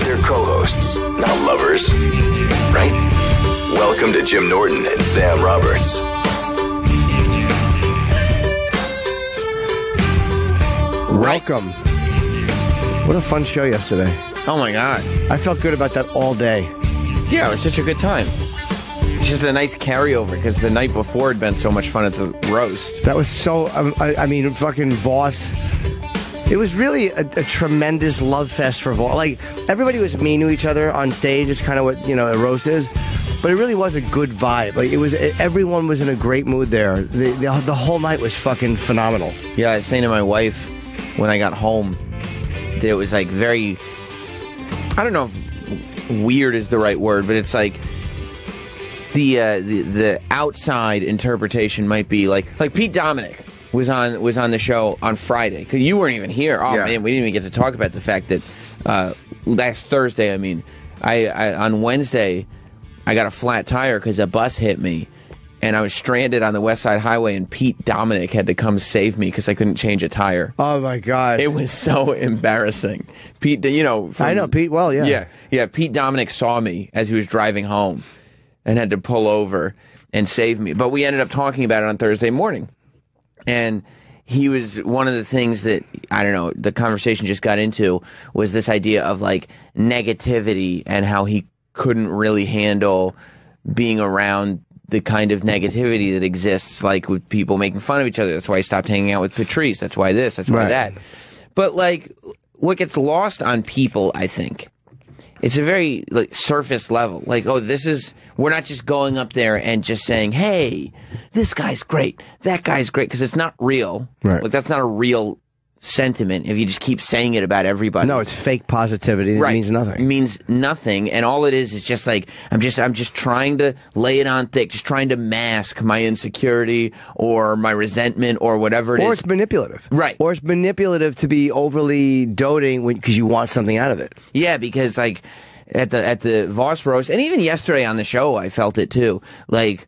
They're co-hosts, not lovers. Right? Welcome to Jim Norton and Sam Roberts. Welcome. What a fun show yesterday. Oh my God. I felt good about that all day. Yeah, it was such a good time. It's just a nice carryover because the night before had been so much fun at the roast. That was so, I mean, fucking Voss. It was really a tremendous love fest for Voss. Like, everybody was mean to each other on stage. It's kind of what, a roast is. But it really was a good vibe. Like, everyone was in a great mood there. The whole night was fucking phenomenal. Yeah, I was saying to my wife when I got home that it was like very, I don't know if weird is the right word, but it's like the outside interpretation might be like Pete Dominic was on the show on Friday because you weren't even here. Oh man, we didn't even get to talk about the fact that last Thursday. I mean, I on Wednesday I got a flat tire because a bus hit me, and I was stranded on the West Side Highway, and Pete Dominic had to come save me because I couldn't change a tire. Oh my God, it was so embarrassing. Pete, I know Pete well. Yeah. Pete Dominic saw me as he was driving home and had to pull over and save me. But we ended up talking about it on Thursday morning. And he was one of the things that, I don't know, the conversation just got into was this idea of like negativity and how he couldn't really handle being around the kind of negativity that exists, like with people making fun of each other. That's why he stopped hanging out with Patrice. That's why this, that's why that. But like what gets lost on people, I think, it's a very like surface level. Like, oh, we're not just going up there and just saying, hey, this guy's great, that guy's great, because it's not real. Right. Like, that's not a real sentiment if you just keep saying it about everybody. No, it's fake positivity. It means nothing. It means nothing, and all it is just like I'm just trying to lay it on thick, just trying to mask my insecurity or my resentment or whatever it is. Or it's manipulative. Right. Or it's manipulative to be overly doting because you want something out of it. Yeah, because like at the Voss roast, and even yesterday on the show, I felt it too. Like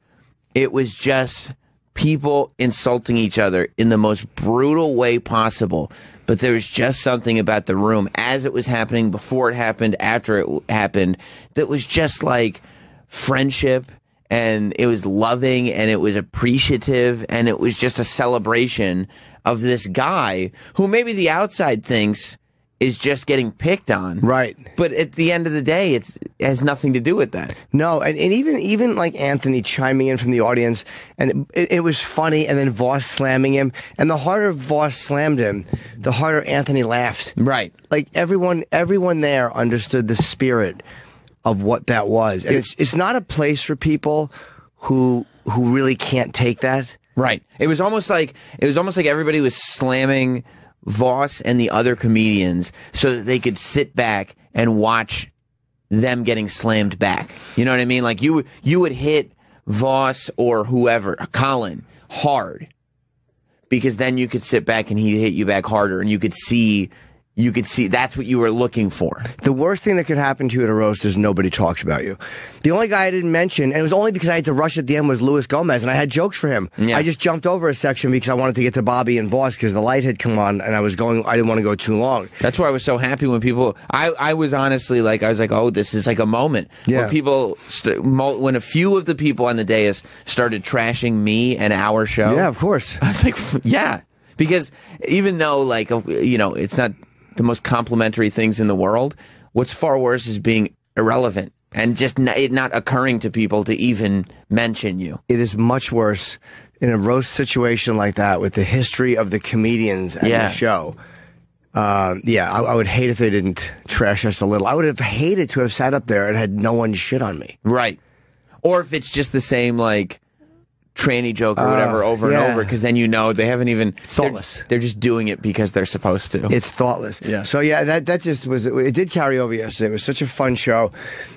it was just people insulting each other in the most brutal way possible. But there was just something about the room as it was happening, before it happened, after it happened, that was just like friendship, and it was loving, and it was appreciative, and it was just a celebration of this guy who maybe the outside thinks is just getting picked on. Right. But at the end of the day, it has nothing to do with that. No, and even like Anthony chiming in from the audience, and it was funny, and then Voss slamming him, and the harder Voss slammed him, the harder Anthony laughed. Right. Like everyone there understood the spirit of what that was. And it's not a place for people who really can't take that. Right. It was almost like everybody was slamming Voss and the other comedians so that they could sit back and watch them getting slammed back. You know what I mean? Like you would hit Voss or whoever, Colin, hard, because then you could sit back and he'd hit you back harder, and you could see that's what you were looking for. The worst thing that could happen to you at a roast is nobody talks about you. The only guy I didn't mention, and it was only because I had to rush at the end, was Luis Gomez, and I had jokes for him. Yeah. I just jumped over a section because I wanted to get to Bobby and Voss because the light had come on, and I didn't want to go too long. That's why I was so happy when people, I was honestly like, I was like, oh, this is like a moment. Yeah. When people, when a few of the people on the dais started trashing me and our show. Yeah, of course. I was like, yeah. Because even though, like, it's not the most complimentary things in the world, what's far worse is being irrelevant and just it not occurring to people to even mention you. It is much worse in a roast situation like that with the history of the comedians at the show. I would hate if they didn't trash us a little. I would have hated to have sat up there and had no one shit on me. Right. Or if it's just the same, like, tranny joke or whatever over and over, because then they haven't even... It's thoughtless. They're just doing it because they're supposed to. It's thoughtless. Yeah. So that just was... It did carry over yesterday. It was such a fun show.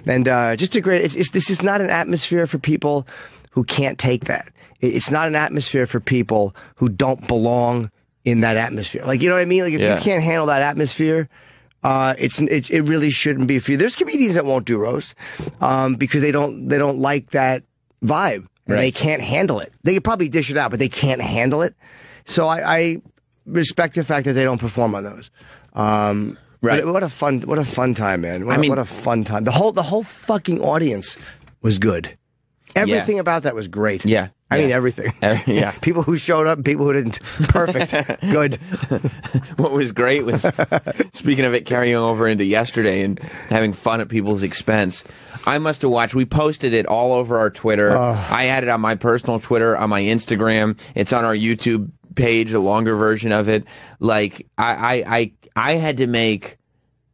And just a great... This is not an atmosphere for people who can't take that. It's not an atmosphere for people who don't belong in that atmosphere. Like, you know what I mean? Like, if you can't handle that atmosphere... it really shouldn't be for you. There's comedians that won't do roast because they don't like that vibe. And they can't handle it. They could probably dish it out, but they can't handle it. So I respect the fact that they don't perform on those. Right. What a fun time, man. What a fun time. The whole fucking audience was good. Everything about that was great. Yeah. I mean, everything. Yeah. People who showed up, people who didn't. Perfect. Good. What was great was, speaking of it carrying over into yesterday and having fun at people's expense, I must have watched, we posted it all over our Twitter. I had it on my personal Twitter, on my Instagram. It's on our YouTube page, a longer version of it. Like, I had to make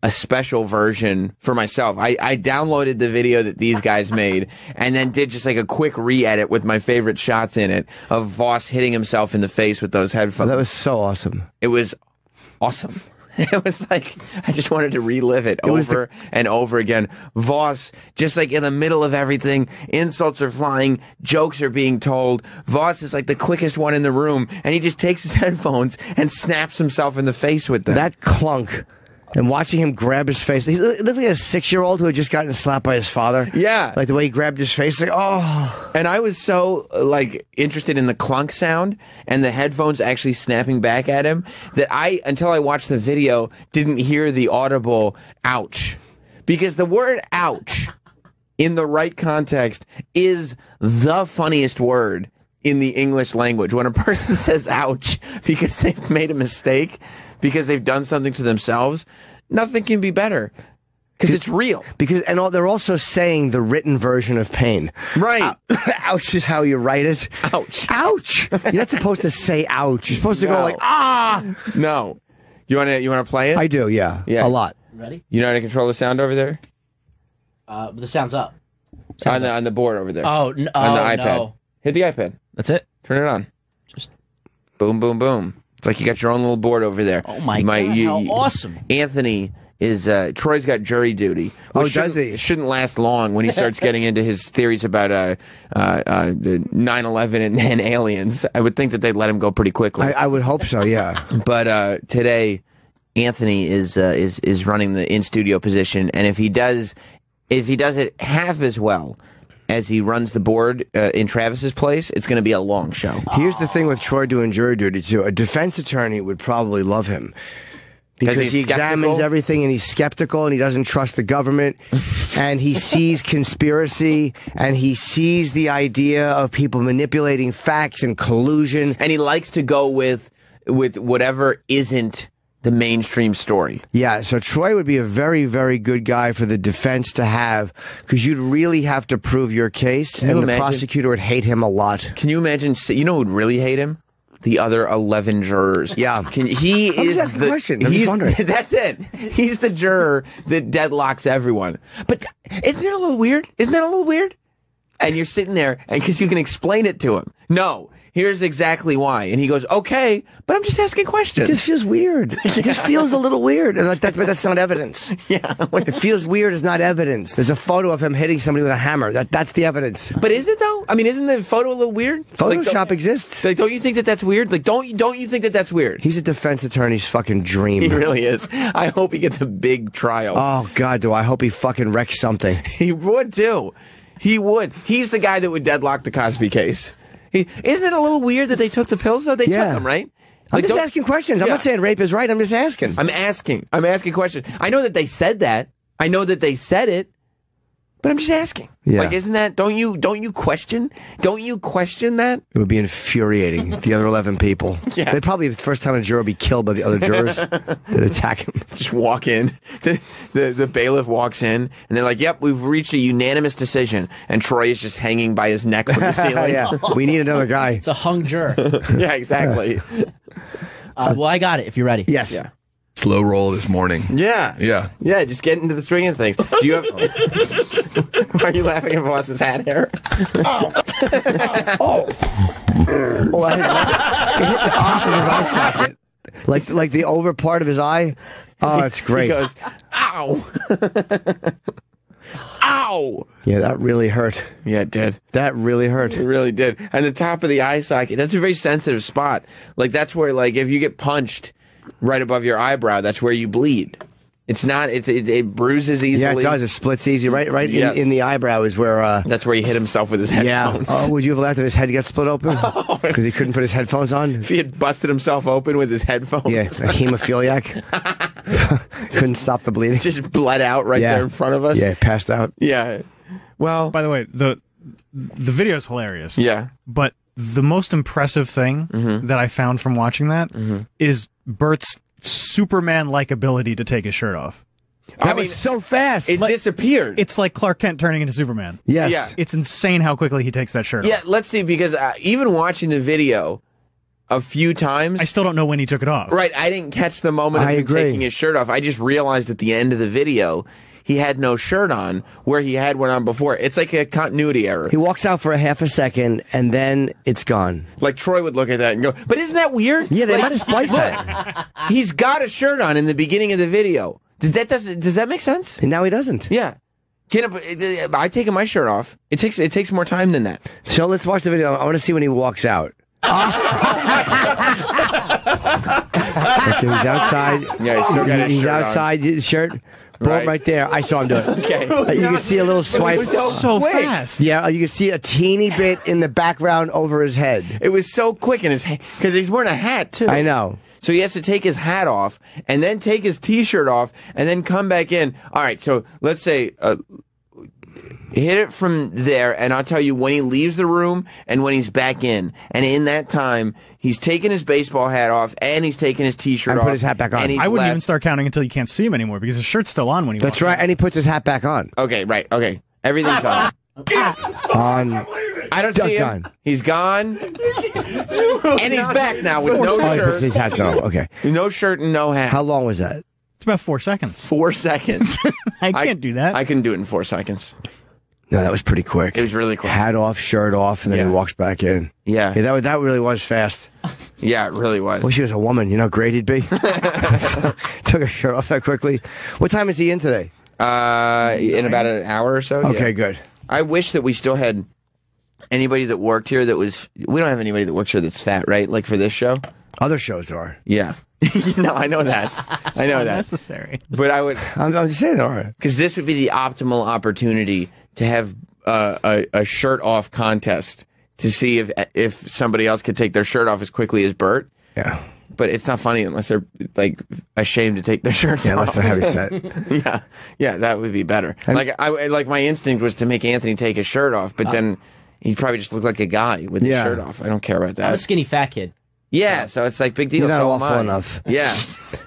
a special version for myself. I downloaded the video that these guys made and then did just like a quick re-edit with my favorite shots in it of Voss hitting himself in the face with those headphones. That was so awesome. It was awesome. It was like, I just wanted to relive it over and over again. Voss, just like in the middle of everything, insults are flying, jokes are being told. Voss is like the quickest one in the room, and he just takes his headphones and snaps himself in the face with them. That clunk. And watching him grab his face. He looked like a 6-year-old who had just gotten slapped by his father. Yeah. Like the way he grabbed his face. Like, oh. And I was so, like, interested in the clunk sound and the headphones actually snapping back at him that until I watched the video, didn't hear the audible ouch. Because the word ouch, in the right context, is the funniest word in the English language. When a person says ouch because they've made a mistake, because they've done something to themselves, nothing can be better. Because it's real. They're also saying the written version of pain. Right. Ouch is how you write it. Ouch. Ouch. You're not supposed to say ouch. You're supposed to go like, ah. No. You want to play it? I do, yeah. A lot. Ready? You know how to control the sound over there? The sound's up. On the board over there. On the iPad. No. Hit the iPad. That's it? Turn it on. Just boom, boom, boom. It's like you got your own little board over there. Oh my God, how awesome. Anthony is, Troy's got jury duty. Does he? Shouldn't last long when he starts getting into his theories about the 9/11 and aliens. I would think that they'd let him go pretty quickly. I would hope so, yeah. But today, Anthony is running the in-studio position, and if he does it half as well as he runs the board in Travis's place, it's going to be a long show. Here's the thing with Troy doing jury duty, too. A defense attorney would probably love him. Because he examines everything and he's skeptical and he doesn't trust the government and he sees conspiracy and he sees the idea of people manipulating facts and collusion. And he likes to go with whatever isn't the mainstream story. Yeah, so Troy would be a very, very good guy for the defense to have because you'd really have to prove your case and the prosecutor would hate him a lot. Can you imagine, you know who would really hate him? The other 11 jurers. Yeah. I'm just asking a question. I'm just wondering. That's it. He's the juror that deadlocks everyone. But isn't that a little weird? And you're sitting there, and because you can explain it to him. No, here's exactly why. And he goes, okay, but I'm just asking questions. It just feels weird. It just feels a little weird. But that's not evidence. Yeah. It feels weird is not evidence. There's a photo of him hitting somebody with a hammer. That's the evidence. But is it, though? I mean, isn't the photo a little weird? Photoshop exists. Like, don't you think that that's weird? Like, don't you think that that's weird? He's a defense attorney's fucking dream. He really is. I hope he gets a big trial. Oh, God, do I hope he fucking wrecks something. He would, too. He would. He's the guy that would deadlock the Cosby case. Isn't it a little weird that they took the pills, though? They took them, right? I'm just asking questions. I'm not saying rape is right. I'm just asking. I'm asking questions. I know that they said that. I know that they said it. But I'm just asking. Yeah. Like, isn't that, don't you question? Don't you question that? It would be infuriating, the other 11 people. Yeah. They'd probably, the first time a juror would be killed by the other jurors. They'd attack him. Just walk in. The bailiff walks in, and they're like, yep, we've reached a unanimous decision. And Troy is just hanging by his neck from the ceiling. Yeah. We need another guy. It's a hung juror. Yeah, exactly. Well, I got it if you're ready. Yes. Yeah. Slow roll this morning. Yeah. Yeah. Yeah, just get into the swing of things. Do you have... Are you laughing at Voss's hat hair? Oh, it hit the top of his eye socket. Like the over part of his eye. Oh, it's great. He goes, ow. Ow. Yeah, that really hurt. Yeah, it did. That really hurt. It really did. And the top of the eye socket, that's a very sensitive spot. Like, that's where, like, if you get punched right above your eyebrow, that's where you bleed. It's not, it bruises easily. Yeah, it does. It splits easy. Right Yes. in the eyebrow is where... that's where he hit himself with his headphones. Yeah. Oh, would you have laughed if his head got split open? Because he couldn't put his headphones on? If he had busted himself open with his headphones. Yeah, a hemophiliac. Couldn't stop the bleeding. Just bled out right there in front of us. Yeah, passed out. Yeah. Well, By the way, the video is hilarious. yeah. But the most impressive thing that I found from watching that is Bert's Superman-like ability to take his shirt off. That was so fast. It disappeared. It's like Clark Kent turning into Superman. Yes. Yeah. It's insane how quickly he takes that shirt Yeah, off. let's see, because even watching the video a few times, I still don't know when he took it off. right, I didn't catch the moment of I him agree. taking his shirt off. I just realized at the end of the video he had no shirt on where he had one on before. It's like a continuity error. He walks out for a half a second, and then it's gone. Like Troy would look at that and go, but isn't that weird? Yeah, they Like, might have spliced look, that. He's got a shirt on in the beginning of the video. Does that make sense? And now he doesn't. Yeah. I taking my shirt off. It takes more time than that. So let's watch the video. I want to see when he walks out. Okay, he's outside. Yeah, he's still got his He's shirt on. outside. His shirt. Boom, Right. right there. I saw him do it. Okay. You can see a little swipe. So quick. fast. Yeah, you can see a teeny bit in the background over his head. It was so quick in his hand because he's wearing a hat too. I know. So he has to take his hat off and then take his T-shirt off and then come back in. All right, so let's say hit it from there, and I'll tell you when he leaves the room and when he's back in. And in that time, he's taking his baseball hat off and he's taking his T-shirt And off. put his hat back on. And he's I wouldn't left. even start counting until you can't see him anymore because his shirt's still on when he That's walks right. out. And he puts his hat back on. Okay, right. Okay, everything's on. On. I don't Duck see him. gone. He's gone, and he's back now with no Oh, he puts his shirt, hat no. Okay. no shirt, and no hat. How long was that? It's about 4 seconds. 4 seconds. I can't do that. I can do it in 4 seconds. No, that was pretty quick. It was really quick. Hat off, shirt off, and then Yeah. he walks back in. Yeah. That really was fast. Yeah, it really was. Wish he was a woman. You know how great he'd be. Took his shirt off that quickly. What time is he in today? In about an hour or so. Okay, yeah. good. I wish that we still had anybody that worked here that was. We don't have anybody that works here that's fat, right? Like for this show. Other shows there are. Yeah. No, I know that. I know that. Necessary. But I would, I'm just saying there are. because this would be the optimal opportunity to have a shirt off contest to see if somebody else could take their shirt off as quickly as Bert. Yeah. But it's not funny unless they're like ashamed to take their shirts Yeah, off. unless they're heavy set. Yeah, that would be better. Like my instinct was to make Anthony take his shirt off, but then he'd probably just look like a guy with his Yeah. shirt off. I don't care about I'm a that. skinny fat kid. Yeah, so it's like big deal. You're not so am awful I. enough. Yeah,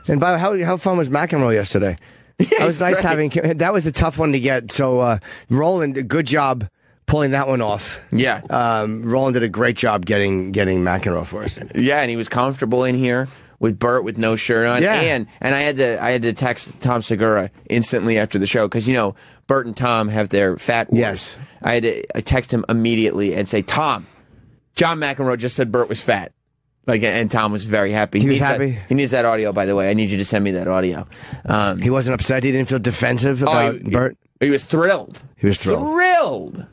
And by the way, how fun was McEnroe yesterday? That was nice great. having. That was a tough one to get. So Roland, good job pulling that one off. yeah, Roland did a great job getting McEnroe for us. yeah. And he was comfortable in here with Bert with no shirt on. Yeah. And I had to text Tom Segura instantly after the show because Bert and Tom have their fat wars. Yes. I had to text him immediately and say, Tom, John McEnroe just said Bert was fat. And Tom was very happy. He was needs happy? He needs that audio, by the way. I need you to send me that audio. He wasn't upset. He didn't feel defensive about Bert. He was thrilled. He was thrilled.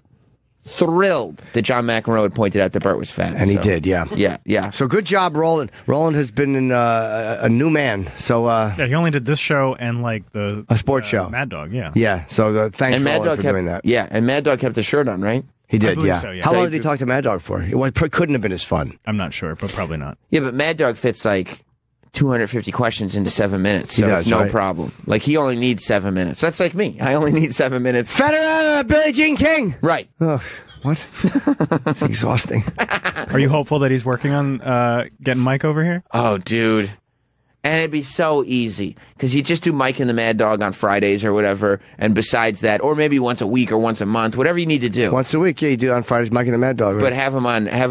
Thrilled that John McEnroe had pointed out that Bert was fat. And he So, did, yeah. Yeah. So good job, Roland. Roland has been in, a new man. So Yeah, he only did this show and like the a sports show. Mad Dog. Yeah. Yeah. So thanks, And Mad Roland, Dog for kept doing that. Yeah, and Mad Dog kept the shirt on, right? He did. believe Yeah. so, yeah. How So long he- did he talk to Mad Dog for? It couldn't have been as fun. I'm not sure, but probably not. Yeah, but Mad Dog fits like 250 questions into 7 minutes, so He does, it's no right? problem. Like he only needs 7 minutes. That's like me. I only need 7 minutes. Federer, Billie Jean King. Right. Ugh, what? It's exhausting. Are you hopeful that he's working on getting Mike over here? Oh, dude. And it'd be so easy because you just do Mike and the Mad Dog on Fridays or whatever. And besides that, or maybe once a week or once a month, whatever you need to do. Once a week, yeah, you do it on Fridays, Mike and the Mad Dog. Right? But have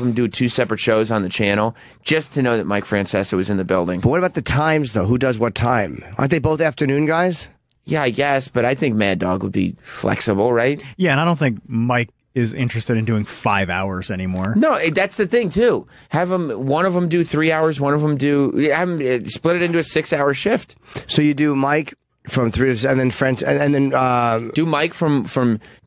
him do 2 separate shows on the channel just to know that Mike Francesa was in the building. But what about the times, though? Who does what time? Aren't they both afternoon guys? Yeah, I guess, but I think Mad Dog would be flexible, right? Yeah, and I don't think Mike is interested in doing 5 hours anymore. No, that's the thing too. Have one of them do 3 hours, one of them have them split it into a 6-hour shift. So you do Mike from 3 to 7, and then Friends, and then Do Mike from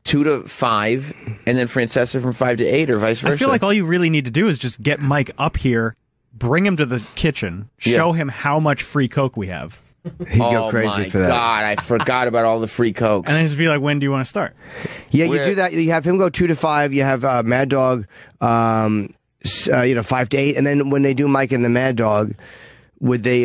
2 to 5, and then Francesa from 5 to 8, or vice versa. I feel like all you really need to do is just get Mike up here, bring him to the kitchen, show him how much free Coke we have, he'd go crazy my for that. God, I forgot about all the free Cokes. and then just be like, when do you want to start? Yeah, you Where- do that. You have him go 2 to 5. You have Mad Dog, 5 to 8, and then when they do Mike and the Mad Dog, would they?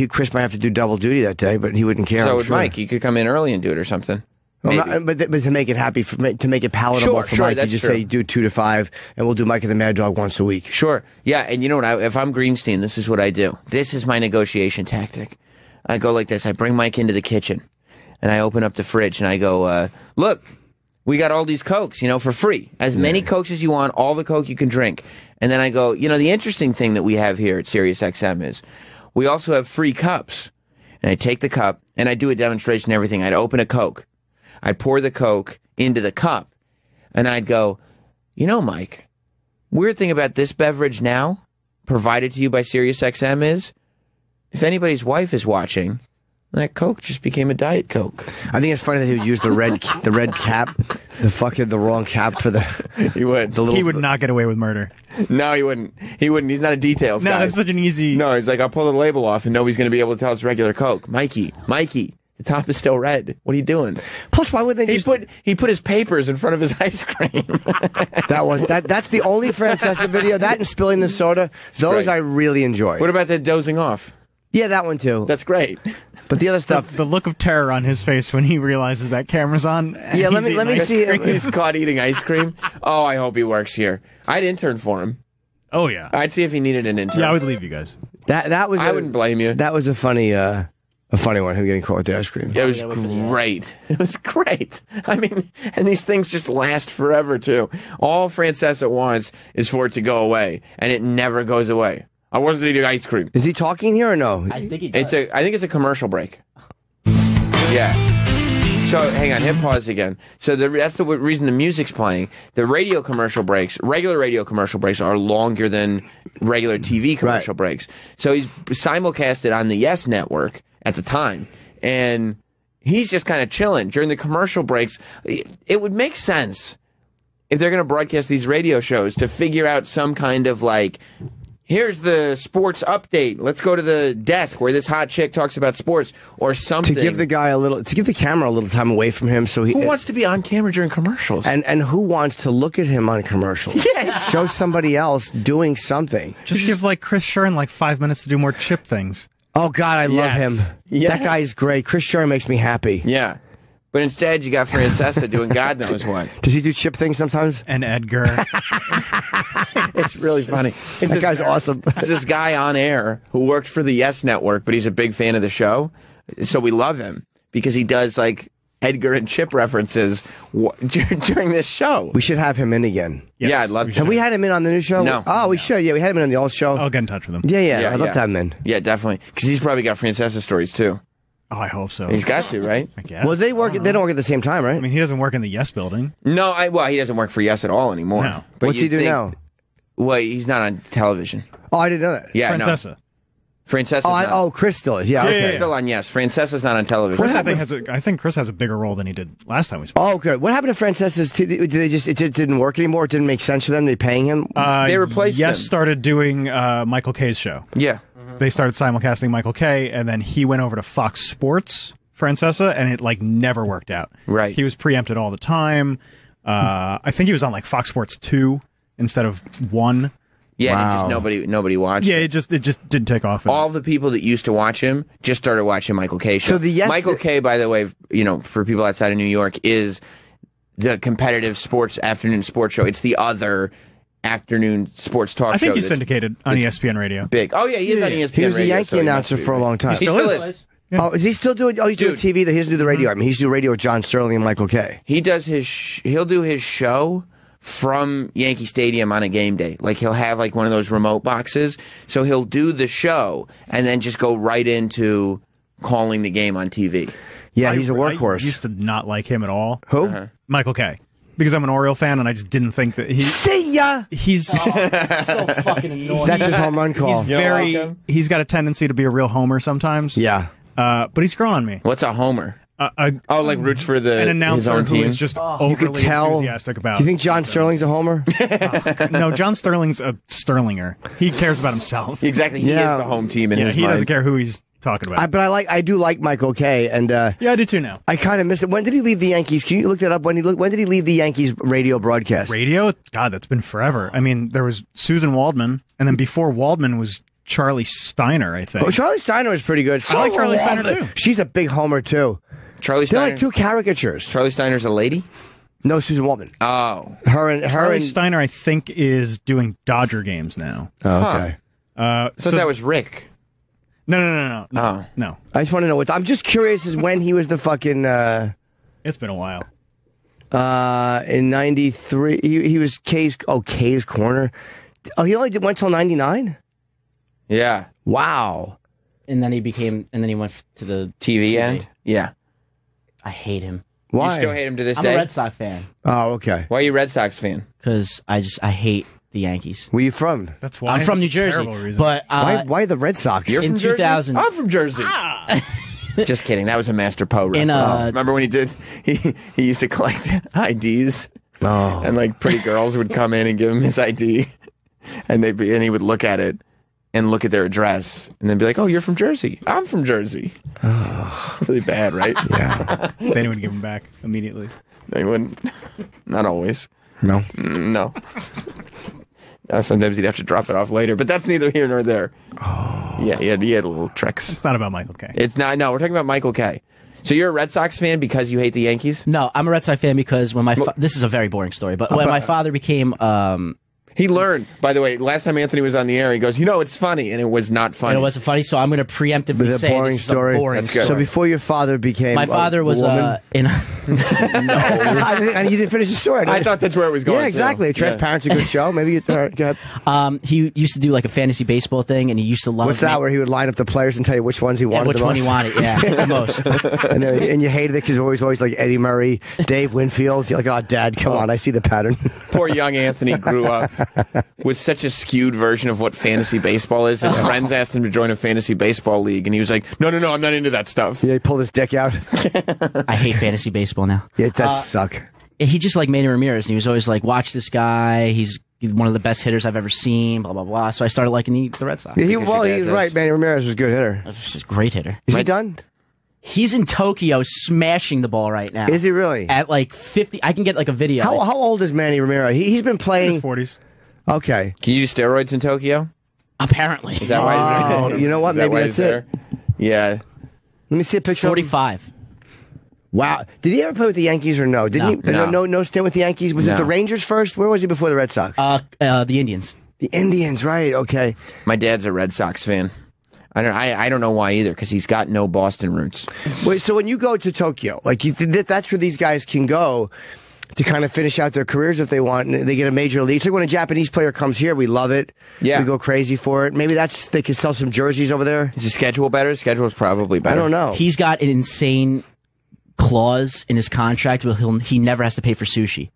Chris might have to do double duty that day, but he wouldn't care. So I'm would sure. Mike. He could come in early and do it or something. Well, Maybe. but to make it happy, to make it palatable for Sure, Mike, you that's just true. say do 2 to 5, and we'll do Mike and the Mad Dog once a week. Sure. Yeah, and you know what? If I'm Greenstein, this is what I do. This is my negotiation tactic. I go like this. I bring Mike into the kitchen, and I open up the fridge, and I go, look, we got all these Cokes, for free. As many Cokes as you want, all the Coke you can drink. And then I go, the interesting thing that we have here at SiriusXM is we also have free cups. And I take the cup, and I do a demonstration and everything. I'd open a Coke. I'd pour the Coke into the cup, and I'd go, Mike, weird thing about this beverage now, provided to you by SiriusXM is, if anybody's wife is watching, that Coke just became a Diet Coke. I think it's funny that he would use the red cap, the wrong cap for the. He would. He would not get away with murder. No, he wouldn't. He wouldn't. He's not a details No, guy. that's such an easy. No, he's like, I'll pull the label off, and nobody's going to be able to tell it's regular Coke. Mikey, the top is still red. What are you doing? Plus, why would they just He put his papers in front of his ice cream. That's the only Francesa video. That and spilling the soda. Those great. I really enjoy. What about that dozing off? Yeah, that one too. That's great. But the other stuff. The look of terror on his face when he realizes that camera's on. Yeah, let me see. He's caught eating ice cream. Oh, I hope he works here. I'd intern for him. Oh yeah. I'd see if he needed an intern. Yeah, I would leave you guys. That was. I wouldn't blame you. That was a funny one. Him getting caught with the ice cream. It was great. It was great. I mean, and these things just last forever too. All Francesa wants is for it to go away, and it never goes away. I wasn't eating ice cream. Is he talking here or no? I think he does. I think it's a commercial break. Yeah. So hang on, hit pause again. So that's the reason the music's playing. The radio commercial breaks, regular radio commercial breaks, are longer than regular TV commercial breaks. So he's simulcasted on the Yes Network at the time, and he's just kind of chilling during the commercial breaks. It would make sense if they're going to broadcast these radio shows to figure out some kind of like, here's the sports update. Let's go to the desk where this hot chick talks about sports or something. To give the camera a little time away from him, so he. Who wants to be on camera during commercials? And who wants to look at him on commercials? Yeah. Show somebody else doing something. Just give Chris Shern 5 minutes to do more chip things. Oh God, I love him. Yes. That guy is great. Chris Shern makes me happy. Yeah. But instead, you got Francesa doing God knows what. Does he do chip things sometimes? And Edgar. It's really funny. That guy's awesome. It's this guy on air who worked for the Yes Network, but he's a big fan of the show. So we love him because he does Edgar and Chip references during this show. We should have him in again. Yes, Yeah, I'd love to. Have we had him in on the new show? No. Oh, we should. Yeah, we had him in on the old show. I'll get in touch with him. Yeah, I'd love to have him in. Yeah, definitely. Because he's probably got Francesa stories too. Oh, I hope so. He's got to, right? I guess. Well, they don't work at the same time, right? I mean, he doesn't work in the Yes building. No, he doesn't work for Yes at all anymore. No. But What's he you'd do think- now? Well, he's not on television. Oh, I didn't know that. Yeah, Francesa. no. Francesa's not. Chris still is. Yeah, Yeah, okay. yeah, He's still on Yes. Francesa's not on television. Chris, I think Chris has a bigger role than he did last time we spoke. Oh, good. What happened to Francesa's? It just didn't work anymore. It didn't make sense for them. They paying him. They replaced Yes him. started doing Michael K's show. Yeah. They started simulcasting Michael K, and then he went over to Fox Sports, Francesa, and it never worked out. Right. He was preempted all the time. I think he was on Fox Sports 2 instead of 1. Yeah, and it Wow. just nobody watched Yeah, it. it just didn't take off. All the people that used to watch him just started watching Michael K. show. So the Yes- Michael K, by the way, for people outside of New York, is the competitive afternoon sports show. It's the other afternoon sports talk show. I think he's that's syndicated on ESPN Radio. big. Oh yeah, he is on ESPN. He was a radio, Yankee so he announcer must be, for a right? long time. He still is. Oh, is he still doing? Oh, he's doing Dude. TV. He doesn't do the radio. I mean, he's doing radio with John Sterling and Michael Kay. He does he'll do his show from Yankee Stadium on a game day. He'll have one of those remote boxes. So he'll do the show and then just go right into calling the game on TV. Yeah, he's a I workhorse. used to not like him at all. Who? Michael K. Because I'm an Oriole fan, and I just didn't think that See ya. he's So fucking annoying. That's his home run call. he's got a tendency to be a real homer sometimes. Yeah. But he's growing on me. What's a homer? Roots for An his announcer own who team. is just You could overly tell. enthusiastic about. You think John Sterling's a homer? No, John Sterling's a Sterlinger. He cares about himself. Exactly. He Yeah. is the home team in Yeah, his he mind. doesn't care who he's talking about. But I do like Michael Kay, and Yeah, I do too now. I kind of miss it. When did he leave the Yankees? Can you look that up? When did he leave the Yankees radio broadcast? Radio? God, that's been forever. I mean, there was Susan Waldman, and then before Waldman was Charlie Steiner, I think. Oh, Charlie Steiner is pretty good. I like Charlie Steiner, too. She's a big homer, too. Charlie They're Steiner. like two caricatures. Charlie Steiner's a lady? No, she's a woman. Oh. Charlie Steiner, I think, is doing Dodger games now. Oh, okay. I thought that was Rick. No. Oh. No. I just want to know what. I'm just curious as when he was the fucking. It's been a while. In '93, he was K's corner. Oh, he only went till '99. Yeah. Wow. And then he went to the TV end? Yeah. I hate him. Why? You still hate him to this I'm day? a Red Sox fan Oh, okay. Why are you a Red Sox fan? because I hate the Yankees. Where you from? That's why. I'm from New That's a Jersey, terrible reason. but Why the Red Sox? You're in from Jersey? 2000 I'm from Jersey. Just kidding. That was a Master Poe reference. Remember when he used to collect IDs? Oh. And like pretty girls would come in and give him his ID, and he would look at it and look at their address, and then be like, "Oh, you're from Jersey. I'm from Jersey." Oh. Really bad, right? Yeah. Then he would give him back immediately. They wouldn't. Not always. No. No. Sometimes he'd have to drop it off later, but that's neither here nor there. Oh. Yeah, he had little tricks. It's not about Michael Kay. It's not. No, we're talking about Michael Kay. So you're a Red Sox fan because you hate the Yankees? No, I'm a Red Sox fan because when this is a very boring story, but when my father became He learned, by the way, last time Anthony was on the air, he goes, it's funny, and it was not funny. and it wasn't funny, so I'm going to preemptively With a say boring this is story. a boring That's good. So before your father became My father was a woman, in. and you didn't finish the story. I thought that's where it was going. Yeah, exactly. too. Transparent's a good show. Maybe you. Go ahead. He used to do like a fantasy baseball thing, and he used to love. What's that? Where he would line up the players and tell you which ones he wanted. which the one most? he wanted? Yeah, the most. And you hated it because it was always like Eddie Murray, Dave Winfield. You're like, oh, Dad, come on, I see the pattern. Poor young Anthony grew up with such a skewed version of what fantasy baseball is. His friends asked him to join a fantasy baseball league, and he was like, no, I'm not into that stuff. Yeah, he pulled his dick out. I hate fantasy baseball now. Yeah, it does suck. He just like Manny Ramirez, and he was always like, "Watch this guy. He's one of the best hitters I've ever seen." Blah blah blah. So I started liking the Red Sox. Yeah, he Because your dad was does. right. Manny Ramirez was a good hitter. He's a great hitter. Is he done? He's in Tokyo smashing the ball right now. Is he really? At like 50? I can get like a video. How old is Manny Ramirez? He's been In playing. his 40s. Okay. Can you use steroids in Tokyo? Apparently. Is that why? Oh, you know what? Is that Maybe why that's he's it. there? Yeah. Let me see a picture. of him. 45. Wow. Did he ever play with the Yankees or no? Didn't No. he? No. No stint with the Yankees. Was it No. the Rangers first? Where was he before the Red Sox? The Indians. The Indians, right? Okay. My dad's a Red Sox fan. I don't know why either, because he's got no Boston roots. Wait, so when you go to Tokyo, like that's where these guys can go to kind of finish out their careers if they want, and they get a major league. It's like when a Japanese player comes here, we love it. Yeah. We go crazy for it. Maybe they could sell some jerseys over there. Is the schedule better? The schedule's probably better. I don't know. He's got an insane clause in his contract where he never has to pay for sushi.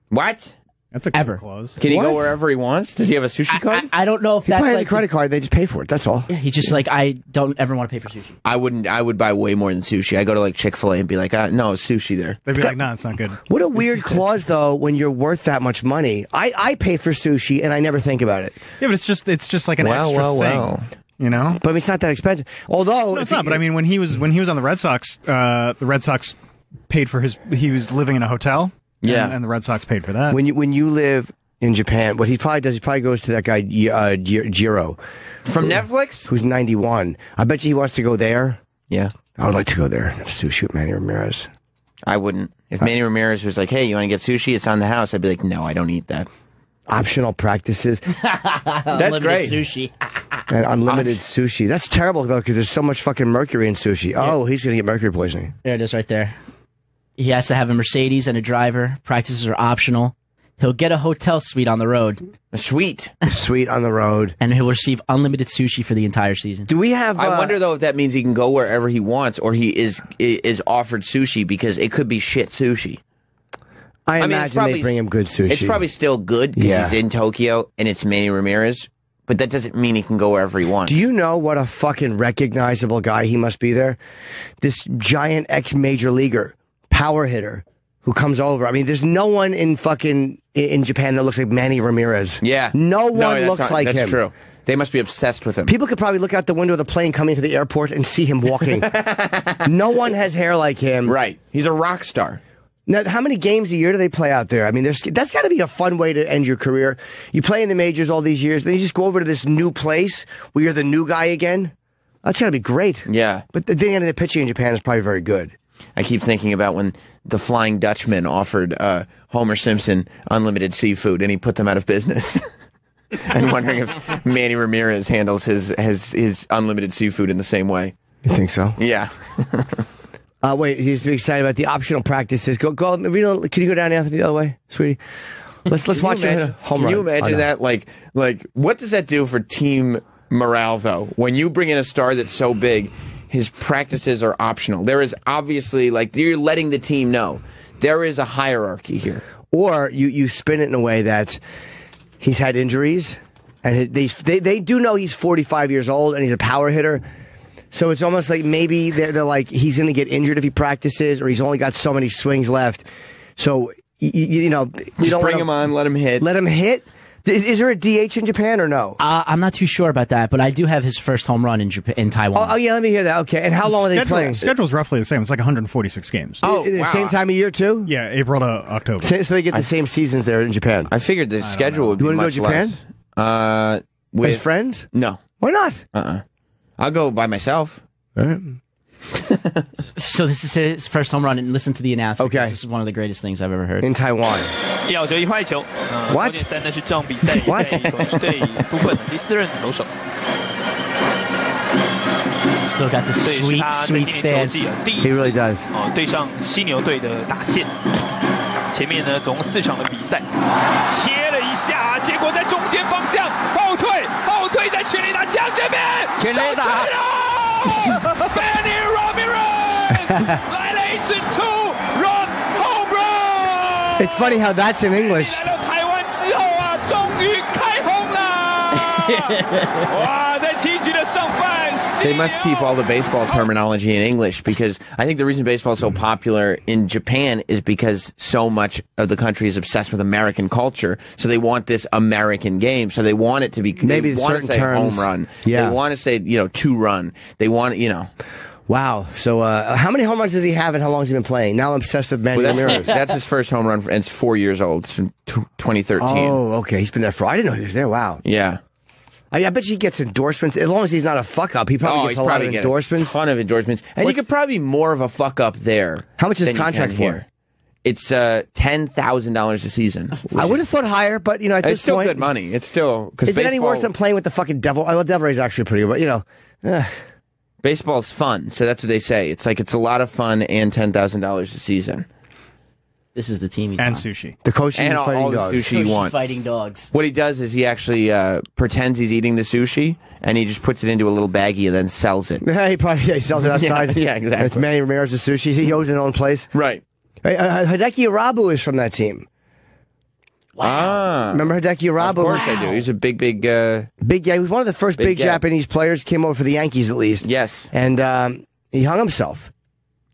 What? That's a cool Ever. clause. Can he go What? wherever he wants? Does he have a sushi card? I don't know if He that's probably has like a credit card. They just pay for it. That's all. Yeah, he's just like, I don't ever want to pay for sushi. I wouldn't. I would buy way more than sushi. I go to like Chick-fil-A and be like, no, it's sushi there. They'd be like, no, it's not good. What a weird clause, though, when you're worth that much money. I pay for sushi, and I never think about it. Yeah, but it's just like an extra thing. You know? But I mean, it's not that expensive. Although... No, it's not, but I mean, when he was on the Red Sox paid for he was living in a hotel. Yeah. And the Red Sox paid for that. When you live in Japan, what he probably does, he probably goes to that guy Jiro From Netflix? who's 91. I bet you he wants to go there. Yeah. I would like to go there. Have sushi with Manny Ramirez. I wouldn't. If Manny Ramirez was like, hey, you want to get sushi? It's on the house. I'd be like, no, I don't eat that. Optional practices That's Unlimited great. sushi. and unlimited sushi. That's terrible though, because there's so much fucking mercury in sushi. Oh, he's gonna get mercury poisoning. There it is right there. He has to have a Mercedes and a driver. Practices are optional. He'll get a hotel suite on the road, Sweet. Sweet on the road. and he'll receive unlimited sushi for the entire season. Do we have? I wonder though if that means he can go wherever he wants, or he is offered sushi, because it could be shit sushi. I mean, it's imagine probably- they bring him good sushi. It's probably still good because Yeah. he's in Tokyo and it's Manny Ramirez, but that doesn't mean he can go wherever he wants. Do you know what a fucking recognizable guy he must be there? This giant ex-major leaguer, power hitter, who comes over. I mean, there's no one in Japan that looks like Manny Ramirez. Yeah. No one that's looks like him. That's true. They must be obsessed with him. People could probably look out the window of the plane coming to the airport and see him walking. No one has hair like him. Right. He's a rock star. Now, how many games a year do they play out there? I mean, that's got to be a fun way to end your career. You play in the majors all these years, then you just go over to this new place where you're the new guy again. That's got to be great. Yeah. But the pitching in Japan is probably very good. I keep thinking about when the Flying Dutchman offered Homer Simpson unlimited seafood and he put them out of business. And wondering if Manny Ramirez handles his unlimited seafood in the same way. You think so? Yeah. Wait, he's excited about the optional practices. Go. Can you go down, Anthony, the other way, sweetie? Let's watch him hit a home run. Can you imagine that? Like, what does that do for team morale, though? When you bring in a star that's so big, his practices are optional. There is obviously, you're letting the team know. There is a hierarchy here. Or you spin it in a way that he's had injuries, and they do know he's 45 years old, and he's a power hitter. So it's almost like maybe they're like, he's going to get injured if he practices, or he's only got so many swings left. So, you know. Just bring him on, let him hit. Let him hit? Is there a DH in Japan or no? I'm not too sure about that, but I do have his first home run in Taiwan. Oh, yeah, let me hear that. Okay, and how long are they playing? Schedule's roughly the same. It's like 146 games. Oh, wow. Same time of year, too? Yeah, April to October. So they get the same seasons there in Japan. I figured the schedule would be much less. You want to go to Japan? With friends? No. Why not? I'll go by myself. All right. So this is his first home run, and listen to the announcement. Okay. This is one of the greatest things I've ever heard. In Taiwan. What? Still got the sweet stance. He really does. 对上犀牛队的打线，前面呢总共4场的比赛，切了一下，结果在中间方向后退在全垒打墙这边，全垒打 ，Manny Ramirez 来了一支 2-run home run。 It's funny how that's in English. 来到台湾之后啊，终于开轰了！哇，在7局的上半。 They must keep all the baseball terminology in English because I think the reason baseball is so popular in Japan is because so much of the country is obsessed with American culture. So they want this American game. So they want it to be maybe they want to say terms. home run. Yeah. They want to say 2-run. They want Wow. So how many home runs does he have and how long has he been playing? Now I'm obsessed with Manny Ramirez. That's his first home run, and it's 4 years old. It's from 2013. Oh, okay. He's been there I didn't know he was there. Wow. Yeah. I bet you he gets endorsements. As long as he's not a fuck up, he probably gets a lot of endorsements. A ton of endorsements. And you could probably be more of a fuck up there. How much is his contract for? Here. It's $10,000 a season. I would have thought higher, but at this point, it's still good money. It's still is it any worse than playing with the fucking devil? I love Devil Ray's actually pretty good, but baseball's fun, so that's what they say. It's like it's a lot of fun and $10,000 a season. This is the team he's and on. Sushi. The coach and all the sushi you want. Fighting dogs. What he does is he actually pretends he's eating the sushi, and he just puts it into a little baggie and then sells it. He probably sells it outside. Yeah, exactly. It's Manny Ramirez's sushi. He owns his own place. Right. Hideki Irabu is from that team. Wow. Remember Hideki Irabu? Of course I do. He's a big guy. He was one of the first big Japanese players. Came over for the Yankees, at least. Yes. And he hung himself.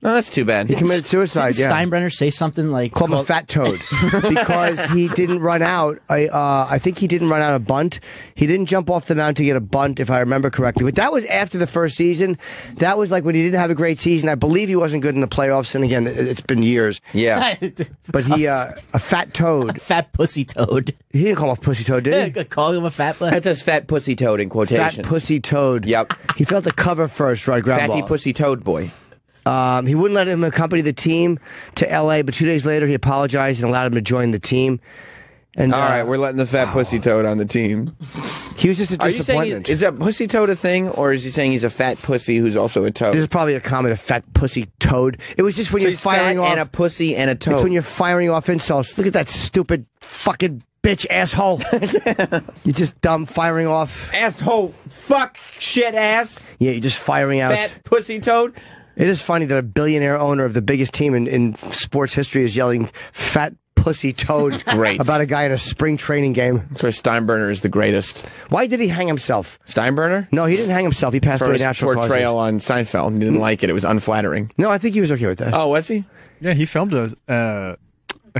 Oh, that's too bad. He committed suicide. Didn't Steinbrenner say something like called him a fat toad because he didn't run out. I think he didn't run out a bunt. He didn't jump off the mound to get a bunt, if I remember correctly. But that was after the first season. That was like when he didn't have a great season. I believe he wasn't good in the playoffs. And again, it's been years. Yeah. But he a fat toad, a fat pussy toad. He didn't call him a pussy toad, did he? Call him a fat. That says fat pussy toad in quotations. Fat pussy toad. Yep. He felt the cover first, right? Fatty pussy toad boy. He wouldn't let him accompany the team to L.A., but 2 days later he apologized and allowed him to join the team. And all right, we're letting the fat pussy toad on the team. He was just a disappointment. Is that pussy toad a thing, or is he saying he's a fat pussy who's also a toad? This is probably a comment of fat pussy toad. It was just when you're firing off and a pussy and a toad. It's when you're firing off insults. Look at that stupid fucking bitch asshole. You're just dumb firing off asshole. Fuck shit ass. Yeah, you're just firing out fat pussy toad. It is funny that a billionaire owner of the biggest team in sports history is yelling fat pussy toad great. About a guy in a spring training game. That's why Steinbrenner is the greatest. Why did he hang himself? Steinbrenner? No, he didn't hang himself. He passed away natural causes. Portrayal on Seinfeld. He didn't like it. It was unflattering. No, I think he was okay with that. Oh, was he? Yeah, he filmed a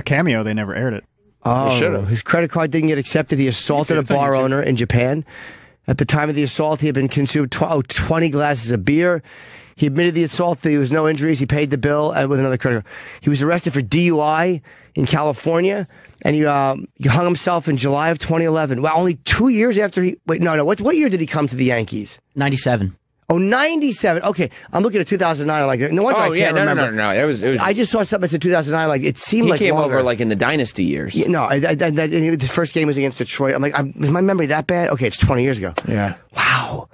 cameo. They never aired it. Oh, his credit card didn't get accepted. He assaulted a bar owner in Japan. At the time of the assault, he had been consumed 20 glasses of beer. He admitted the assault. There was no injuries. He paid the bill with another credit card. He was arrested for DUI in California, and he hung himself in July of 2011. Well, only 2 years after he... Wait, no. What year did he come to the Yankees? 97. Oh, 97. Okay, I'm looking at 2009. Like, no wonder I can't remember. No. It was. I just saw something that said 2009. Like, it seemed He like came longer. over like in the dynasty years. Yeah, no, the first game was against Detroit. I'm like, is my memory that bad? Okay, it's 20 years ago. Yeah. Wow.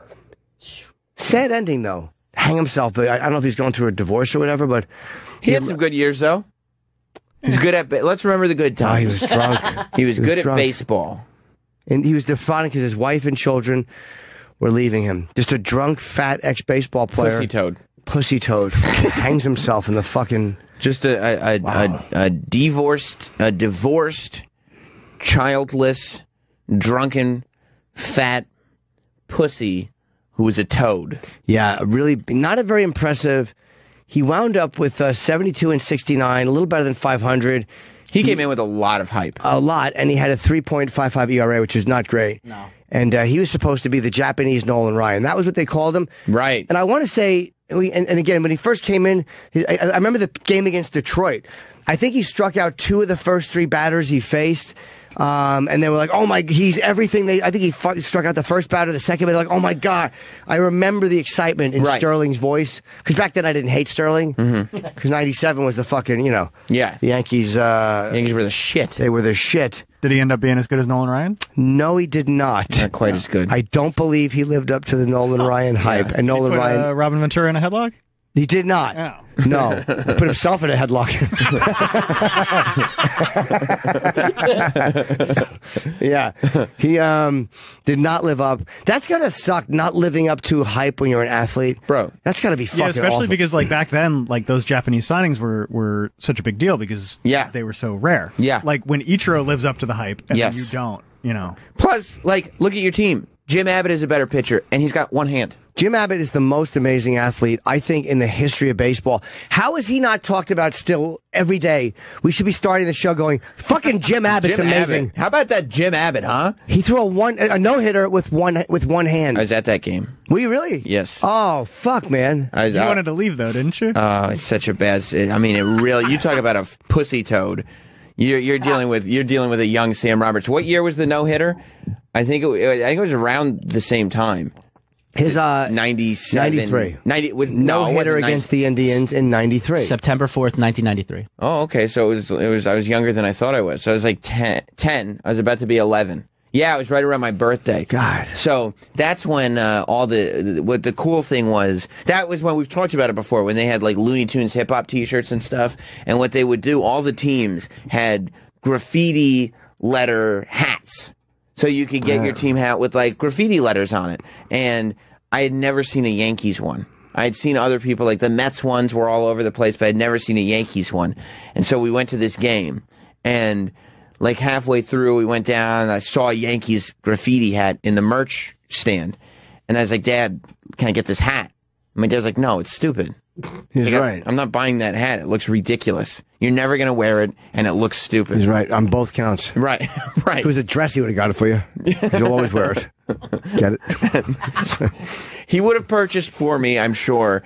Sad ending, though. Hang himself. But I don't know if he's going through a divorce or whatever, but... He had some good years, though. He's good at... Let's remember the good times. Oh, he was drunk. He was good at drunk. baseball. And he was defiant because his wife and children were leaving him. Just a drunk, fat ex-baseball player. Pussy toad. Hangs himself in the fucking... Just a divorced, childless, drunken, fat pussy who was a toad. Yeah, really not a very impressive... He wound up with 72 and 69, a little better than 500. He came in with a lot of hype. A lot, and he had a 3.55 ERA, which is not great. No. And he was supposed to be the Japanese Nolan Ryan. That was what they called him. Right. And I want to say, and again, when he first came in, I remember the game against Detroit. I think he struck out 2 of the first 3 batters he faced. And they were like, "Oh my, he's everything." I think he struck out the first batter, the second. They're like, "Oh my god!" I remember the excitement in Sterling's voice because back then I didn't hate Sterling because '97 was the fucking the Yankees. Yankees were the shit. They were the shit. Did he end up being as good as Nolan Ryan? No, he did not. Not quite as good. I don't believe he lived up to the Nolan Ryan hype. And Nolan Did he put, Ryan, Robin Ventura in a headlock? he did not. Oh. No, he put himself in a headlock. Yeah, he did not live up. That's gotta suck. Not living up to hype when you're an athlete, Bro. That's gotta be fucking Yeah, especially awful. because like back then, like those Japanese signings were such a big deal because they were so rare. Yeah. Like when Ichiro lives up to the hype and then you don't, Plus, like, look at your team. Jim Abbott is a better pitcher, and he's got one hand. Jim Abbott is the most amazing athlete, I think, in the history of baseball. How is he not talked about still every day? We should be starting the show going, fucking Jim Abbott's Jim amazing. Abbott. How about that Jim Abbott, huh? He threw a no-hitter with one hand. I was at that game. Were you really? Yes. Oh, fuck, man. You wanted to leave though, didn't you? It's such a bad. I mean, it really. You talk about a pussy toad. You're dealing with a young Sam Roberts. What year was the no-hitter? I think it was around the same time. His 97, 93. 90 with no hitter against the Indians in 93. September 4th, 1993. Oh, okay. So it was. I was younger than I thought I was. So I was like 10. I was about to be 11. Yeah, it was right around my birthday. God. So that's when what the cool thing was. That was when we've talked about it before. When they had like Looney Tunes hip hop T-shirts and stuff, and what they would do. All the teams had graffiti letter hats. So you could get your team hat with like graffiti letters on it. And I had never seen a Yankees one. I had seen other people, like the Mets ones were all over the place, but I'd never seen a Yankees one. And so we went to this game, and like halfway through we went down, and I saw a Yankees graffiti hat in the merch stand. And I was like, "Dad, can I get this hat?" And my dad was like, "No, it's stupid." He's like, right. I'm not buying that hat. It looks ridiculous. You're never going to wear it, and it looks stupid. He's right on both counts. Right, right. If it was a dress, he would have got it for you. 'Cause you'll always wear it. Get it? He would have purchased for me, I'm sure,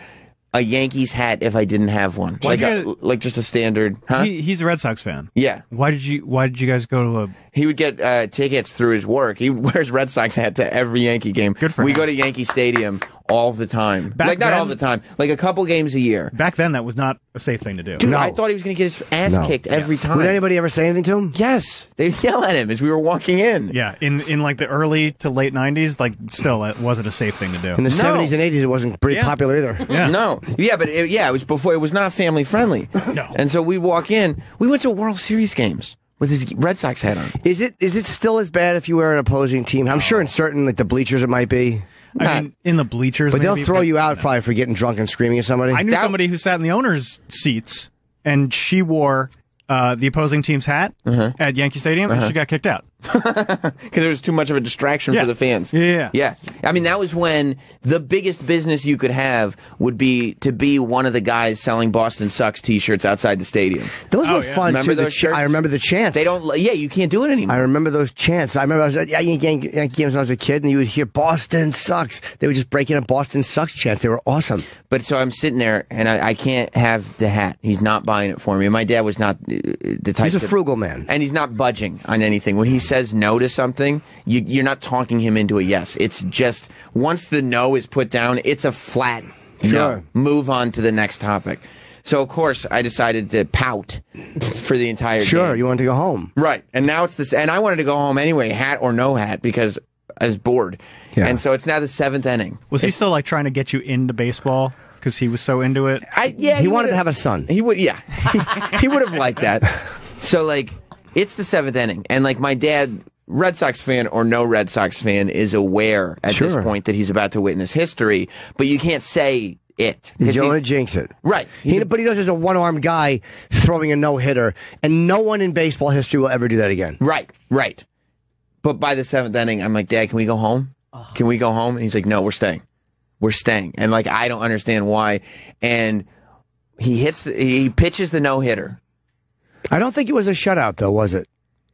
a Yankees hat if I didn't have one. Like just a standard. Huh? He's a Red Sox fan. Yeah. Why did you guys go to a? He would get tickets through his work. He wears Red Sox hat to every Yankee game. Good for We him. go to Yankee Stadium all the time. Back not then- all the time. Like a couple games a year. Back then, that was not a safe thing to do. Dude, No. I thought he was going to get his ass kicked every time. Would anybody ever say anything to him? Yes. They'd yell at him as we were walking in. Yeah, in like the early to late '90s, like still, it wasn't a safe thing to do. In the 70s and 80s, it wasn't pretty Yeah. popular either. Yeah. No. Yeah, but it was before. It was not family friendly. No. And so we walk in. We went to World Series games with his Red Sox hat on. Is it still as bad if you were an opposing team? I'm sure in certain like the bleachers it might be, I mean, in the bleachers, but they'll maybe, throw you out probably for getting drunk and screaming at somebody. I knew That- somebody who sat in the owner's seats, and she wore the opposing team's hat at Yankee Stadium, and she got kicked out. Because it was too much of a distraction for the fans. Yeah. I mean, that was when the biggest business you could have would be to be one of the guys selling Boston Sucks T-shirts outside the stadium. Those were fun, remember too. those shirts? I remember the chants. They don't. Yeah, you can't do it anymore. I remember those chants. I remember I was at Yankee games when I was a kid, and you would hear Boston Sucks. They would just break into Boston Sucks chants. They were awesome. But so I'm sitting there, and I can't have the hat. He's not buying it for me. My dad was not the type. He's a frugal man. And he's not budging on anything. When he says no to something, you're not talking him into a yes. It's just, once the no is put down, it's a flat no. Move on to the next topic. So, of course, I decided to pout for the entire game. You wanted to go home. Right. And now it's this, and I wanted to go home anyway, hat or no hat, because I was bored. Yeah. And so it's now the 7th inning. Was he still like trying to get you into baseball because he was so into it? He wanted to have a son. He would, yeah. He would have liked that. So, like, it's the 7th inning, and like my dad, Red Sox fan or no Red Sox fan, is aware at this point that he's about to witness history, but you can't say it. You don't want to jinx it. Right. But he knows there's a one-armed guy throwing a no-hitter, and no one in baseball history will ever do that again. Right. But by the 7th inning, I'm like, Dad, can we go home? Can we go home? And he's like, no, we're staying. We're staying. And like, I don't understand why. And he pitches the no-hitter. I don't think it was a shutout, though, was it?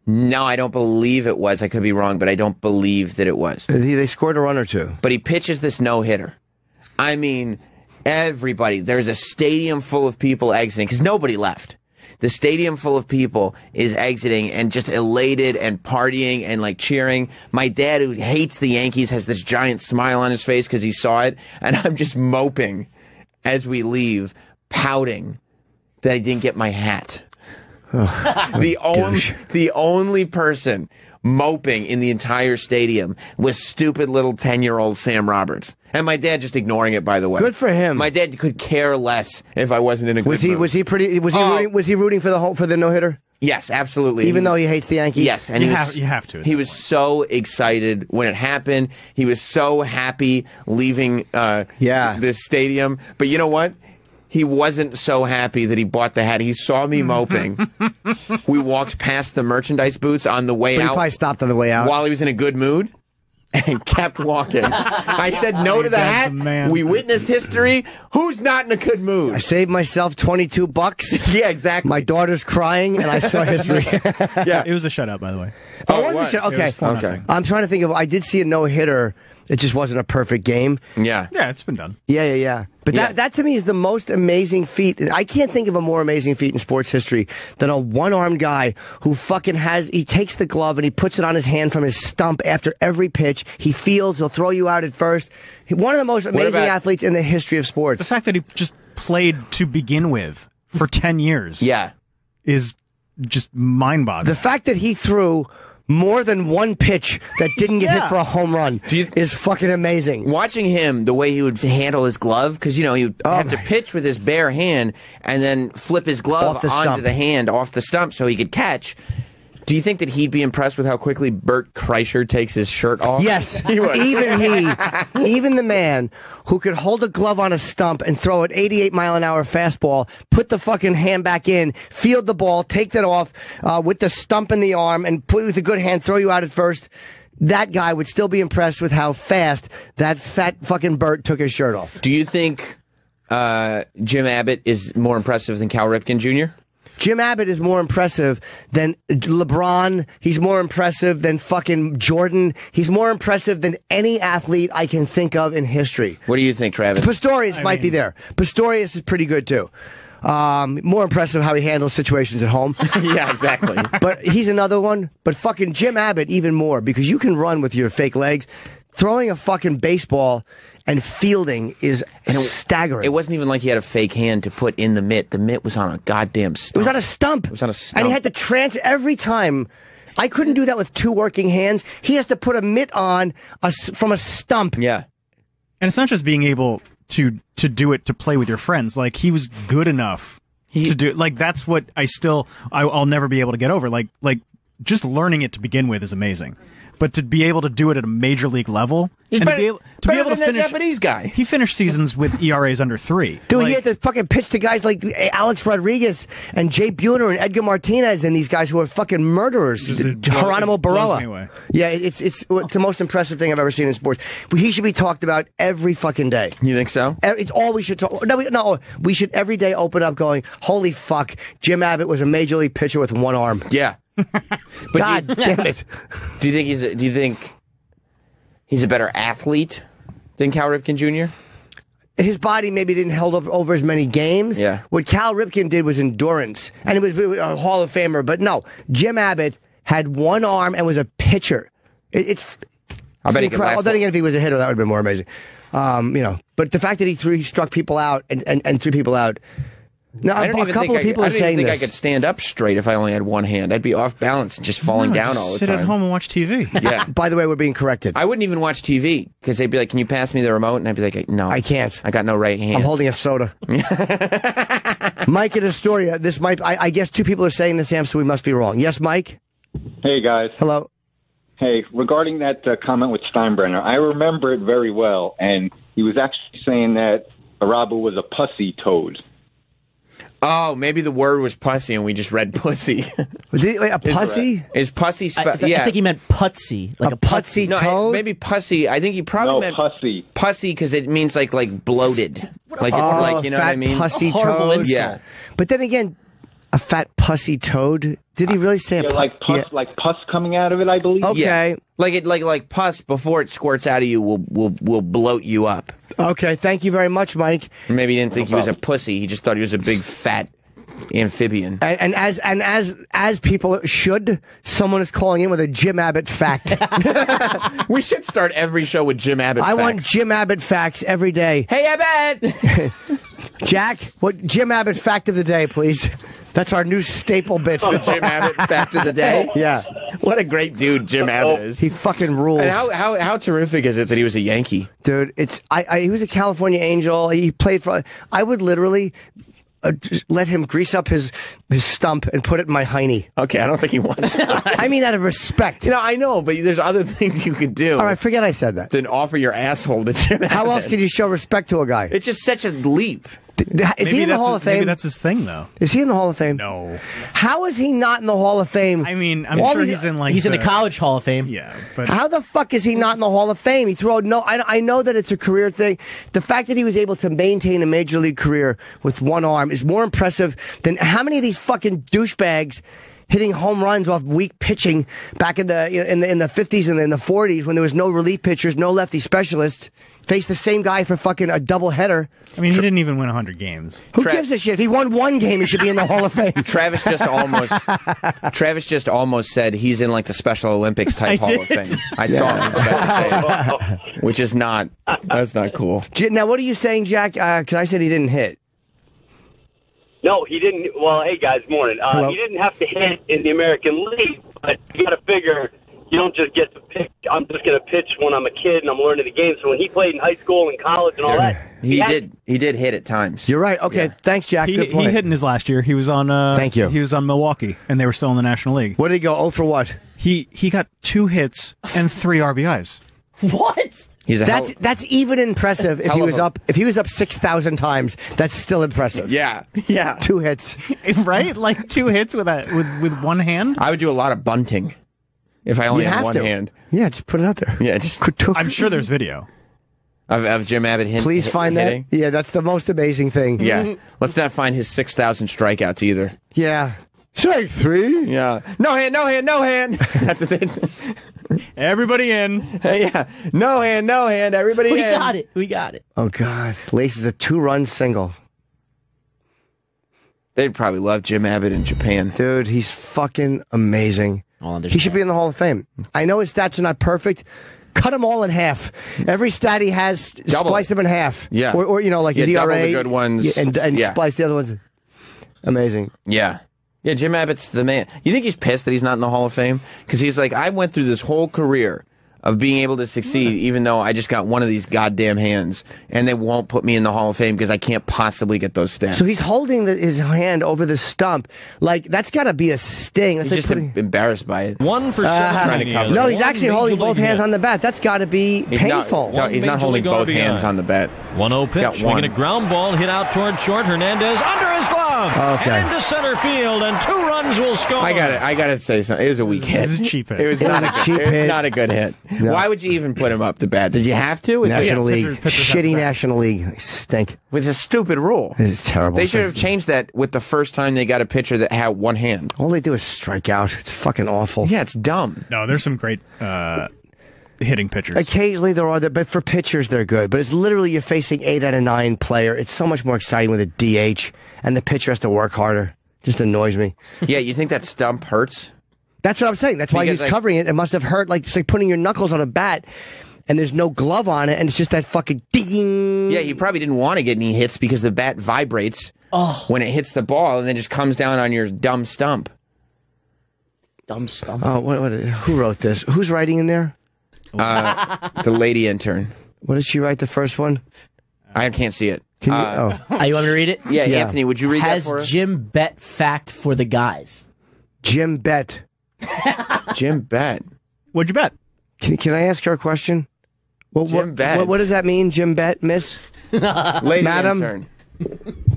No, I don't believe it was. I could be wrong, but I don't believe that it was. They scored a run or two. But he pitches this no-hitter. I mean, everybody. There's a stadium full of people exiting, because nobody left. The stadium full of people is exiting and just elated and partying and like cheering. My dad, who hates the Yankees, has this giant smile on his face because he saw it. And I'm just moping as we leave, pouting that I didn't get my hat. The only person moping in the entire stadium was stupid little 10-year-old Sam Roberts. And my dad just ignoring it, by the way. Good for him. My dad could care less if I wasn't in a good mood. Was he rooting for the no-hitter? Yes, absolutely. Even though he hates the Yankees? Yes. And you have to. He was so excited when it happened. He was so happy leaving the stadium. But you know what? He wasn't so happy that he bought the hat. He saw me moping. We walked past the merchandise booths on the way out. He probably stopped on the way out. While he was in a good mood and kept walking. I said no to the hat. We witnessed history. Who's not in a good mood? I saved myself $22. Yeah, exactly. My daughter's crying, and I saw history. Yeah, it was a shutout, by the way. Oh, it was a shutout? Okay. I'm trying to think of. I did see a no-hitter. It just wasn't a perfect game. Yeah. Yeah, it's been done. Yeah. But that to me is the most amazing feat. I can't think of a more amazing feat in sports history than a one-armed guy who he takes the glove and he puts it on his hand from his stump after every pitch. He fields, he'll throw you out at first. One of the most amazing athletes in the history of sports. The fact that he just played to begin with for 10 years is just mind-boggling. The fact that he threw more than one pitch that didn't get hit for a home run is fucking amazing. Watching him, the way he would handle his glove, because, he would have to pitch with his bare hand and then flip his glove onto the hand off the stump so he could catch. Do you think that he'd be impressed with how quickly Bert Kreischer takes his shirt off? Yes. Even the man who could hold a glove on a stump and throw an 88-mile-an-hour fastball, put the fucking hand back in, field the ball, take that off with the stump in the arm, and put it with a good hand, throw you out at first, that guy would still be impressed with how fast that fat fucking Bert took his shirt off. Do you think Jim Abbott is more impressive than Cal Ripken Jr.? Jim Abbott is more impressive than LeBron. He's more impressive than fucking Jordan. He's more impressive than any athlete I can think of in history. What do you think, Travis? Pistorius might be there. Pistorius is pretty good, too. More impressive how he handles situations at home. Yeah, exactly. But he's another one. But fucking Jim Abbott even more, because you can run with your fake legs. Throwing a fucking baseball and fielding is staggering. It wasn't even like he had a fake hand to put in the mitt. The mitt was on a goddamn stump. It was on a stump. And he had to transfer every time. I couldn't do that with two working hands. He has to put a mitt on from a stump. Yeah. And it's not just being able to do it to play with your friends. Like, he was good enough to do it. Like, that's what I'll never be able to get over. Like just learning it to begin with is amazing. but to be able to do it at a major league level, He's and better, to be able to than finish. that Japanese guy. He finished seasons with ERAs under 3. Dude, he had to fucking pitch to guys like Alex Rodriguez and Jay Buhner and Edgar Martinez and these guys who are fucking murderers. Geronimo blows me Barella. away. Yeah, it's the most impressive thing I've ever seen in sports. He should be talked about every fucking day. You think so? It's all we should talk. No, we should every day open up going, holy fuck, Jim Abbott was a major league pitcher with one arm. Yeah. But God damn it. Do you think he's a better athlete than Cal Ripken Jr.? His body maybe didn't hold up over as many games. Yeah. What Cal Ripken did was endurance, and it was a Hall of Famer. But no, Jim Abbott had one arm and was a pitcher. It's I bet he could last. Then again, if he was a hitter, that would have been more amazing. But the fact that he struck people out and threw people out. No, I don't a even couple think of people I are don't saying even think this. I could stand up straight if I only had one hand. I'd be off balance and just falling down Just all the sit time. at home and watch TV. Yeah. By the way, we're being corrected. I wouldn't even watch TV because they'd be like, "Can you pass me the remote?" And I'd be like, "No, I can't. I got no right hand." I'm holding a soda. Mike in Astoria. This might. I guess two people are saying this, Sam, so we must be wrong. Yes, Mike. Hey, guys. Hello. Hey, regarding that comment with Steinbrenner, I remember it very well, and he was actually saying that Arabu was a pussy toad. Oh, maybe the word was pussy and we just read pussy. Wait, a pussy? Is pussy? I think he meant putsy, like a putsy No, toad? maybe pussy. I think he probably No, meant pussy. Pussy because it means like bloated, like you know fat what I mean? pussy Horrible toad. insult. Yeah. But then again, a fat pussy toad. Did he really say Yeah, a like pus, like pus coming out of it, I believe. Okay. Yeah. Like pus before it squirts out of you will bloat you up. Okay. Thank you very much, Mike. Maybe he didn't think he was a pussy. He just thought he was a big fat amphibian. And as people should, someone is calling in with a Jim Abbott fact. We should start every show with Jim Abbott. I facts. want Jim Abbott facts every day. Hey Abbott. Jack, what Jim Abbott fact of the day, please? That's our new staple bit. The Jim Abbott fact of the day. Yeah. What a great dude Jim Abbott is. He fucking rules. And how terrific is it that he was a Yankee? Dude, he was a California Angel. He played for. I would literally just let him grease up his stump and put it in my hiney. Okay, I don't think he wants that. I mean, out of respect. You know, I know, but there's other things you could do. All right, forget I said that. Than offer your asshole to Jim Abbott. How else could you show respect to a guy? It's just such a leap. Is he in the Hall of Fame? Maybe that's his thing, though. Is he in the Hall of Fame? No. How is he not in the Hall of Fame? I mean, I'm All sure these- he's in like He's in the College Hall of Fame. Yeah, but How the fuck is he not in the Hall of Fame? He threw out I know that it's a career thing. The fact that he was able to maintain a major league career with one arm is more impressive than how many of these fucking douchebags hitting home runs off weak pitching back in the 50s and in the 40s when there was no relief pitchers, no lefty specialists. Faced the same guy for fucking a doubleheader. I mean, he didn't even win 100 games. Who gives a shit? If he won one game, he should be in the Hall of Fame. Travis just almost said he's in like the Special Olympics type Hall of Fame. I saw him. He was about to say it, which is not. That's not cool. Now, what are you saying, Jack? Because I said he didn't hit. No, he didn't. Well, hey, guys, morning. Hello. He didn't have to hit in the American League, but you got to figure you don't just get to pick. I'm just going to pitch when I'm a kid and I'm learning the game. So when he played in high school and college and all that, He did hit at times. You're right. Okay, thanks, Jack. He Good point. hit in his last year. He was on. Thank you. He was on Milwaukee, and they were still in the National League. What did he go? Oh, for what? He got 2 hits and 3 RBIs. What? He's a That's even impressive. If he was up 6,000 times, that's still impressive. Yeah. 2 hits. Right? Like 2 hits with one hand? I would do a lot of bunting if I only You had have one to. hand. Yeah, just put it out there. Yeah, just I'm sure there's video. of Jim Abbott Please find hitting. that. Yeah, that's the most amazing thing. Yeah. Let's not find his 6,000 strikeouts either. Yeah. Strike 3. Yeah. No hand. That's a thing. Everybody in. Yeah. No hand. Everybody We in. got it. Oh, God. Laces a 2-run single. They'd probably love Jim Abbott in Japan. Dude, he's fucking amazing. All He should be in the Hall of Fame. I know his stats are not perfect. Cut them all in half. Every stat he has, Double splice them in half. Yeah. Or like his double ERA. the good ones. And Yeah. splice the other ones. Amazing. Yeah. Yeah, Jim Abbott's the man. You think he's pissed that he's not in the Hall of Fame? Because he's like, I went through this whole career of being able to succeed, even though I just got one of these goddamn hands, and they won't put me in the Hall of Fame because I can't possibly get those stats. So he's holding his hand over the stump. Like, that's got to be a sting. That's He's like just embarrassed by it. One for trying to cover No, it. he's actually holding both hands on the bat. That's got to be painful. No, he's not holding both hands on the bat. 1-0 pitch, swinging a ground ball, hit out toward short. Hernandez under his glove. Okay. And into center field, and 2 runs will score. I got to say something. It was a weak hit. It was a cheap hit. It was not a cheap it was hit. not a good hit. No. Why would you even put him up to bat? Did you have to? National League. pitchers have Shitty to bat. National League. They stink. With a stupid rule. This is terrible. They should have changed that with the first time they got a pitcher that had one hand. All they do is strike out. It's fucking awful. Yeah, it's dumb. No, there's some great hitting pitchers. Occasionally there are, but for pitchers they're good. But it's literally you're facing 8 out of 9 player. It's so much more exciting with a DH, and the pitcher has to work harder. Just annoys me. Yeah, you think that stump hurts? That's what I'm saying. That's why Because, he's covering it. It must have hurt. Like, it's like putting your knuckles on a bat, and there's no glove on it, and it's just that fucking ding. Yeah, he probably didn't want to get any hits because the bat vibrates when it hits the ball, and then just comes down on your dumb stump. Dumb stuff. Oh, who wrote this? Who's writing in there? The lady intern. What did she write? The first one? I can't see it. Can you? You want me to read it? Yeah, Yeah. Anthony, would you read Has that for us? Jim Bet fact for the guys? Jim Bet. Jim Bet. What'd you bet? Can I ask her a question? Jim Bet. What does that mean, Jim Bet, miss? Lady Madam? intern.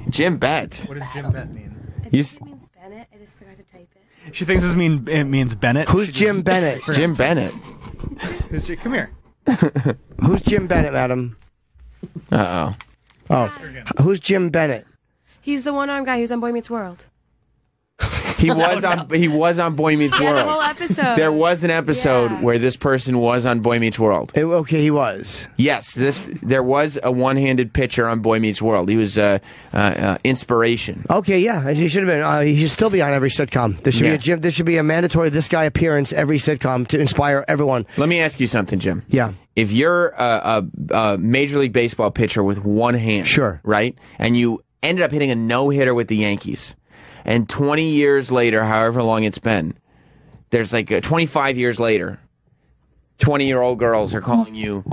Jim Bet. What does Jim bet mean? You It means Bennett. I just forgot to type it. She thinks it means Bennett. Who's Jim Bennett? Jim Bennett. Come here. Who's Jim Bennett, madam? Uh-oh. Oh, who's Jim Bennett? He's the one-armed guy who's on Boy Meets World. He was on Boy Meets Yeah, World. the whole episode. There was an episode Yeah. where this person was on Boy Meets World. Okay, he was. Yes, there was a one-handed pitcher on Boy Meets World. He was inspiration. Okay, yeah, he should have been. He should still be on every sitcom. There should be Yeah. a Jim. There should be a mandatory this guy appearance every sitcom to inspire everyone. Let me ask you something, Jim. Yeah. If you're a Major League Baseball pitcher with one hand, Sure. right, and you ended up hitting a no-hitter with the Yankees, and 20 years later, however long it's been, there's like 25 years later, 20-year-old girls are calling you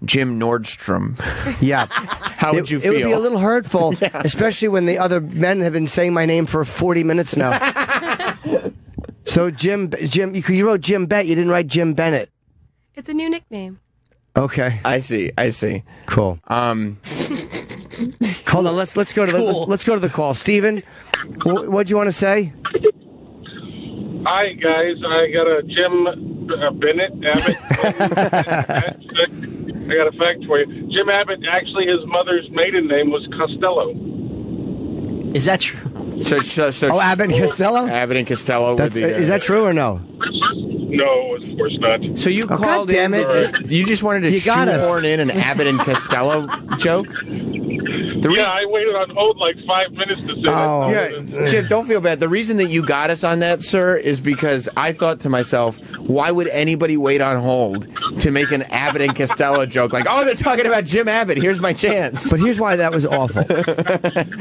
Jim Nordstrom. Yeah. How would you feel? It would be a little hurtful, especially when the other men have been saying my name for 40 minutes now. So Jim, you wrote Jim Bet. You didn't write Jim Bennett. It's a new nickname. Okay. I see. Cool. Hold on. Let's go to let's go to the call. Steven, what do you want to say? Hi guys, I got a Jim Bennett Abbott. I got a fact for you. Jim Abbott, actually, his mother's maiden name was Costello. Is that true? So Abbott and Costello? Abbott and Costello. Is that true or no? No, of course not. So you God called damn in. it. You just wanted to You got us. shoehorn in an Abbott and Costello joke? Yeah, I waited on hold like 5 minutes to say Oh. that. Yeah, Jim, don't feel bad. The reason that you got us on that, sir, is because I thought to myself, why would anybody wait on hold to make an Abbott and Costello joke? Like, oh, they're talking about Jim Abbott. Here's my chance. But here's why that was awful.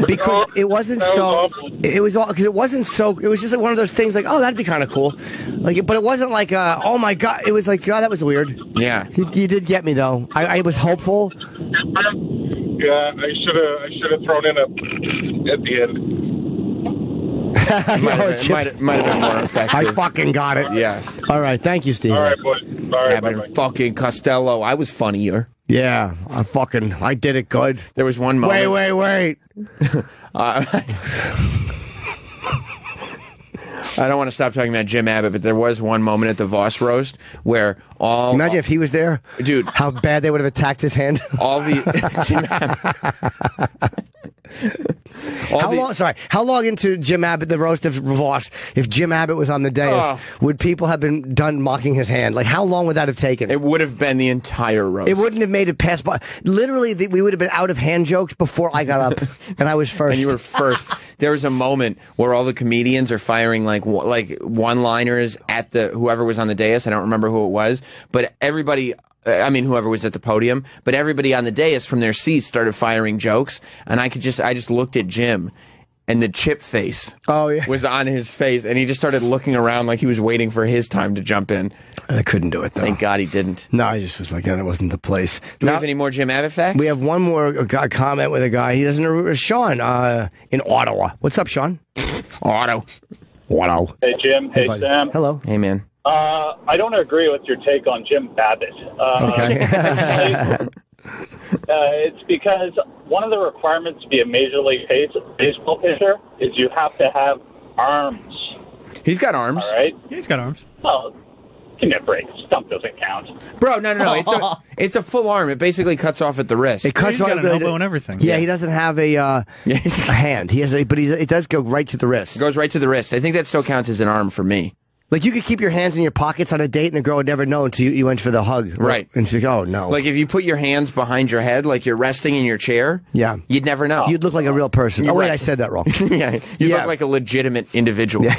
Because it wasn't That was so. awful. It was because it wasn't so. It was just like one of those things. Like, oh, that'd be kind of cool. Like, but it wasn't like, oh my god. It was like, oh, that was weird. Yeah. You did get me though. I was hopeful. Yeah, I should have thrown in a at the end. Might have been more effective. I fucking got it. Yeah. All right. Thank you, Steve. All right, boys. All right, Abbott bye-bye. and fucking Costello. I was funnier. Yeah. I did it good. There was one moment. Wait. I don't want to stop talking about Jim Abbott, but there was one moment at the Voss roast where all Imagine if he was there, dude, how bad they would have attacked his hand. all the Jim Abbott. How long into Jim Abbott, the roast of Voss, if Jim Abbott was on the dais, would people have been done mocking his hand? Like, how long would that have taken? It would have been the entire roast. It wouldn't have made it past by. Literally, we would have been out of hand jokes before I got up, and I was first. And you were first. There was a moment where all the comedians are firing like one-liners at whoever was on the dais. I don't remember who it was, but everybody. I mean, whoever was at the podium, but everybody on the dais from their seats started firing jokes, and I just looked at Jim, and the chip face yeah. was on his face, and he just started looking around like he was waiting for his time to jump in. I couldn't do it, though. Thank God he didn't. No, I just was like, that wasn't the place. Do we have any more Jim Abbott facts? We have one more comment with a guy. He doesn't. Sean in Ottawa. What's up, Sean? Otto. Hey, Jim. Hey, Sam. Hello. Hey, man. I don't agree with your take on Jim Babbitt. Okay. It's because one of the requirements to be a Major League Baseball pitcher is you have to have arms. He's got arms. All right? Yeah, he's got arms. Oh, give me a break. Stump doesn't count. Bro, no. It's a full arm. It basically cuts off at the wrist. It cuts He's got off an elbow and everything. Yeah, he doesn't have a hand. He has it does go right to the wrist. It goes right to the wrist. I think that still counts as an arm for me. Like, you could keep your hands in your pockets on a date and a girl would never know until you went for the hug. Right. And she's like, oh, no. Like, if you put your hands behind your head, like you're resting in your chair, yeah, you'd never know. You'd look like a real person. You're wait, right. I said that wrong. Yeah, you look like a legitimate individual. Yeah.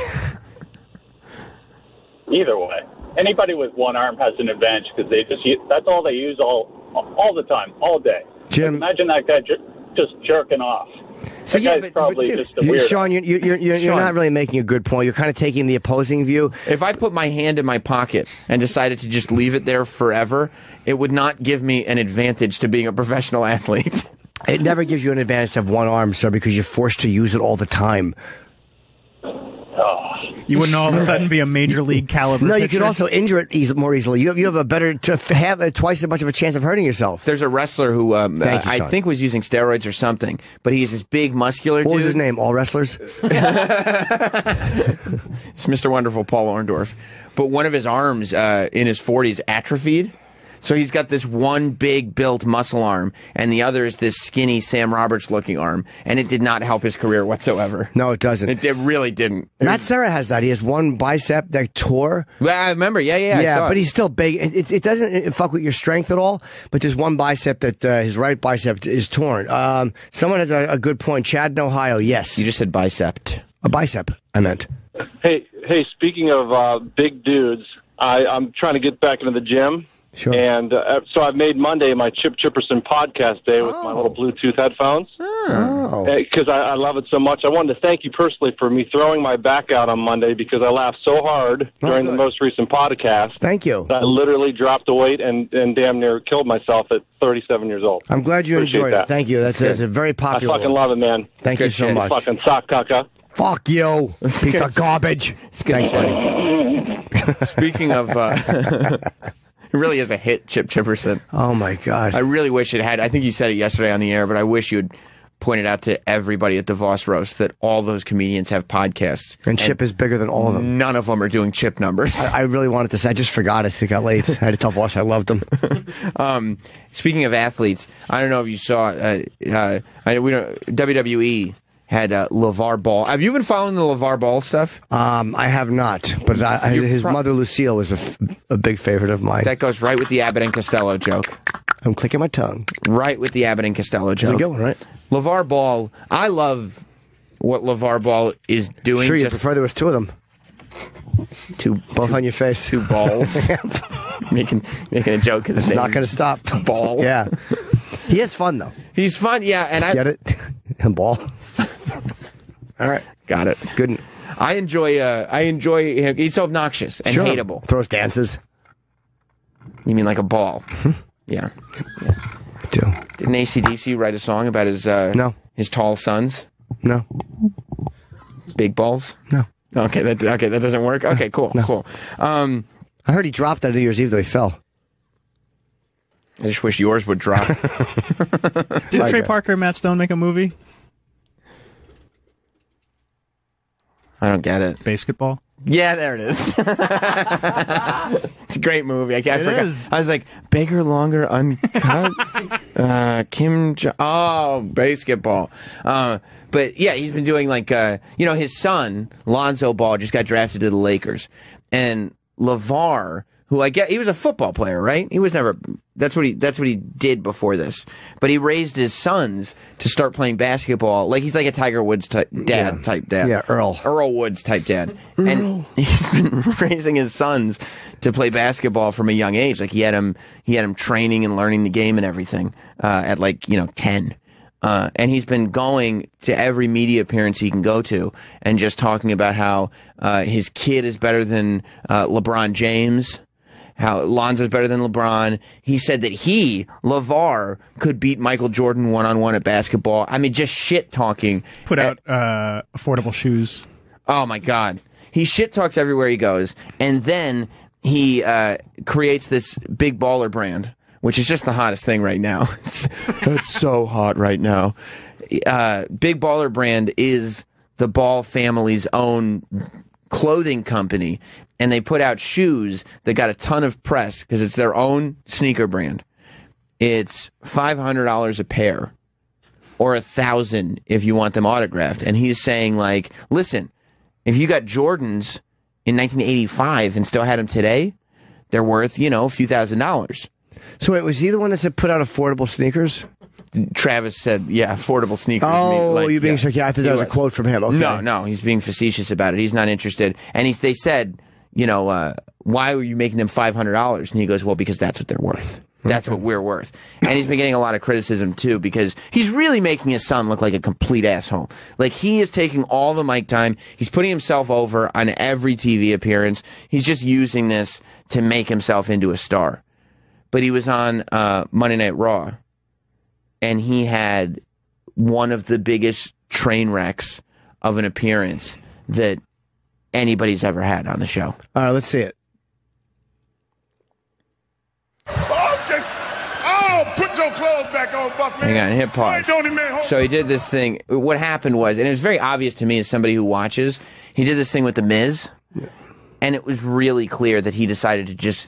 Either way, anybody with one arm has an advantage because that's all they use all the time, all day. Jim, imagine that guy just jerking off. So that guy's probably just a weirdo. Sean, you're not really making a good point. You're kind of taking the opposing view. If I put my hand in my pocket and decided to just leave it there forever, it would not give me an advantage to being a professional athlete. It never gives you an advantage to have one arm, sir, because you're forced to use it all the time. You wouldn't all of a sudden be a major league caliber No, you pitcher? could also injure it more easily. You have a better twice as much of a chance of hurting yourself. There's a wrestler who I think was using steroids or something, but he's this big muscular dude. What was his name? All wrestlers? It's Mr. Wonderful Paul Orndorff. But one of his arms in his 40s atrophied. So he's got this one big built muscle arm, and the other is this skinny Sam Roberts looking arm, and it did not help his career whatsoever. No, it doesn't. It really didn't. Matt Serra has that. He has one bicep that tore. Well, I remember. Yeah. I saw but it. he's still big. It doesn't fuck with your strength at all. But there's one bicep that his right bicep is torn. Someone has a good point. Chad in Ohio. Yes. You just said bicep. A bicep. I meant. Hey. Speaking of big dudes, I'm trying to get back into the gym. Sure. And so I've made Monday my Chip Chipperson podcast day with my little Bluetooth headphones. Because I love it so much. I wanted to thank you personally for me throwing my back out on Monday because I laughed so hard during the most recent podcast. Thank you. I literally dropped the weight and damn near killed myself at 37 years old. I'm glad you enjoyed it. Thank you. That's a very popular I fucking love it, man. Thank you so much. Fucking sock caca. Fuck you. Piece of garbage. It's good. Speaking of... It really is a hit, Chip Chipperson. Oh, my God. I really wish it had. I think you said it yesterday on the air, but I wish you had pointed out to everybody at the Voss Roast that all those comedians have podcasts. And Chip is bigger than all of them. None of them are doing Chip numbers. I really wanted to say. I just forgot it. It got late. I had to tell Voss I loved him. Speaking of athletes, I don't know if you saw, WWE had LeVar Ball. Have you been following the LeVar Ball stuff? I have not, but his mother Lucille was a big favorite of mine. That goes right with the Abbott and Costello joke. I'm clicking my tongue. Right with the Abbott and Costello joke. That's a good one, right? LeVar Ball, I love what LeVar Ball is doing. Sure, you prefer there was two of them. Both on your face. Two balls. making a joke because it's not going to stop. Ball. Yeah. He has fun, though. He's fun, yeah. And Get it? And ball. All right. Got it. Good. I enjoy him. He's so obnoxious and hateable. Throws dances. You mean like a ball? Yeah. I do. Didn't AC/DC write a song about his his tall sons? No. Big balls? No. Okay, that doesn't work. Okay, cool. Cool. I heard he dropped on New Year's Eve, though he fell. I just wish yours would drop. Did Trey Parker and Matt Stone make a movie? I don't get it. Basketball? Yeah, there it is. It's a great movie. I forgot. Is. I was like, bigger, longer, uncut. Basketball. But yeah, he's been doing like, his son, Lonzo Ball, just got drafted to the Lakers. And LeVar, who I get, he was a football player, right? He was never, that's what he did before this. But he raised his sons to start playing basketball. Like, he's like a Tiger Woods type dad. Yeah, Earl Woods type dad. And he's been raising his sons to play basketball from a young age. Like, he had him training and learning the game and everything, at 10. And he's been going to every media appearance he can go to and just talking about how his kid is better than LeBron James, how Lonzo's better than LeBron. He said that LeVar, could beat Michael Jordan one-on-one at basketball. I mean, just shit-talking. Put out affordable shoes. Oh, my God. He shit-talks everywhere he goes. And then he creates this big baller brand, which is just the hottest thing right now. It's so hot right now. Big Baller Brand is the Ball family's own clothing company, and they put out shoes that got a ton of press because it's their own sneaker brand. It's $500 a pair, or $1,000 if you want them autographed. And he's saying, like, listen, if you got Jordans in 1985 and still had them today, they're worth, a few $1,000s. So wait, was he the one that said put out affordable sneakers? Travis said, yeah, affordable sneakers. Oh, you being sarcastic? I thought that was a quote from him. Okay. No, he's being facetious about it. He's not interested. And they said, why were you making them $500? And he goes, well, because that's what they're worth. That's what we're worth. And he's been getting a lot of criticism, too, because he's really making his son look like a complete asshole. Like, he is taking all the mic time. He's putting himself over on every TV appearance. He's just using this to make himself into a star. But he was on Monday Night Raw, and he had one of the biggest train wrecks of an appearance that anybody's ever had on the show. All right, let's see it. Put your clothes back on, Buck, man. Hang on, hit pause. So he did this thing. What happened was, and it was very obvious to me as somebody who watches, he did this thing with The Miz, and it was really clear that he decided to just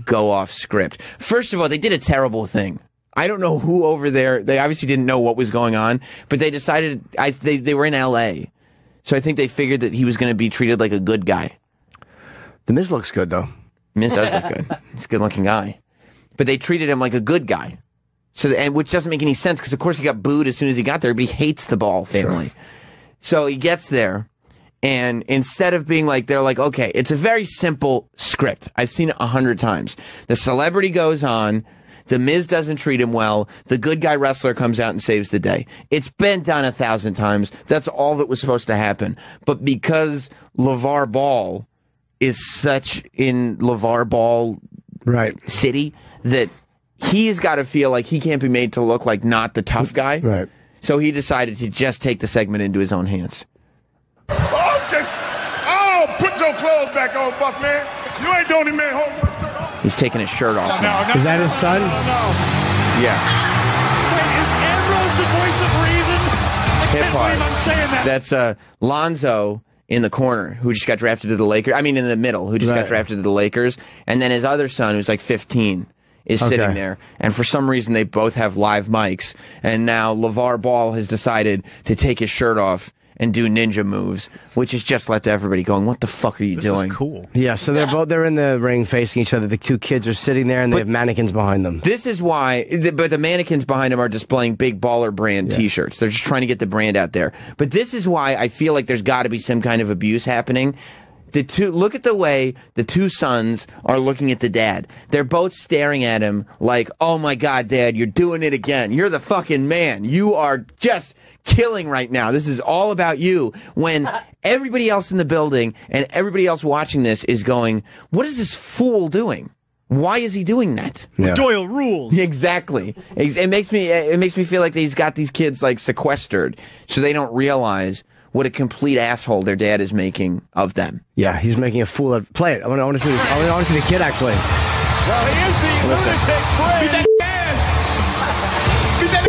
go off script. First of all, they did a terrible thing. I don't know who over there, they obviously didn't know what was going on, but they decided, they were in L.A., so I think they figured that he was going to be treated like a good guy. The Miz looks good, though. Miz does look good. He's a good-looking guy. But they treated him like a good guy. And which doesn't make any sense, because of course he got booed as soon as he got there, but he hates the Ball family. Sure. So he gets there, and instead of being like, they're like, okay, it's a very simple script. I've seen it 100 times. The celebrity goes on, The Miz doesn't treat him well, the good guy wrestler comes out and saves the day. It's been done 1,000 times. That's all that was supposed to happen. But because LeVar Ball is such in LeVar Ball city that he's got to feel like he can't be made to look like not the tough guy. Right. So he decided to just take the segment into his own hands. Okay. Oh, put your clothes back on, Buck, man. You ain't doing it, man. He's taking his shirt off now. Is that his son? Yeah. Wait, is Ambrose the voice of reason? I can't believe I'm saying that. That's Lonzo in the corner, who just got drafted to the Lakers. I mean, in the middle, who just got drafted to the Lakers. And then his other son, who's like 15, is sitting there. And for some reason, they both have live mics. And now LeVar Ball has decided to take his shirt off and do ninja moves, which is just left everybody going, what the fuck are you doing? This is cool. Yeah, so they're in the ring facing each other. The two kids are sitting there, and they have mannequins behind them. This is why, but the mannequins behind them are displaying Big Baller Brand T-shirts. They're just trying to get the brand out there. But this is why I feel like there's got to be some kind of abuse happening. Look at the way the two sons are looking at the dad. They're both staring at him like, oh my God, Dad, you're doing it again. You're the fucking man. You are just killing right now. This is all about you. When everybody else in the building and everybody else watching this is going, what is this fool doing? Why is he doing that? Yeah. Doyle rules. Exactly. It makes me feel like he's got these kids like sequestered so they don't realize what a complete asshole their dad is making of them. Yeah, he's making a fool of. Play it. I want to see the kid actually. Well, he is the lunatic brain. Beat that ass. Beat that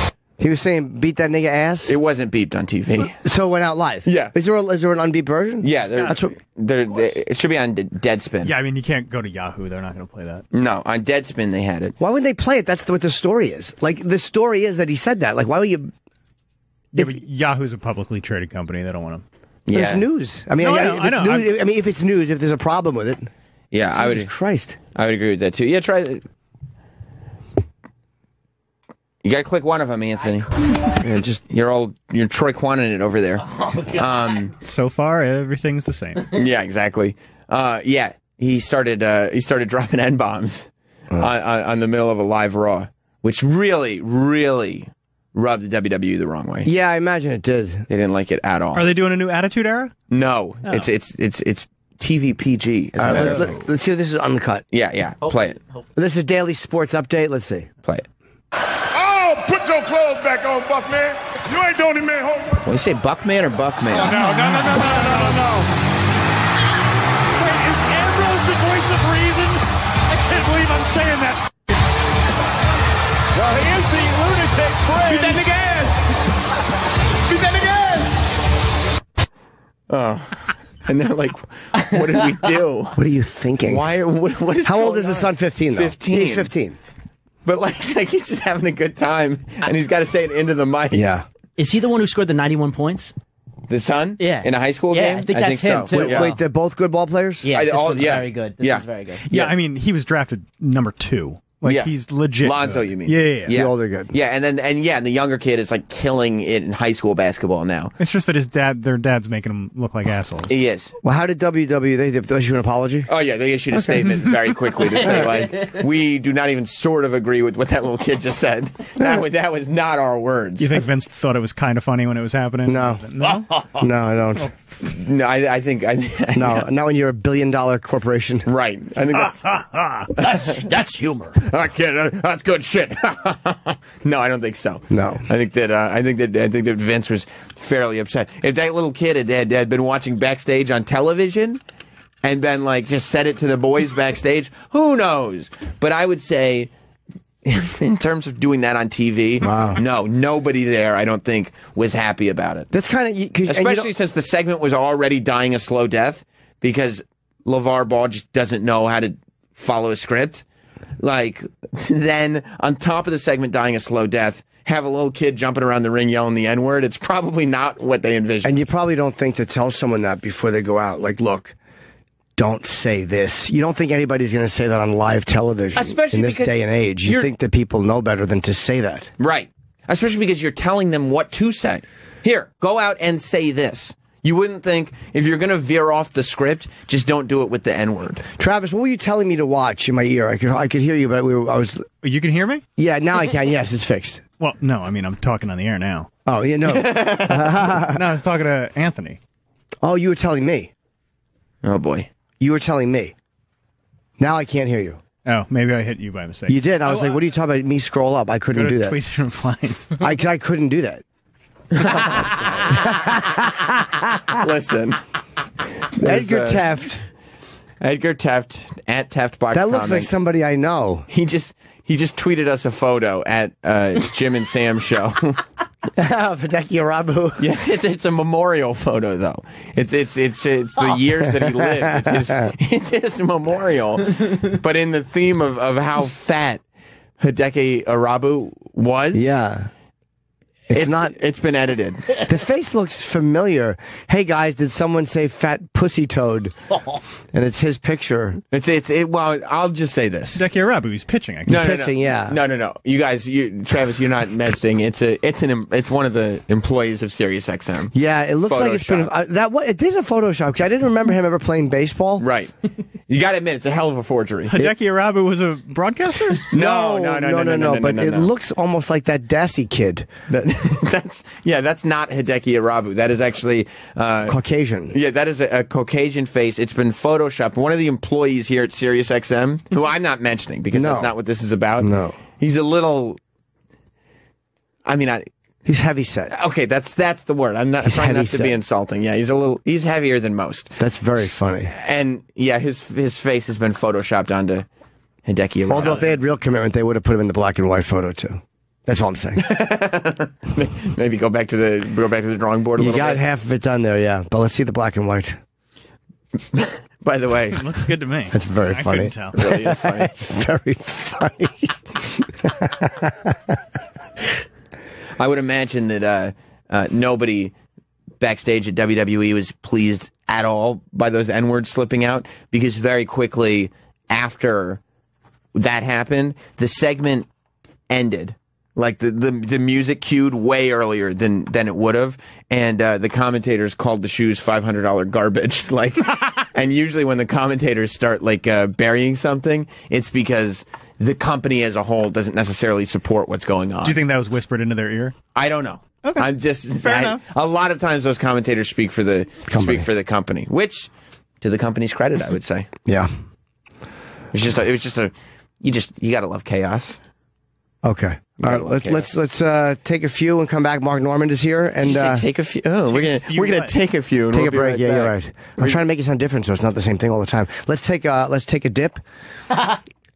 ass. He was saying, "Beat that nigga ass." It wasn't beeped on TV, so it went out live. Yeah. Is there an unbeeped version? Yeah, it should be on Deadspin. Yeah, I mean you can't go to Yahoo; they're not going to play that. No, on Deadspin they had it. Why would they play it? That's what the story is. Like the story is that he said that. Like why would you? Yeah, but Yahoo's a publicly traded company. They don't want to. Yeah. It's news. I mean, I know. I mean, if it's news, if there's a problem with it. Yeah, Jesus Christ. I would agree with that too. Yeah, try it. You got to click one of them, Anthony. You're Troy Quanin it over there. So far, everything's the same. Yeah, exactly. He started dropping N-bombs on the middle of a live Raw, which really, really rubbed the WWE the wrong way. Yeah, I imagine it did. They didn't like it at all. Are they doing a new Attitude Era? No, Oh. it's TV PG. All right, let's see if this is uncut. Yeah, play it. This is Daily Sports Update. Let's see. Play it. Oh, put your clothes back on, Buckman. You ain't doing it, man. Well, you say Buckman or Buffman? No. Wait, is Ambrose the voice of reason? I can't believe I'm saying that. Well, here's the lunatic phrase. Beat that nigga ass. Beat that nigga ass. Oh. And they're like, what did we do? What are you thinking? Why? What is How old going is his son? 15, though. 15. He's 15. But like he's just having a good time, and he's got to say it into the mic. Yeah. Is he the one who scored the 91 points? The son? Yeah. In a high school Yeah, game? I think that's him, so. too. Yeah. Wait, they're both good ball players? Yeah, this one's yeah. very good. This one's very good. Yeah, I mean, he was drafted number 2. Like, Yeah. he's legit. Lonzo, good. you mean? Yeah. The older good. Yeah, and the younger kid is like killing it in high school basketball now. It's just that their dad's making them look like assholes. He is. Well, how did WWE, they issue an apology? Oh yeah, they issued a statement very quickly to say like, we do not even sort of agree with what that little kid just said. That was not our words. You think Vince thought it was kind of funny when it was happening? No. No? No, I don't. No, I think No, not when you're a $1 billion corporation. Right. I think That's humor. I can't. That's good shit. No, I don't think so. No. I think that Vince was fairly upset. If that little kid had been watching backstage on television and then like just said it to the boys backstage, who knows? But I would say, in terms of doing that on TV, no, nobody there, I don't think, was happy about it. That's kind of... Especially since the segment was already dying a slow death because LeVar Ball just doesn't know how to follow a script. Like, then on top of the segment dying a slow death, have a little kid jumping around the ring yelling the N-word. It's probably not what they envisioned. And you probably don't think to tell someone that before they go out. Like, look, don't say this. You don't think anybody's going to say that on live television. Especially in this because day and age. You think that people know better than to say that. Right. Especially because you're telling them what to say. Here, go out and say this. You wouldn't think, if you're going to veer off the script, just don't do it with the N-word. Travis, what were you telling me to watch in my ear? I could hear you, but I was... You can hear me? Yeah, now I can. Yes, it's fixed. Well, no, I mean, I'm talking on the air now. Oh, yeah, no. No, I was talking to Anthony. Oh, you were telling me. Oh, boy. You were telling me. Now I can't hear you. Oh, maybe I hit you by mistake. You did. I was like, what are you talking about? Me scroll up. I couldn't do that. Tweets and replies. I couldn't do that. Listen. Edgar Teft. Edgar Teft at TeftBox. That looks like somebody I know. He just tweeted us a photo at Jim and Sam show. Hideki Arabu. Yes, it's a memorial photo though. It's the years that he lived. It's his memorial. But in the theme of how fat Hideki Arabu was. Yeah. It's been edited. The face looks familiar. Hey guys, did someone say fat pussy toad? And it's his picture. Well, I'll just say this. Hideki Arabu, he's pitching. I guess. Pitching, yeah. No. You guys, Travis, you're not mentioning. It's one of the employees of SiriusXM. Yeah, it looks like it's been it is a Photoshop because I didn't remember him ever playing baseball. Right. You got to admit, it's a hell of a forgery. Hideki Arabu was a broadcaster? No. But it looks almost like that Dassey kid. That's not Hideki Arabu. That is actually Caucasian. Yeah, that is a Caucasian face. It's been photoshopped. One of the employees here at SiriusXM, who I'm not mentioning because that's not what this is about. No, he's a little. I mean, he's heavy set. Okay, that's the word. I'm not trying not to be insulting. Yeah, he's heavier than most. That's very funny. And yeah, his face has been photoshopped onto Hideki Arabu. Although if they had real commitment, they would have put him in the black and white photo too. That's all I'm saying. Maybe go back to the drawing board a little bit. You got half of it done there, yeah. But let's see the black and white. By the way, it looks good to me. That's very funny. I couldn't tell. It really is funny. It's very funny. I would imagine that nobody backstage at WWE was pleased at all by those N-words slipping out because very quickly after that happened, the segment ended. Like the music cued way earlier than it would have, and the commentators called the shoes $500 garbage. Like, and usually when the commentators start like burying something, it's because the company as a whole doesn't necessarily support what's going on. Do you think that was whispered into their ear? I don't know. Okay. I'm just Fair enough. A lot of times those commentators speak for the company, which to the company's credit, I would say. Yeah. It was just you got to love chaos. Okay. All right. Let's take a few and come back. Mark Normand is here, and take a few. Oh, we're gonna take a few. And take we'll a break. Right yeah, back. you're right. I'm trying to make it sound different, so it's not the same thing all the time. Let's take a dip.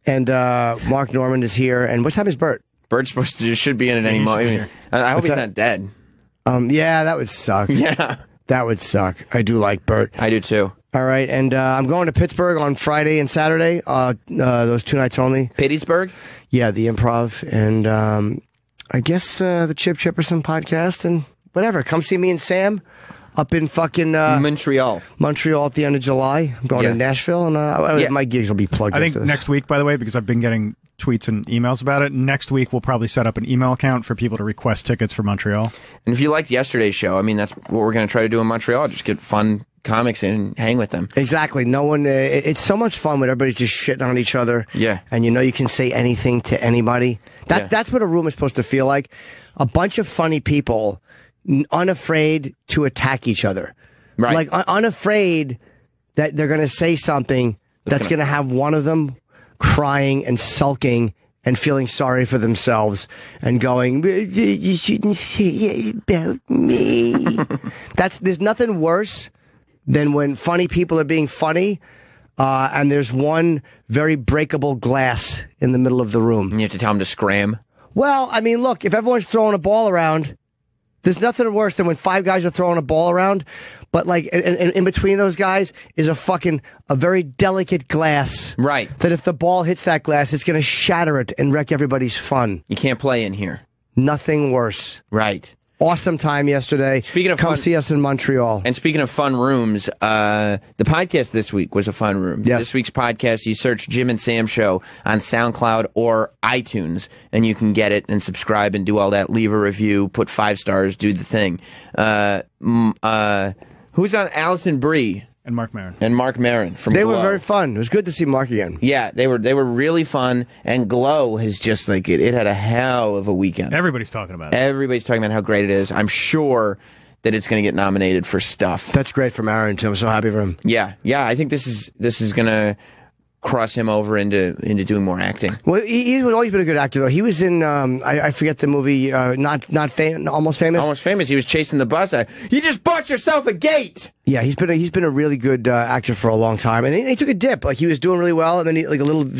And Mark Normand is here. And what time is Bert? Bert's should be in it any moment. I hope he's not dead. Yeah, that would suck. Yeah, that would suck. I do like Bert. I do too. All right, and I'm going to Pittsburgh on Friday and Saturday. Those 2 nights only. Pittsburgh? Yeah, the Improv, and I guess the Chip Chipperson podcast, and whatever. Come see me and Sam up in fucking Montreal at the end of July. I'm going to Nashville, and my gigs will be plugged. I think next week, by the way, because I've been getting tweets and emails about it. Next week, we'll probably set up an email account for people to request tickets for Montreal. And if you liked yesterday's show, I mean, that's what we're going to try to do in Montreal. Just get fun comics in and hang with them. Exactly. No one. It's so much fun when everybody's just shitting on each other. Yeah. And you can say anything to anybody. That's what a room is supposed to feel like. A bunch of funny people, unafraid to attack each other. Right. Like unafraid that they're going to say something that's going to have one of them crying and sulking and feeling sorry for themselves and going, you shouldn't say about me. There's nothing worse than when funny people are being funny, and there's one very breakable glass in the middle of the room. And you have to tell them to scram. Well, I mean, look, if everyone's throwing a ball around, there's nothing worse than when 5 guys are throwing a ball around, but like in between those guys is a very delicate glass. Right. That if the ball hits that glass, it's going to shatter it and wreck everybody's fun. You can't play in here. Nothing worse. Right. Awesome time yesterday. Speaking of come fun, see us in Montreal. And speaking of fun rooms, the podcast this week was a fun room. Yes. This week's podcast, you search Jim and Sam Show on SoundCloud or iTunes, and you can get it and subscribe and do all that. Leave a review, put 5 stars, do the thing. Who's on? Allison Brie and Mark Maron. And Mark Maron from They Glow. were very fun. It was good to see Mark again. Yeah, they were really fun. And Glow has just like it had a hell of a weekend. Everybody's talking about it. Everybody's talking about how great it is. I'm sure that it's going to get nominated for stuff. That's great for Maron too. I'm so happy for him. Yeah. I think this is going to cross him over into doing more acting. Well, he's always been a good actor, though. He was in I forget the movie, Almost Famous. Almost Famous. He was chasing the bus. You just bought yourself a gate. Yeah, he's been a really good actor for a long time, and he took a dip. Like he was doing really well, and then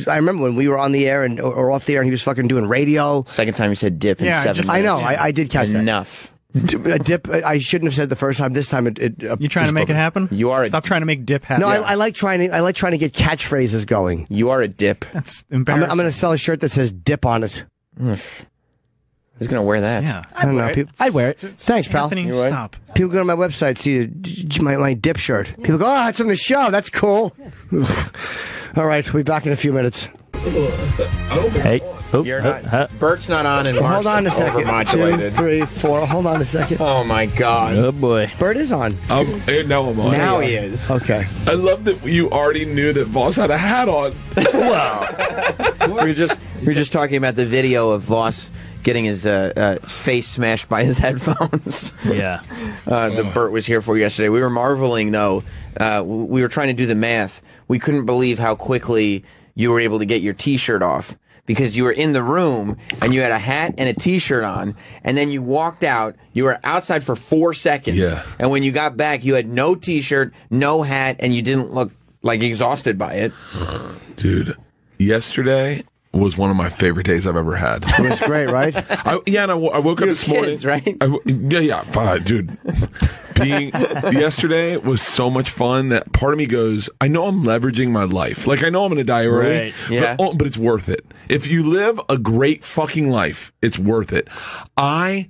I remember when we were on the air or off the air, and he was fucking doing radio. Second time he said dip in 7 minutes. I know. I did catch that. Enough. A dip. I shouldn't have said the first time. This time, you trying to make it happen? You are. Stop trying to make dip happen. No, I like trying to get catchphrases going. You are a dip. That's embarrassing. I'm going to sell a shirt that says "dip" on it. Who's going to wear that? Yeah, I don't know. I'd wear it. Thanks, pal. Anthony, stop. People go to my website, see my dip shirt. People go, "Oh, it's from the show. That's cool." All right, we'll be back in a few minutes. Hey. You're not. Bert's not on, and Mark's hold on a second. 2, overmodulated. 3, 4. Hold on a second. Oh my God. Oh boy. Bert is on. Now I'm on. Now he is. Okay. I love that you already knew that Voss had a hat on. we were just talking about the video of Voss getting his face smashed by his headphones. Yeah. That Bert was here for yesterday. We were marveling, though. We were trying to do the math. We couldn't believe how quickly you were able to get your T-shirt off because you were in the room and you had a hat and a T-shirt on, and then you walked out. You were outside for 4 seconds. Yeah. And when you got back, you had no T-shirt, no hat, and you didn't look like exhausted by it. Dude, yesterday was one of my favorite days I've ever had. It was great, right? I woke up this morning. Kids, right? Fine, dude. Yesterday was so much fun that part of me goes, I know I'm leveraging my life. Like, I know I'm going to die early, Right. Yeah. but it's worth it. If you live a great fucking life, it's worth it. I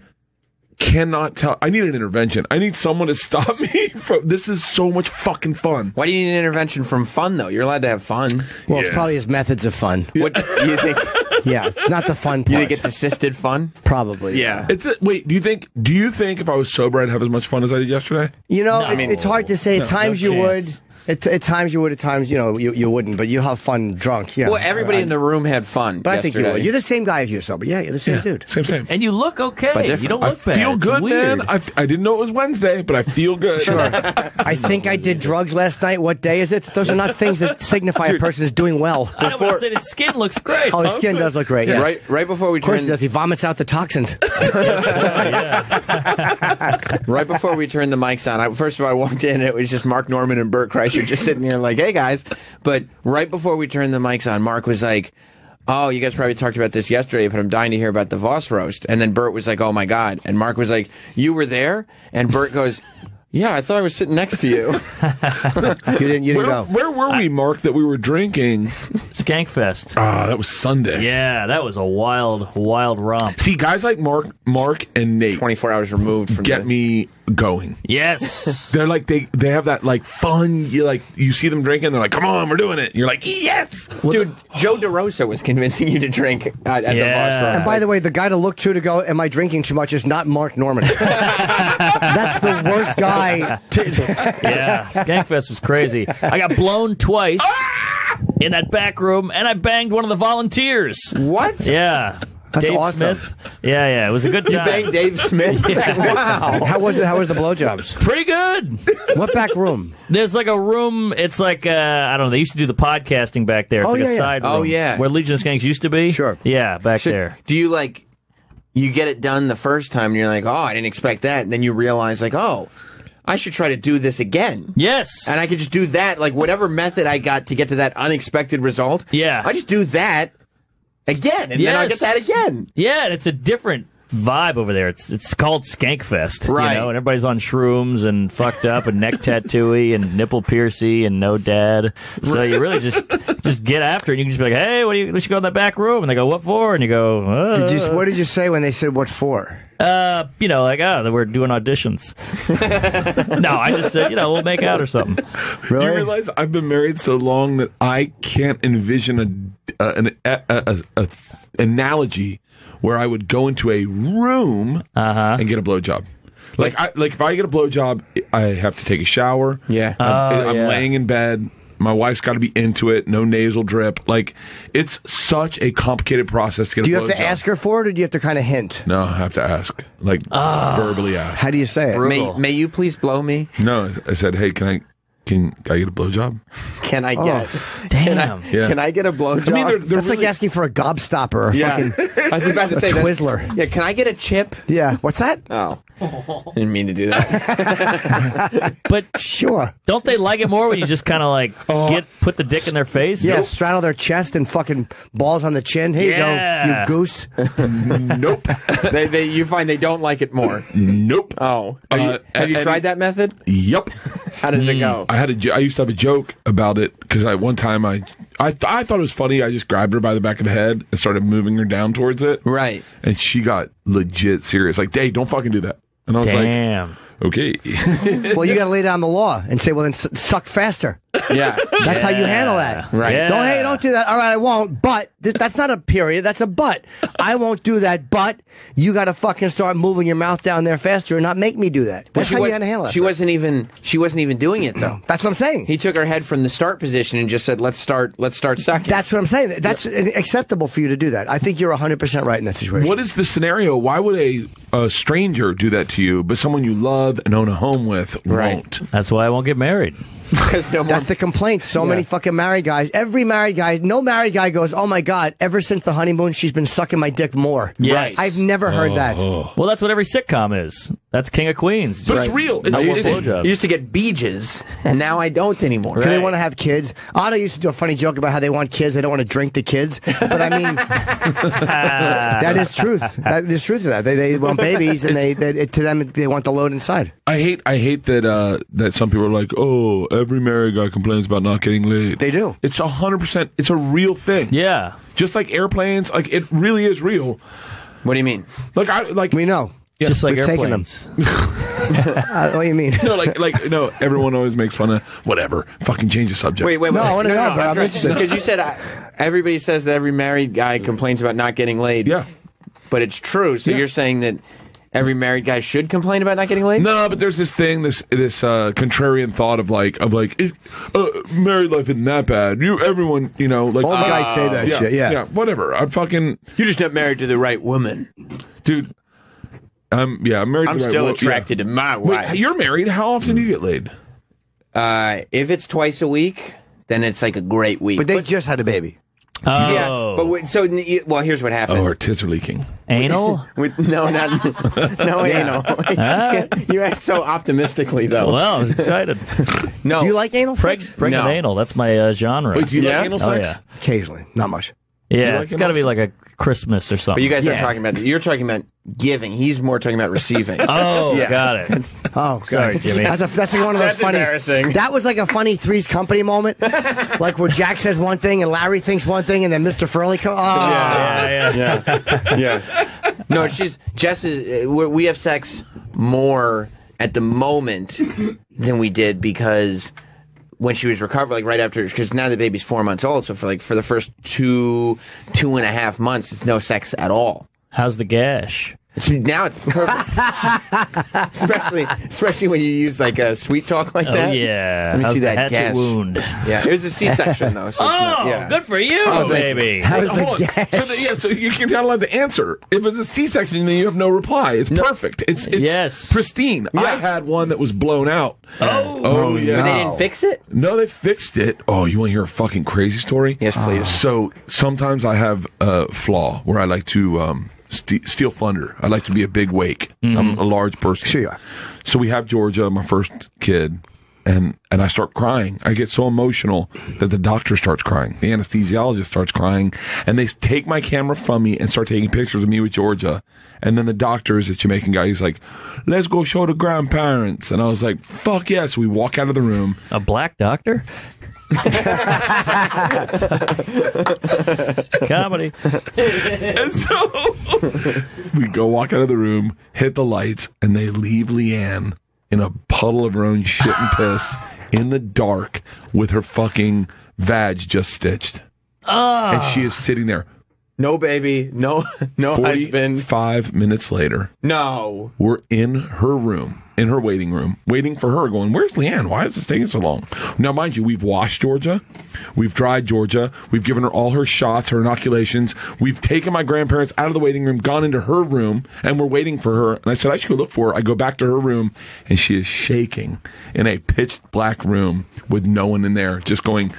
cannot tell. I need an intervention. I need someone to stop me from. This is so much fucking fun. Why do you need an intervention from fun, though? You're allowed to have fun. Well, it's probably his methods of fun. What do you think? Yeah, it's not the fun part. You think it's assisted fun? Probably. Yeah. Wait, do you think if I was sober I'd have as much fun as I did yesterday? You know, it's hard to say. At times you would. chance. At times you would. At times, you wouldn't. But you have fun drunk. Yeah. Well, everybody in the room had fun. But I think you yesterday. would. You're the same guy if you're sober. Yeah, you're the same dude. Same. And you look okay. You don't look I bad. feel It's good, weird. man. I didn't know it was Wednesday, but I feel good. Sure. I think I did drugs last night. What day is it? Those are not things that signify a person is doing well. I know, but I'm saying his skin looks great. Oh, his skin does look great. Yes. Right before we Of course turned, he does. He vomits out the toxins. right before we turned the mics on, first of all, I walked in and it was just Mark Norman and Bert Kreischer just sitting here like, hey guys. But right before we turned the mics on, Mark was like, oh, you guys probably talked about this yesterday, but I'm dying to hear about the Voss roast. And then Bert was like, oh my God. And Mark was like, you were there? And Bert goes, yeah, I thought I was sitting next to you. You didn't go. Where were we, Mark, that we were drinking? Skankfest. Ah, that was Sunday. Yeah, that was a wild romp. See, guys like Mark and Nate 24 hours removed from get me going. Yes. They're like they have that like fun. You see them drinking, they're like, come on, we're doing it. And you're like, yes, dude. Joe DeRosa was convincing you to drink at the Voss roast. And by the way, the guy to look to go, am I drinking too much, is not Mark Norman. That's the worst guy. Yeah, Skankfest was crazy. I got blown twice in that back room, and I banged one of the volunteers. What? Yeah. That's Dave awesome. Smith. Yeah, it was a good time. You banged Dave Smith? Wow. How was it? How was the blowjobs? Pretty good. What back room? There's like a room. It's like I don't know. They used to do the podcasting back there. It's like a side room. Oh yeah, where Legion of Skanks used to be. Sure. Yeah, back there. Do you you get it done the first time, and you're like, oh, I didn't expect that, and then you realize like, oh, I should try to do this again. Yes. And I could just do that, like whatever method I got to get to that unexpected result. Yeah. I just do that again, and then I get that again. Yeah, and it's a different vibe over there. It's called Skankfest, right? You know, and everybody's on shrooms and fucked up and neck tattooey and nipple piercy and no dad. So you really just get after it. And you can just be like, hey, we should go in that back room, and they go, what for? And you go, what did you say when they said what for? We're doing auditions. No, I just said, we'll make out or something. Really? Do you realize I've been married so long that I can't envision an analogy where I would go into a room and get a blowjob. Like if I get a blowjob, I have to take a shower. Yeah, I'm laying in bed. My wife's got to be into it. No nasal drip. Like, it's such a complicated process to get a blowjob. Do you have to ask her for it, or do you have to kind of hint? No, I have to ask. Like, verbally ask. How do you say it? May you please blow me? No, I said, hey, can I get a blowjob? Can I get? Damn. Can I get a blowjob? I mean, they're That's really, like asking for a gobstopper or fucking I was about to say Twizzler. Yeah, can I get a chip? Yeah, what's that? Oh, didn't mean to do that. But sure. Don't they like it more when you just kind of like put the dick in their face? Yeah, straddle their chest and fucking balls on the chin. Here you go, you goose. Nope. You find they don't like it more. Nope. Oh, have you tried that method? Yep. How does it go? I used to have a joke about it because one time I thought it was funny. I just grabbed her by the back of the head and started moving her down towards it. Right. And she got legit serious. Like, hey, don't fucking do that. And I was Damn. like, okay. Well, you got to lay down the law and say, well, then suck faster. Yeah. That's how you handle that. Right. Yeah. Don't do that. All right, I won't. But that's not a period. That's a but. I won't do that. But you got to fucking start moving your mouth down there faster and not make me do that. That's how you got to handle it. She wasn't even doing it though. That's what I'm saying. He took her head from the start position and just said, "Let's start sucking." That's what I'm saying. That's acceptable for you to do that. I think you're 100% right in that situation. What is the scenario? Why would a stranger do that to you, but someone you love and own a home with won't? That's why I won't get married. Because that's the complaint. So many fucking married guys. Every married guy, no married guy goes, oh my God, ever since the honeymoon, she's been sucking my dick more. Yes. I've never heard that. Well, that's what every sitcom is. That's King of Queens. But it's real. I used to get beaches, and now I don't anymore. Because they want to have kids. Otto used to do a funny joke about how they want kids. They don't want to drink the kids. But I mean, that is truth. There's truth to that. They want babies, and to them, they want the load inside. I hate that some people are like, oh, every married guy complains about not getting laid. They do. It's 100%. It's a real thing. Yeah. Just like airplanes, like it really is real. What do you mean? Like we know. Yeah, just like we've airplanes. Taken them. What do you mean? No, everyone always makes fun of whatever. Fucking change the subject. Wait. No, I want to know, bro. I'm interested. Because you said everybody says that every married guy complains about not getting laid. Yeah. But it's true. So you're saying that every married guy should complain about not getting laid? No, but there's this thing, this contrarian thought of married life isn't that bad. Everyone, all the guys say that shit. Yeah, whatever. You're just not married to the right woman, dude. I'm married. I'm to the still right attracted to my wife. Wait, you're married. How often do you get laid? If it's twice a week, then it's like a great week. But they just had a baby. Oh. Yeah, but here's what happened. Oh, her tits are leaking. Anal? No anal. You asked so optimistically, though. Well, I was excited. No. Do you like anal sex? Pregnant anal. That's my genre. Wait, do you like anal sex? Oh, yeah. Occasionally, not much. Yeah, it's got to be like a Christmas or something. But you guys are talking about, you're talking about giving. He's more talking about receiving. Oh, got it. Oh, sorry, Jimmy. That's like one of those That's funny. embarrassing. That was like a funny Three's Company moment, like where Jack says one thing and Larry thinks one thing, and then Mr. Furley comes. Oh. Yeah. No, Jess is. We have sex more at the moment than we did because when she was recovered, like right after, because now the baby's 4 months old, so for the first 2.5 months, it's no sex at all. How's the gash? Now it's perfect, especially when you use like a sweet talk like that. Oh yeah, let me how's see the that hatchet gash. wound. Yeah, it was a C-section though. So Good for you, baby. How's the gash? So you're not allowed to answer. If it's a C-section, then you have no reply. It's perfect. It's pristine. I had one that was blown out. Oh yeah. No. They didn't fix it? No, they fixed it. Oh, you want to hear a fucking crazy story? Yes, please. So sometimes I have a flaw where I like to steal thunder. I like to be a big wake. I'm a large person. Sure you are. So we have Georgia, my first kid, and I start crying. I get so emotional that the doctor starts crying. The anesthesiologist starts crying, and they take my camera from me and start taking pictures of me with Georgia. And then the doctor is a Jamaican guy. He's like, "Let's go show the grandparents." And I was like, "Fuck yes." So we walk out of the room. A black doctor? Comedy. And so we go walk out of the room, hit the lights, and they leave Leanne in a puddle of her own shit and piss in the dark with her fucking vag just stitched. And she is sitting there. No baby, no husband. 5 minutes later, no, we're in her room, in her waiting room, waiting for her, going, "Where's Leanne? Why is this taking so long?" Now, mind you, we've washed Georgia, we've dried Georgia, we've given her all her shots, her inoculations, we've taken my grandparents out of the waiting room, gone into her room, and we're waiting for her. And I said, I should go look for her. I go back to her room, and she is shaking in a pitch black room with no one in there, just going,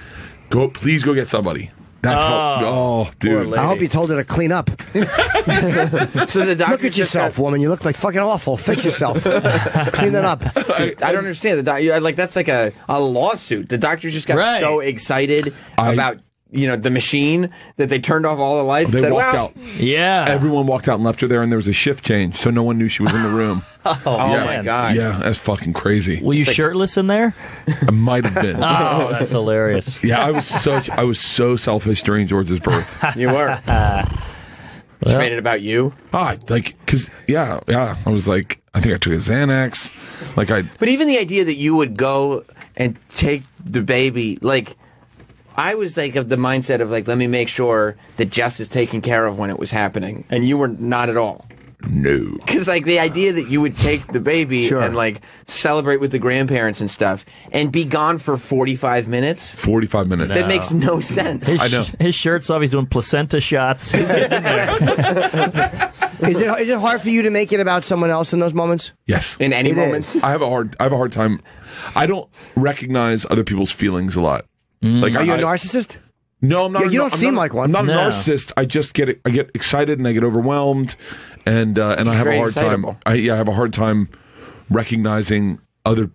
please go get somebody. That's dude. I hope you told her to clean up. So the doctor look at yourself, woman. You look like fucking awful. Fix yourself. Clean it up. I don't understand. The doctor, like that's like a lawsuit. The doctor just got so excited about the machine that they turned off all the lights. They and said, walked out. Yeah. Everyone walked out and left her there, and there was a shift change, so no one knew she was in the room. My God. Yeah, that's fucking crazy. Were you shirtless in there? I might have been. Oh, that's hilarious. Yeah, I was so selfish during George's birth. You were. She made it about you? I was like, I think I took a Xanax. But even the idea that you would go and take the baby, I was like of the mindset of let me make sure that Jess is taken care of when it was happening, and you were not at all. No, because the idea that you would take the baby and celebrate with the grandparents and stuff, and be gone for 45 minutes. 45 minutes. That makes no sense. I know. His shirt's off. He's doing placenta shots. He's getting in there. Is it hard for you to make it about someone else in those moments? Yes. In any moments, I have a hard time. I don't recognize other people's feelings a lot. Are you a narcissist? No, I'm not. Yeah, you don't seem like one. I'm not a narcissist. I just get excited and I get overwhelmed, and I have a hard time. I have a hard time recognizing other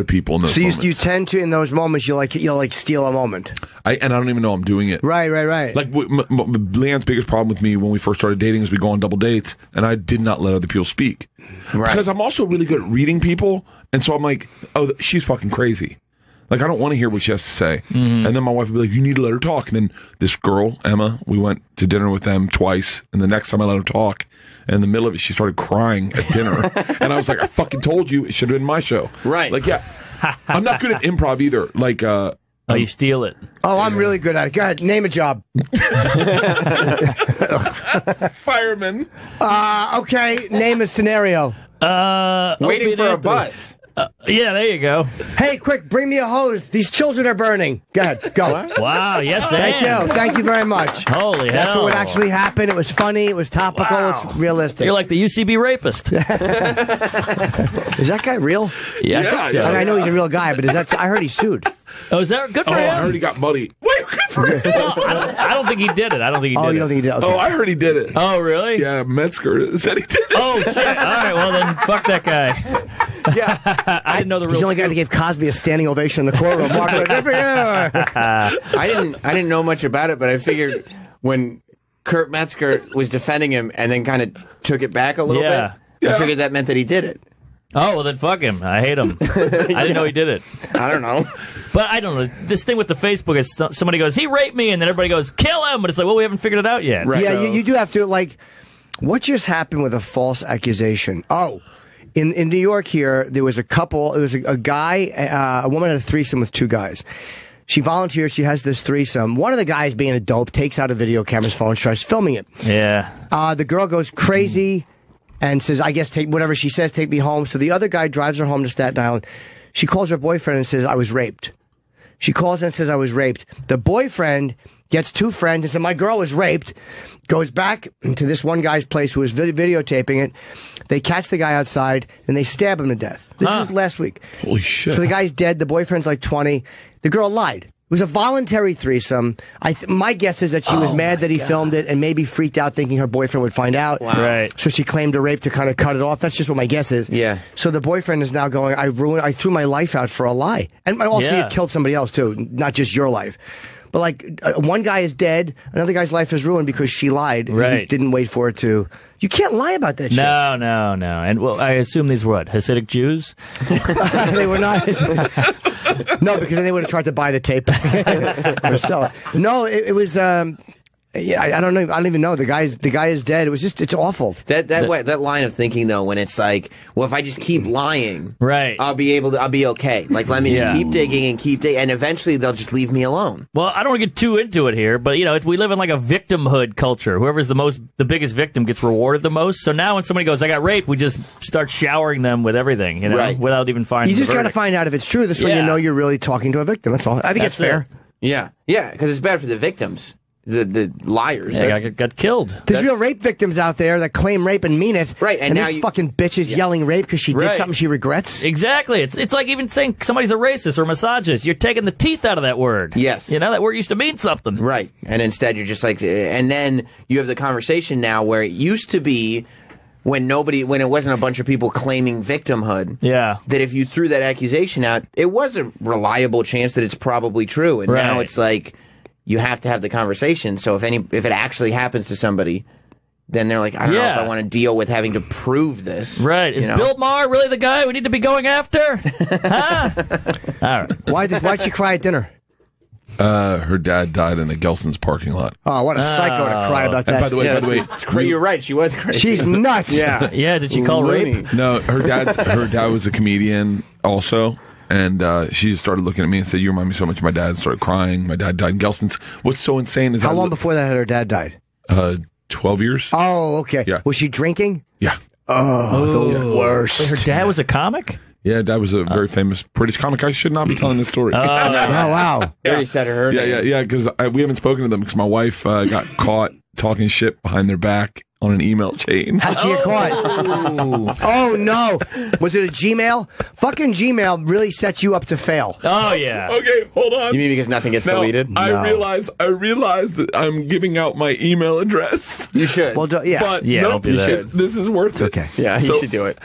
people in those moments. So you tend to, in those moments, you'll steal a moment. And I don't even know I'm doing it. Right. Like Leanne's biggest problem with me when we first started dating is we go on double dates, and I did not let other people speak. Right. Because I'm also really good at reading people, and so I'm like, oh, she's fucking crazy. Like, I don't want to hear what she has to say. And then my wife would be like, you need to let her talk. And then this girl, Emma, we went to dinner with them twice. And the next time I let her talk, in the middle of it, she started crying at dinner. And I was like, I fucking told you it should have been my show. Right. Like, yeah. I'm not good at improv either. Like, you steal it. Oh, I'm really good at it. Go ahead, name a job. Fireman. Okay, name a scenario. Waiting for a bus. Yeah, there you go. Hey, quick, bring me a hose. These children are burning. Go ahead, go. Wow, yes, Thank you. Thank you very much. Holy That's hell. what actually happened. It was funny. It was topical. Wow. It's realistic. You're like the UCB rapist. Is that guy real? Yeah, I think so. I mean, I know he's a real guy, but I heard he sued. Oh, is that good for him? I heard he got money. Wait, good for him. I don't think he did it. I don't think he did it. Oh, you don't think he did? Okay. Oh, I heard he did it. Oh, really? Yeah, Metzger said he did it. Oh, shit. All right, well then, fuck that guy. Yeah. I didn't know the He's the real only guy that gave Cosby a standing ovation in the courtroom. Mark, good for you. I didn't know much about it, but I figured when Kurt Metzger was defending him and then kind of took it back a little bit, I figured that meant that he did it. Oh, well then fuck him. I hate him. I didn't know he did it. I don't know. But I don't know. This thing with the Facebook is somebody goes, he raped me, and then everybody goes, kill him. But it's like, well, we haven't figured it out yet. Right. Yeah, So- you do have to, like, what just happened with a false accusation? Oh, in New York here, there was a couple, there was a guy, a woman had a threesome with two guys. She volunteers, she has this threesome. One of the guys, being a dope, takes out a video camera's phone, starts filming it. Yeah. The girl goes crazy and says, I guess, take whatever she says, take me home. So the other guy drives her home to Staten Island. She calls her boyfriend and says, I was raped. She calls and says, I was raped. The boyfriend gets two friends and says, my girl was raped. Goes back to this one guy's place who was videotaping it. They catch the guy outside and they stab him to death. This is last week. Holy shit. So the guy's dead. The boyfriend's like 20. The girl lied. It was a voluntary threesome. My guess is that she was mad that he filmed it and maybe freaked out thinking her boyfriend would find out. Wow. Right. So she claimed a rape to kind of cut it off. That's just what my guess is. Yeah. So the boyfriend is now going, I threw my life out for a lie. And also Yeah. you killed somebody else too, not just your life. But like, one guy is dead, another guy's life is ruined because she lied. And Right. he didn't wait for it to. You can't lie about that shit. No. And well, I assume these were what? Hasidic Jews? They were not. No, because then they would have tried to buy the tape or sell it. No, it was. Yeah, I don't know. I don't even know. The guy is dead. It was just. It's awful. That line of thinking though, when it's like, well, if I just keep lying, Right. I'll be okay. Like, let me just keep digging and keep digging, and eventually they'll just leave me alone. Well, I don't want to get too into it here, but we live in like a victimhood culture. Whoever's the biggest victim gets rewarded the most. So now when somebody goes, I got raped, we just start showering them with everything, Right. without even finding. You just the got to verdict. find out if it's true. This way you Yeah. know you're really talking to a victim. That's all. I think it's That's fair. it. Yeah, because it's bad for the victims, the liars. Yeah, got killed. There's real rape victims out there that claim rape and mean it. Right, and now this you- fucking bitch is yelling rape because she did Right. something she regrets. Exactly. It's like even saying somebody's a racist or misogynist. You're taking the teeth out of that word. Yes. That word used to mean something. Right. And instead you're just like, and then you have the conversation now where it used to be when it wasn't a bunch of people claiming victimhood. Yeah. That if you threw that accusation out, it was a reliable chance that it's probably true. And now Right. it's like, you have to have the conversation. So if it actually happens to somebody, then they're like, I don't know if I want to deal with having to prove this. Right. Is Bill Maher really the guy we need to be going after? Huh? All right. Why'd she cry at dinner? Her dad died in the Gelson's parking lot. Oh, what a psycho to cry about that. And by the way, it's crazy. You're right. She was crazy. She's nuts. Yeah. Yeah. Did she call rape? No, her dad was a comedian also. And she just started looking at me and said, you remind me so much of my dad, and started crying. My dad died in Gelson's. What's so insane is How long before that had her dad died? 12 years. Oh, okay. Yeah. Was she drinking? Yeah. Oh, the worst. Wait, her dad was a comic? Yeah, dad was a very famous British comic. I should not be telling this story. Oh, wow. You already said her name. Yeah, because we haven't spoken to them because my wife got caught talking shit behind their back on an email chain. How'd she get caught? Oh, no. Was it a Gmail? Fucking Gmail really sets you up to fail. Oh, yeah. Okay, hold on. You mean because nothing gets deleted? I realize that I'm giving out my email address. You should. Well, yeah. But Yeah, nope, don't do that. this is worth it. Okay. Yeah, you should do it.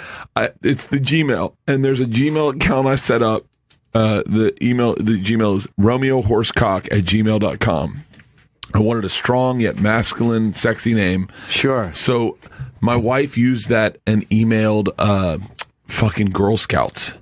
It's the Gmail, and there's a Gmail account I set up. The Gmail is romeohorsecock@gmail.com. I wanted a strong yet masculine, sexy name. Sure. So my wife used that and emailed fucking Girl Scouts.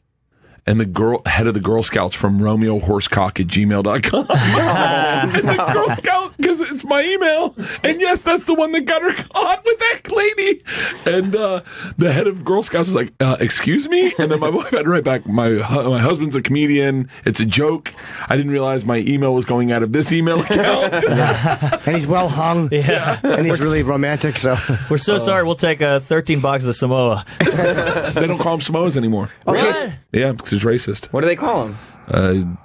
and the head of the Girl Scouts from RomeoHorsecock@gmail.com. And the Girl Scout, because it's my email. And yes, that's the one that got her caught with that lady. And the head of Girl Scouts was like, excuse me? And then my wife had to write back, my husband's a comedian. It's a joke. I didn't realize my email was going out of this email account. And he's well hung. Yeah. And he's really romantic, so. We're so sorry. We'll take 13 boxes of Samoa. They don't call them Samoas anymore. Really? Yeah, because it's racist. What do they call them?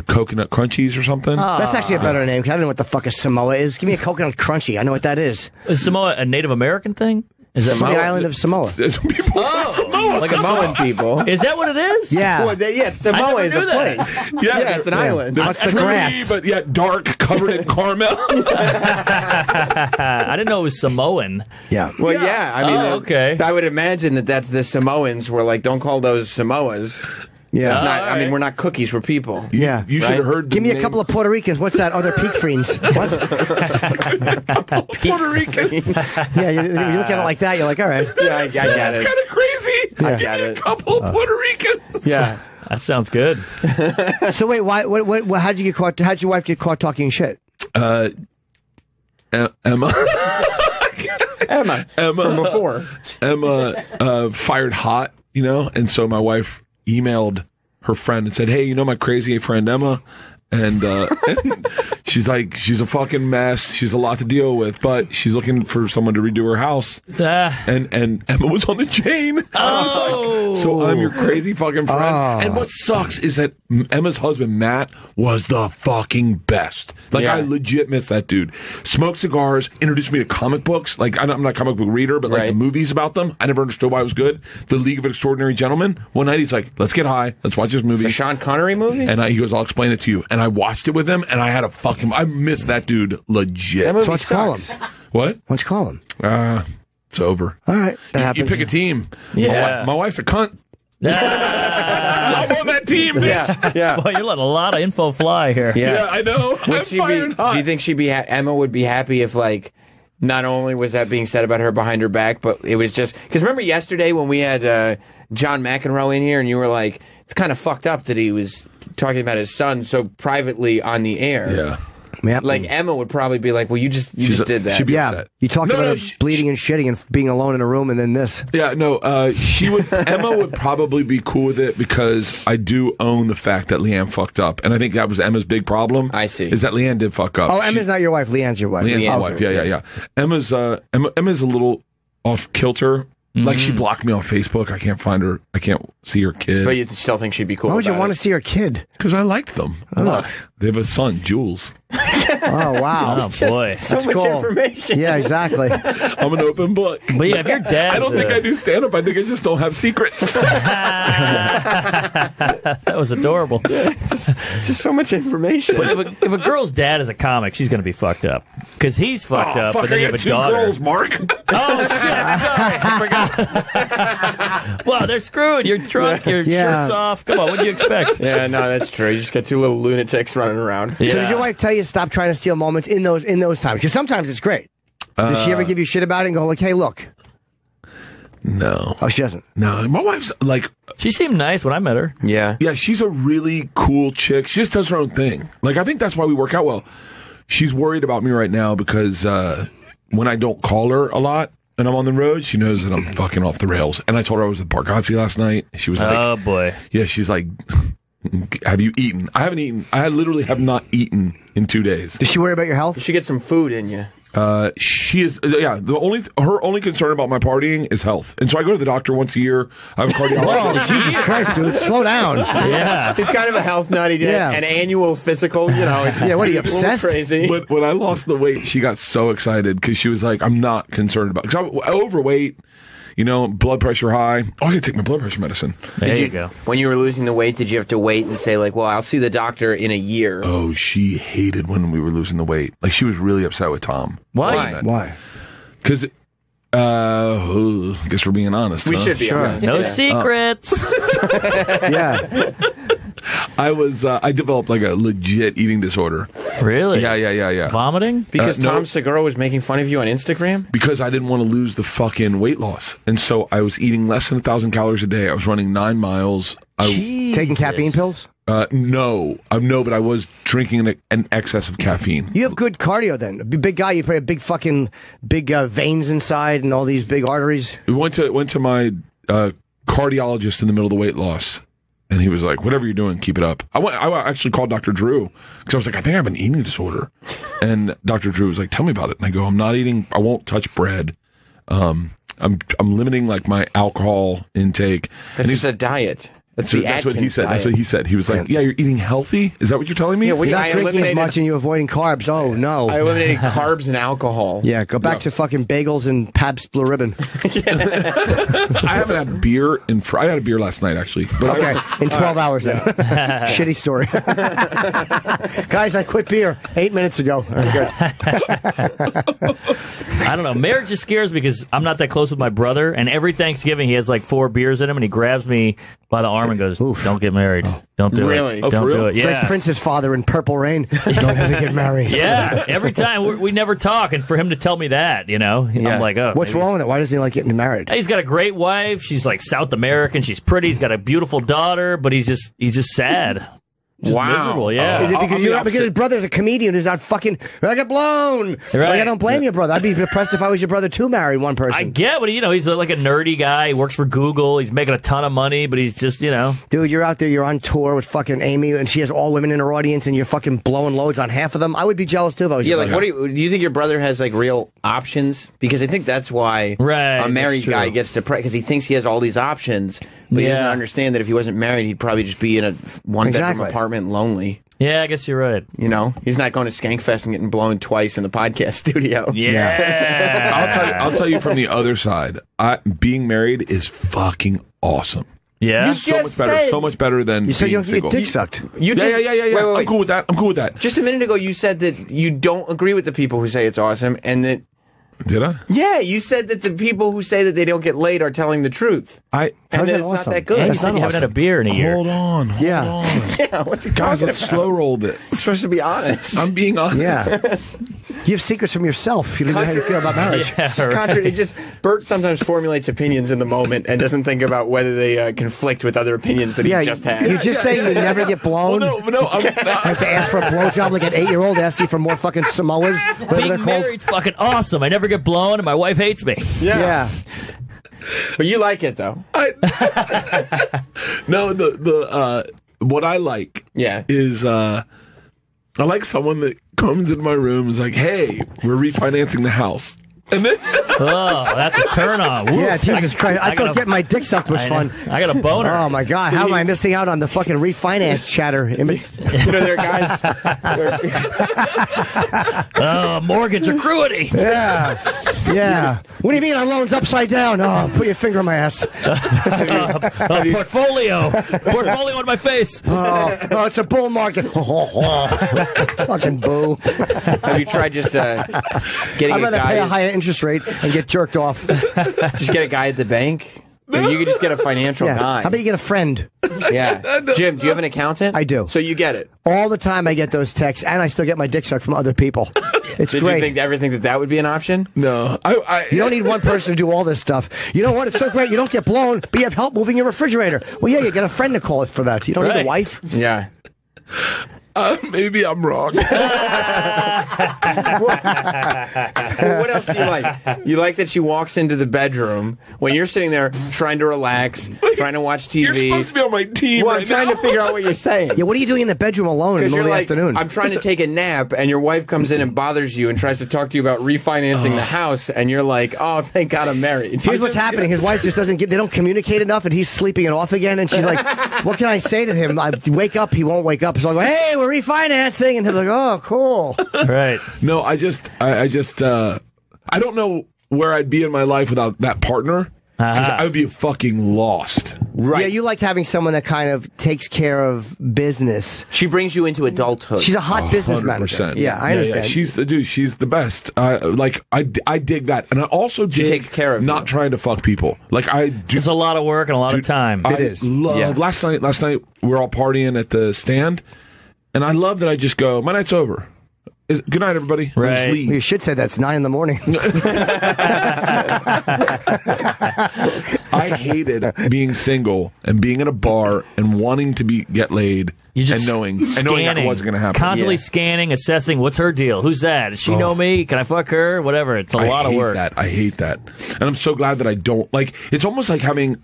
Coconut Crunchies or something. That's actually a better name, because I don't know what the fuck a Samoa is. Give me a coconut crunchy. I know what that is. Is Samoa a Native American thing? Is it the island of Samoa? There's people Samoa. Like Samoan people. Is that what it is? Yeah. Well, Samoa is a place. Yeah, it's an island. What's the grass? But yeah, dark, covered in caramel. I didn't know it was Samoan. Yeah. Well, yeah. I mean, okay. I would imagine that's the Samoans were like, don't call those Samoas. Yeah. It's not, All I mean, right. we're not cookies, we're people. Yeah. You should have heard. Give me a couple of Puerto Ricans. What's that other peak friends? What? Puerto Rican. Yeah, you look at it like that, you're like, all right. Yeah, I get That's it. kind of crazy. I Give get me a it. couple of Puerto Ricans. Yeah. That sounds good. So wait, why? What? How'd you get caught? How'd your wife get caught talking shit? Emma. Emma. From before. Emma fired hot, and so my wife emailed her friend and said, hey, my crazy friend Emma, and she's like, she's a fucking mess, she's a lot to deal with, but she's looking for someone to redo her house. And Emma was on the chain. So I'm your crazy fucking friend. And what sucks is that Emma's husband Matt was the fucking best. I legit miss that dude. Smoked cigars, introduced me to comic books. I'm not a comic book reader, but the movies about them, I never understood why it was good. The League of Extraordinary Gentlemen. One night he's like, let's get high, let's watch this movie. The Sean Connery movie? And he goes, I'll explain it to you. And I watched it with him, and I had I miss that dude legit. That movie So let's call him. sucks. What? Why don't you call him? It's over. All right. That You happens. pick a team. Yeah. My wife's a cunt. I'm on that team. Bitch. Yeah. Boy, you're letting a lot of info fly here. Yeah, I know. I'm fired hot. Do you think Emma would be happy if, not only was that being said about her behind her back, but it was just, because remember yesterday when we had John McEnroe in here and you were like, it's kind of fucked up that he was talking about his son so privately on the air. Yeah. Yep. Emma would probably be like, well, you just did that. She'd be Yeah. upset. You talked about her bleeding and shitting and being alone in a room, and then this. Yeah, no, she would. Emma would probably be cool with it because I do own the fact that Leanne fucked up, and I think that was Emma's big problem. I see. Is that Leanne did fuck up? Oh, Emma's not your wife. Leanne's your wife. Leanne's my wife. Yeah. Emma's Emma's a little off kilter. She blocked me on Facebook. I can't find her. I can't see her kid. But you still think she'd be cool Why would you about want it? to see her kid? Because I liked them. Look, they have a son, Jules. Oh, wow. Oh, boy. So That's much cool. information. Yeah, exactly. I'm an open book. But yeah, if your dad, I don't think I do stand up. I think I just don't have secrets. that was adorable. Just so much information. But if a girl's dad is a comic, she's going to be fucked up because he's fucked up. Fuck, But then I you have got a two daughter. girls, Mark. Oh shit! Sorry, I forgot. Well, they're screwed. You're drunk. Your shirt's off. Come on, what do you expect? Yeah, no, that's true. You just got two little lunatics running around. Yeah. So does your wife tell you to stop trying to steal moments in those times? Because sometimes it's great. Does she ever give you shit about it and go like, "Hey, look"? No. Oh, she doesn't. No, my wife's like, She seemed nice when I met her. Yeah. yeah, she's a really cool chick. She just does her own thing. I think that's why we work out well. She's worried about me right now because when I don't call her a lot and I'm on the road, she knows that I'm fucking off the rails. And I told her I was at Bargatze last night. She was like, Oh boy. yeah, she's like, have you eaten? I haven't eaten. I literally have not eaten in 2 days. Does she worry about your health? You should get some food in you. She is, yeah. Her only concern about my partying is health, and so I go to the doctor once a year. I have a cardiologist. Oh, Jesus Christ, dude! Slow down. Yeah. He's kind of a health nut. He did an annual physical, It's Yeah, what are you, a little obsessed? Crazy. But when I lost the weight, she got so excited because she was like, "I'm not concerned about because I'm overweight." Blood pressure high. Oh, I gotta take my blood pressure medicine. There you go. When you were losing the weight, did you have to wait and say, well, I'll see the doctor in a year? Oh, she hated when we were losing the weight. She was really upset with Tom. Why? Why? Because, I guess we're being honest. We huh? should be honest. No Yeah. secrets. Yeah. I developed a legit eating disorder. Really? Yeah. Vomiting? Because No. Tom Segura was making fun of you on Instagram? Because I didn't want to lose the fucking weight loss. And so I was eating less than 1,000 calories a day. I was running 9 miles. Taking caffeine pills? No, but I was drinking an excess of caffeine. You have good cardio then. A big guy, you probably have big veins inside and all these big arteries. We went to my cardiologist in the middle of the weight loss, and he was like, "Whatever you're doing, keep it up." I actually called Dr. Drew because I was like, "I think I have an eating disorder," and Dr. Drew was like, "Tell me about it." And I go, "I'm not eating. I won't touch bread. I'm limiting like my alcohol intake." That's just a diet. That's what he said. Diet. That's what he said. He was like, "Yeah, you're eating healthy. Is that what you're telling me?" Yeah, you're not drinking as much and you're avoiding carbs. Oh no! I eliminated carbs and alcohol. Yeah, go back to fucking bagels and Pabst Blue Ribbon. I haven't had beer I had a beer last night actually. But Okay, in 12 hours then. Shitty story. Guys, I quit beer 8 minutes ago. All right, good. I don't know. Marriage just scares me because I'm not that close with my brother, and every Thanksgiving he has like 4 beers in him, and he grabs me by the arm and goes, "Don't get married. Don't do Really? it. Oh, Don't for do real? it." It's Yeah. like Prince's father in Purple Rain. Don't ever get married. Yeah, every time we never talk, and for him to tell me that, I'm like, oh, What's maybe. wrong with it? Why doesn't he like getting married? He's got a great wife. She's like South American. She's pretty. He's got a beautiful daughter, but he's just sad. Just miserable. Yeah. Is it because because his brother's a comedian who's not fucking I get blown? Right. Like, I don't blame your brother. I'd be depressed if I was your brother too, married one person. I get what he's like a nerdy guy. He works for Google. He's making a ton of money, but he's just Dude, you're out there, you're on tour with fucking Amy, and she has all women in her audience, and you're fucking blowing loads on half of them. I would be jealous too if I was your like, brother. do you think your brother has like real options? Because I think that's why a married that's guy true. gets depressed because he thinks he has all these options, but he doesn't Yeah. understand that if he wasn't married, he'd probably just be in a one-bedroom Exactly. apartment, lonely. Yeah, I guess you're right. He's not going to Skankfest and getting blown twice in the podcast studio. Yeah. I'll tell you from the other side. Being married is fucking awesome. Yeah. So much better than You said you being don't get your single. dick sucked. You Yeah. Wait. I'm cool with that. Just a minute ago, you said that you don't agree with the people who say it's awesome, and that Did I? Yeah, you said that the people who say that they don't get laid are telling the truth. And that it's not that good. And you said you haven't had a beer in a year. Hold on. Yeah, what's it Guys, talking let's about? slow roll this. It's supposed to be honest. I'm being honest. Yeah. You have secrets from yourself. You don't know how you feel about marriage. Yeah, Bert sometimes formulates opinions in the moment and doesn't think about whether they conflict with other opinions that he just had. You just say you never get blown. No, I'm have to ask for a blowjob like an 8-year-old asking for more fucking Samoas. Whatever they're Being called. married's fucking awesome. I never get blown, and my wife hates me. Yeah. But you like it though. No, what I like is I like someone that comes in my room and is like, "Hey, we're refinancing the house." And then Oh, that's a turn on. Yeah, Jesus Christ. I thought getting my dick sucked was fun. I got a boner. Oh, my God. How am I missing out on the fucking refinance chatter? You know, there are guys. Mortgage accruity. Yeah. Yeah. What do you mean our loan's upside down? Oh, put your finger in my ass. Portfolio. Portfolio on my face. Oh, it's a bull market. Fucking boo. Have you tried just getting I'd a rather guy? pay a higher interest rate and get jerked off. Just get a guy at the bank. Maybe you could just get a financial Yeah. guy. How about you get a friend? Yeah. Jim, do you have an accountant? I do. So you get it. All the time I get those texts, and I still get my dick sucked from other people. It's Did great. you ever think that would be an option? no, You don't need one person to do all this stuff. You know what? It's so great. You don't get blown, but you have help moving your refrigerator. Well, yeah, you get a friend to call it for that. You don't need Right. a wife. Yeah. maybe I'm wrong. What else do you like? You like that she walks into the bedroom when you're sitting there trying to relax, trying to watch TV. You're supposed to be on my team. Well, right I'm trying now. to figure out what you're saying. Yeah, what are you doing in the bedroom alone in the Because middle you're of the like, afternoon? I'm trying to take a nap, and your wife comes in and bothers you and tries to talk to you about refinancing the house, and you're like, oh, thank God I'm married. Here's what's happening. His wife just doesn't get, they don't communicate enough, and he's sleeping it off again, and she's like, what can I say to him? I wake up, he won't wake up. So I go, hey, we're refinancing. And he's like, oh, cool. Right. No, I don't know where I'd be in my life without that partner. 'Cause I would be fucking lost. Right. Yeah, you liked having someone that kind of takes care of business. She brings you into adulthood. She's a hot business manager. 100%. Yeah, I understand. She's the dude. She's the best. I dig that, and I also dig takes care of not you. trying to fuck people. Like I do. It's a lot of work and a lot of time. I love. Last night we were all partying at the stand, and I love that I just go, my night's over. Good night, everybody. Right. You should say that's 9 in the morning. I hated being single and being in a bar and wanting to get laid. And knowing that wasn't going to happen. Constantly scanning, assessing, what's her deal? Who's that? Does she know me? Can I fuck her? Whatever. It's a lot of work. I hate that. And I'm so glad that I don't. Like, it's almost like having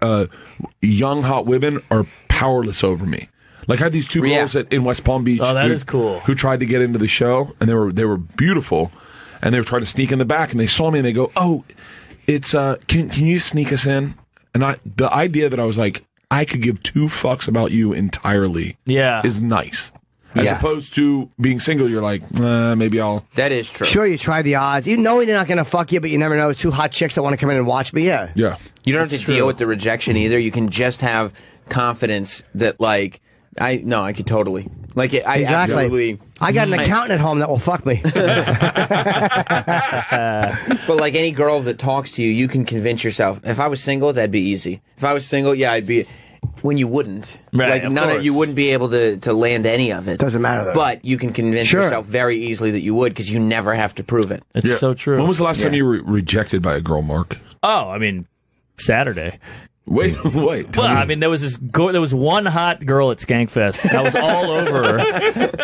young, hot women are powerless over me. Like, I had these two girls in West Palm Beach. Oh, that is cool. Who tried to get into the show, and they were beautiful. And they were trying to sneak in the back, and they saw me, and they go, "Oh, it's can you sneak us in?" And the idea that I was like, I could give 2 fucks about you entirely is nice. As opposed to being single, you're like, maybe I'll... That is true. Sure, you try the odds. You know they're not going to fuck you, but you never know. 2 hot chicks that want to come in and watch me, Yeah. You don't have to deal with the rejection either. You can just have confidence that, like, I could totally... Like, I absolutely... I got an accountant at home that will fuck me. But like any girl that talks to you, you can convince yourself. If I was single, that'd be easy. If I was single, I'd be... When you wouldn't. Right, Like, you wouldn't be able to land any of it. Doesn't matter, though. But you can convince yourself very easily that you would, because you never have to prove it. It's so true. When was the last time you were rejected by a girl, Mark? Oh, I mean, Saturday. Wait. Well, I mean, there was one hot girl at Skankfest. That was all over her.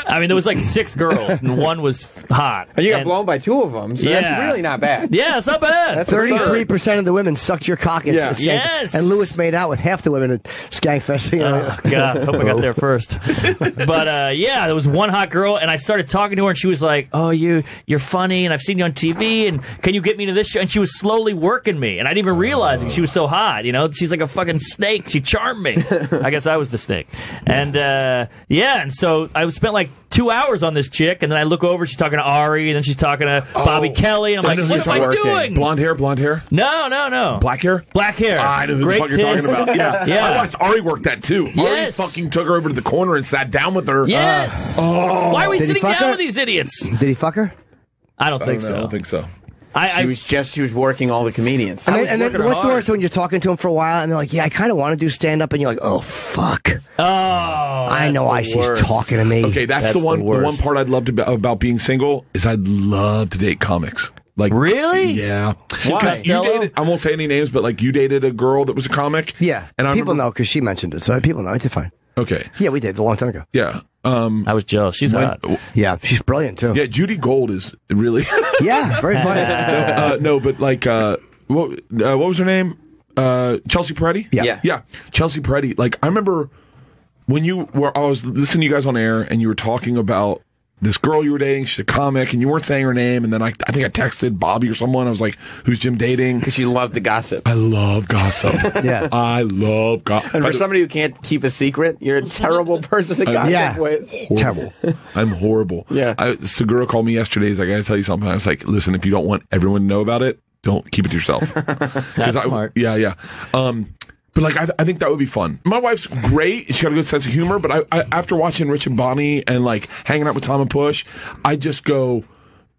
I mean, there was like 6 girls, and one was hot. And you got blown by 2 of them, so that's really not bad. Yeah, it's not bad. 33% of the women sucked your cock at Skank. Yes. And Lewis made out with half the women at Skankfest. You know? Oh, God, I hope I got there first. But, there was one hot girl, and I started talking to her, and she was like, "Oh, you're funny, and I've seen you on TV, and can you get me to this show?" And she was slowly working me, and I didn't even realize it. She was so hot, you know? She's like a fucking snake. She charmed me. I guess I was the snake. And, and so I spent like 2 hours on this chick, and then I look over, she's talking to Ari, and then she's talking to Bobby Kelly, and I'm like, what am I doing? Blonde hair? No. Black hair? Black hair. I know who the fuck you're talking about. Yeah. I watched Ari work that too. Yes. Ari fucking took her over to the corner and sat down with her. Yes. Why are we sitting down with these idiots? Did he fuck her? I don't think I don't think so. She was working all the comedians. And then what's the worst when you're talking to them for a while and they're like, "Yeah, I kind of want to do stand up," and you're like, "Oh fuck." I know why she's talking to me. Okay, that's the one. The one part I'd love to about being single is I'd love to date comics. Like, really? Yeah. Why? You dated, I won't say any names, but like you dated a girl that was a comic. Yeah, and people know because she mentioned it, so people know it's fine. Okay. Yeah, we did a long time ago. Yeah. I was jealous. She's hot. Yeah, she's brilliant too. Yeah, Judy Gold is really. Yeah, very funny. No, but like, what was her name? Chelsea Peretti. Yeah. Chelsea Peretti. Like, I remember when I was listening to you guys on air, and you were talking about this girl you were dating. She's a comic, and you weren't saying her name. And then I think I texted Bobby or someone. I was like, "Who's Jim dating?" Because you love the gossip. I love gossip. Yeah, I love gossip. And for somebody who can't keep a secret, you're a terrible person to gossip with. Terrible. I'm horrible. Yeah. Segura called me yesterday. He's like, "I gotta tell you something." I was like, "Listen, if you don't want everyone to know about it, don't keep it to yourself." That's smart. Yeah. But like, I think that would be fun. My wife's great; she's got a good sense of humor. But I after watching Rich and Bonnie and like hanging out with Tom and Push, I just go,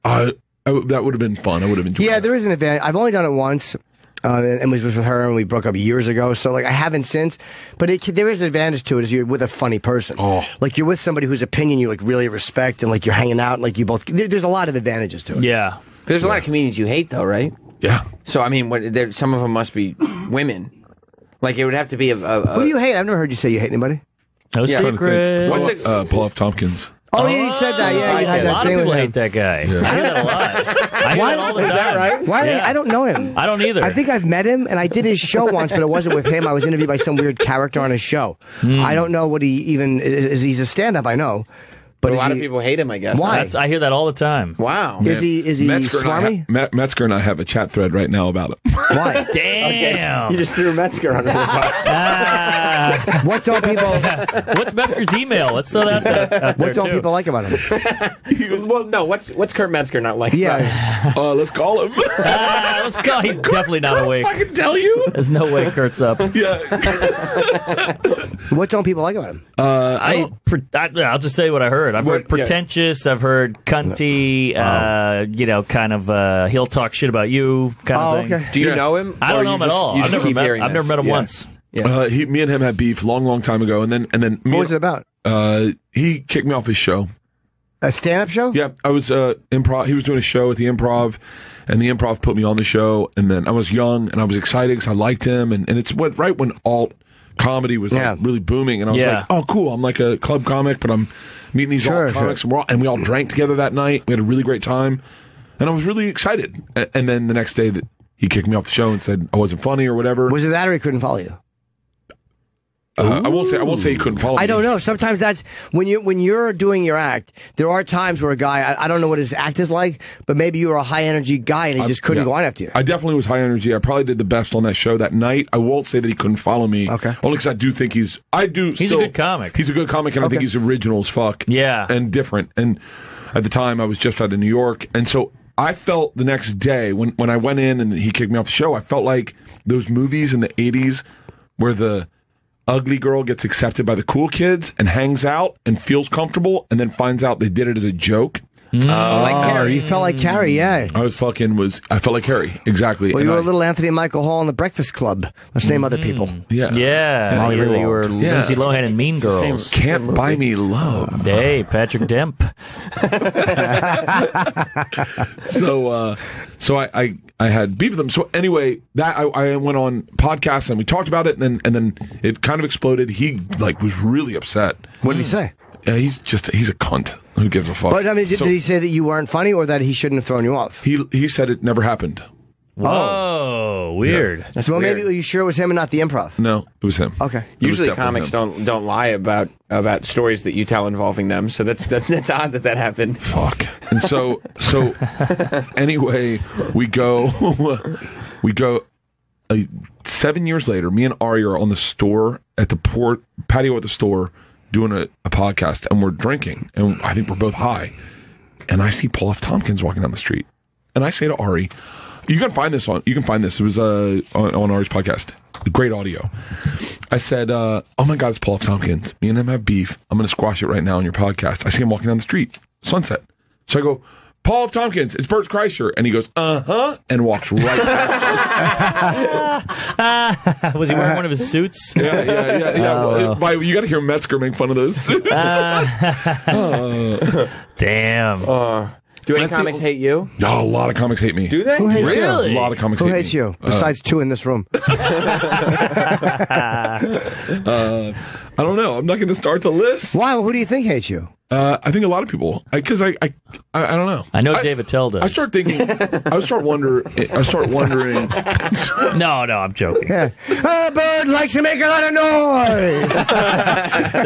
that would have been fun. I would have enjoyed. Yeah, it. there is an advantage. I've only done it once. And it was with her, and we broke up years ago. So, like, I haven't since. But there is an advantage to it, is you're with a funny person. Oh. Like, you're with somebody whose opinion you, like, really respect, and, like, you're hanging out, and, like, you both... There's a lot of advantages to it. Yeah. There's a lot of comedians you hate, though, right? Yeah. So, I mean, some of them must be women. Like, it would have to be Who do you hate? I've never heard you say you hate anybody. No secret. What's it? Paul F. Tompkins. Oh, yeah, you said that. Yeah, you had A that lot of thing people with him. hate that guy. Yeah. I hear that a lot. I hear that all the time. Is that right? Why? I don't know him. I don't either. I think I've met him, and I did his show once, but it wasn't with him. I was interviewed by some weird character on his show. I don't know what he even is. He's a stand-up, I know. But a lot of people hate him, I guess. Why? I hear that all the time. Wow. Is he smarmy? Metzger and I have a chat thread right now about it. Why? Damn. Okay. You just threw Metzger under the bus. What don't people... What's Metzger's email? Let's throw that out there, What don't people like about him? Well, no. What's Kurt Metzger not like? Yeah. Let's call him. Let's call. He's definitely not awake. I can tell you. There's no way Kurt's up. Yeah. What don't people like about him? I'll just tell you what I heard. I've heard pretentious. I've heard cunty. Kind of he'll talk shit about you kind of thing. Okay. Do you know him? I don't know him at all. I've never met him once. Yeah. Me and him had beef long time ago, and then What was it about? He kicked me off his show. A stand-up show? Yeah, I was improv. He was doing a show at the Improv, and the Improv put me on the show. And then I was young and I was excited because I liked him. And it's right when alt comedy was like really booming, and I was like, oh, cool. I'm like a club comic, but I'm meeting these alt comics, and we all drank together that night. We had a really great time, and I was really excited. And then the next day, that he kicked me off the show and said I wasn't funny or whatever. Was it that, or he couldn't follow you? I won't say he couldn't follow me. I don't know. Sometimes that's when you're doing your act. There are times where a guy, I don't know what his act is like, but maybe you were a high energy guy and he just couldn't go on after you. I definitely was high energy. I probably did the best on that show that night. I won't say that he couldn't follow me. Okay. Only because I do think he's a good comic. He's a good comic, and I think he's original as fuck. Yeah. And different. And at the time, I was just out of New York, and so I felt the next day when I went in and he kicked me off the show, I felt like those movies in the 80s where the ugly girl gets accepted by the cool kids and hangs out and feels comfortable and then finds out they did it as a joke. Like Carrie. You felt like Carrie, yeah. I felt like Carrie, exactly. Well, you were a little Anthony Michael Hall in The Breakfast Club. Let's name other people. Yeah. Yeah. Molly you Ringwald. were Lindsay Lohan in Mean Girls. Can't Buy Me Love. Hey, Patrick Demp. So I had beef with them. So anyway, that I went on podcasts and we talked about it, and then it kind of exploded. He was really upset. What did he say? He's a cunt. Who gives a fuck? But I mean, did he say that you weren't funny or that he shouldn't have thrown you off? He said it never happened. Whoa, weird. Yeah. So maybe are you sure it was him and not the Improv? No, it was him. Okay. Usually comics don't lie about stories that you tell involving them, so that's odd that happened. Fuck. And so anyway, we go 7 years later, me and Ari are on the store at the patio at the store doing a podcast, and we're drinking, and I think we're both high, and I see Paul F. Tompkins walking down the street, and I say to Ari, you can find this. It was on Ari's podcast. Great audio. I said, oh my God, it's Paul F. Tompkins. Me and him have beef. I'm going to squash it right now on your podcast. I see him walking down the street, sunset. So I go, Paul F. Tompkins, it's Bert Kreischer. And he goes, and walks right past us. Was he wearing one of his suits? Yeah. You got to hear Metzger make fun of those suits. Damn. Do any comics hate you? No, a lot of comics hate me. Do they? Who hates Really? you? A lot of comics Who hate me. hates you? Besides two in this room. I don't know. I'm not going to start the list. Why? Well, who do you think hates you? I think a lot of people. Because I don't know. I know David Tell does. I start thinking. I start wondering. No, I'm joking. Yeah. Bird likes to make a lot of noise.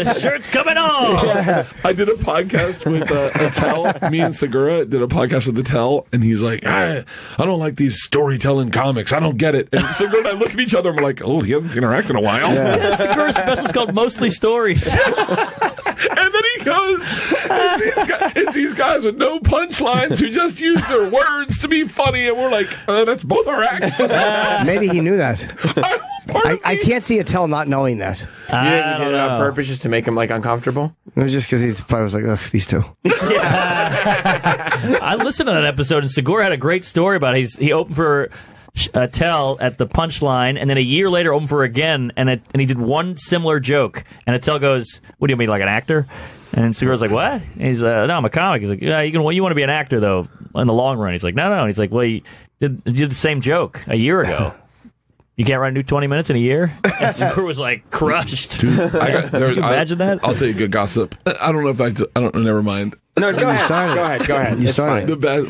The shirt's coming off. Yeah. I did a podcast with Attell. Me and Segura did a podcast with Attell, and he's like, I don't like these storytelling comics. I don't get it. And Segura and I look at each other, and we're like, oh, he hasn't seen our act in a while. Yeah. Segura's special's called Mostly Stories. And then he goes, it's these guys with no punchlines who just use their words to be funny, and we're like, that's both our acts. Maybe he knew that. I can't see Attell not knowing that. You think he did it on purpose just to make him uncomfortable? It was just because he probably was like, ugh, these two. I listened to that episode, and Segura had a great story about it. He opened for Attell at the Punchline, and then a year later opened for again, and he did one similar joke, and Attell goes, "What do you mean, like an actor?" And Segura's like, "What?" And he's no, I'm a comic. He's like, "Yeah, you want to be an actor though in the long run." He's like, "No." And he's like, "Well, you did the same joke a year ago. You can't write a new 20 minutes in a year?" And Segura was like crushed. Dude, Can you imagine that? I'll tell you good gossip. I don't know if I don't. Never mind. No, go ahead. You started. The best,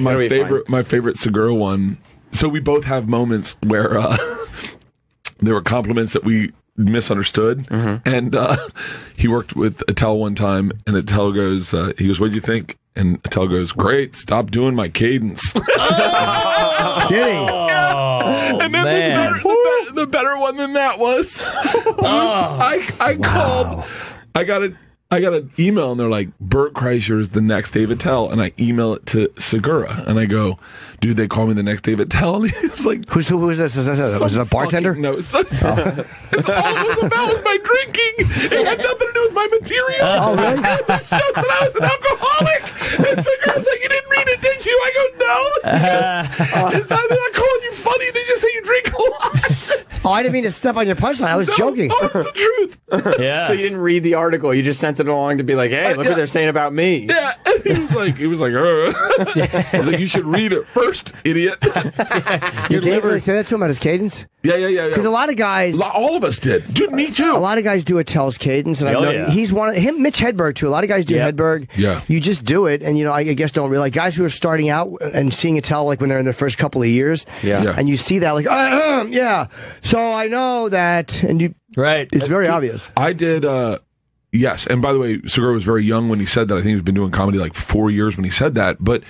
my favorite Segura one. So we both have moments where there were compliments that we misunderstood, and he worked with Attell one time, and Attell goes, he goes, "What'd you think?" And Attell goes, "Great, stop doing my cadence." Did he? And then the better one than that was I called. I got an email, and they're like, Bert Kreischer is the next David Tell, and I email it to Segura, and I go, dude, they call me the next David Tell, and he's like, who was this? Was it a bartender? No, it's all it was about was my drinking. It had nothing to do with my material. Oh, really? I had the shots that I was an alcoholic, and Segura's like, you didn't read it, did you? I go, no. They're not calling you funny, they just say you drink a lot. Oh, I didn't mean to step on your punchline. I was joking. Oh, it's the truth. Yeah. So you didn't read the article. You just sent it along to be like, hey, look what they're saying about me. Yeah. He was like, I was like, you should read it first, idiot. Did Dave really say that to him at his cadence? Yeah. Because a lot of guys, all of us did. Dude, me too. A lot of guys do a Tell's cadence, and he's one of him. Mitch Hedberg too. A lot of guys do Hedberg. Yeah. You just do it, and I guess don't realize guys who are starting out and seeing a Tell like when they're in their first couple of years. Yeah. And you see that like, yeah. So I know that, and you. Right. It's very obvious. I did, yes. And by the way, Segura was very young when he said that. I think he's been doing comedy like 4 years when he said that. But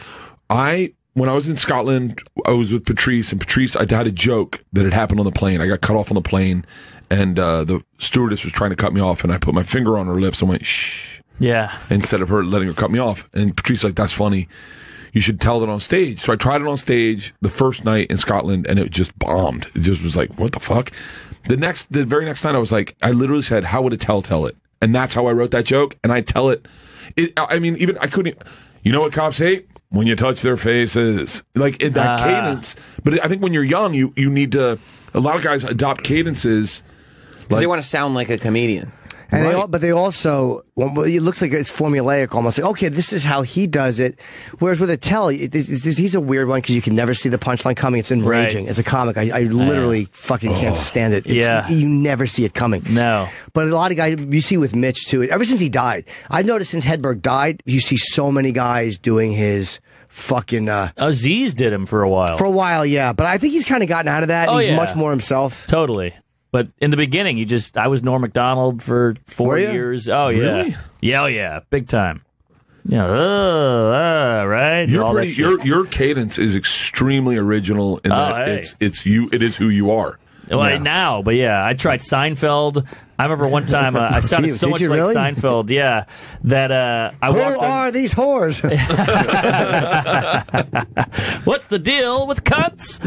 when I was in Scotland, I was with Patrice, and Patrice, I had a joke that had happened on the plane. I got cut off on the plane, and the stewardess was trying to cut me off, and I put my finger on her lips and went, shh. Yeah. Instead of her letting her cut me off. And Patrice like, that's funny. You should tell it on stage. So I tried it on stage the first night in Scotland, and it just bombed. It just was like, what the fuck? The very next night, I was like, I literally said, how would a tell it? And that's how I wrote that joke. And I tell it. I mean, even I couldn't. You know what cops hate? When you touch their faces, like in that cadence. But I think when you're young, you need to. A lot of guys adopt cadences because they want to sound like a comedian. And but they also, it looks like it's formulaic almost. Like, okay, this is how he does it. Whereas with a Tell, he's a weird one because you can never see the punchline coming. It's enraging. As a comic, I literally fucking can't stand it. You never see it coming. No. But a lot of guys, you see with Mitch too, ever since he died, I've noticed since Hedberg died, you see so many guys doing his fucking... Aziz did him for a while. For a while, yeah. But I think he's kind of gotten out of that. He's much more himself. Totally. But in the beginning, I was Norm Macdonald for 4 years. Oh, yeah. Really? Yeah, big time. Right? Your cadence is extremely original in that it is who you are. Well, now, but yeah, I tried Seinfeld. I remember one time I sounded so much like Seinfeld, that I walked Who are these whores? What's the deal with cunts?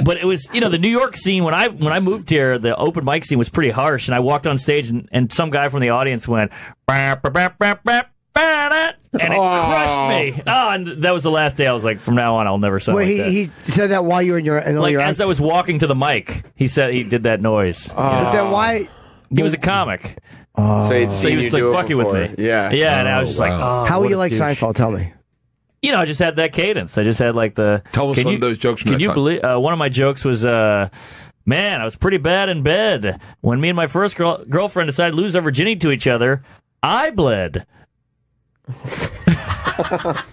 But it was, the New York scene, when I moved here, the open mic scene was pretty harsh, and I walked on stage, and some guy from the audience went, "Bap, bap, bap, bap, bap." And it crushed me. Oh, and that was the last day. I was like, from now on, I'll never sound like that. He said that while you were in your as I was walking to the mic, he said he did that noise. But then why? He was a comic. So he was like fucking with me. Yeah. Yeah, and I was just like, how were you like Seinfeld? Tell me. I just had that cadence. I just had like the... Tell us one of those jokes. Can you believe... one of my jokes was... man, I was pretty bad in bed. When me and my first girlfriend decided to lose our virginity to each other, I bled. That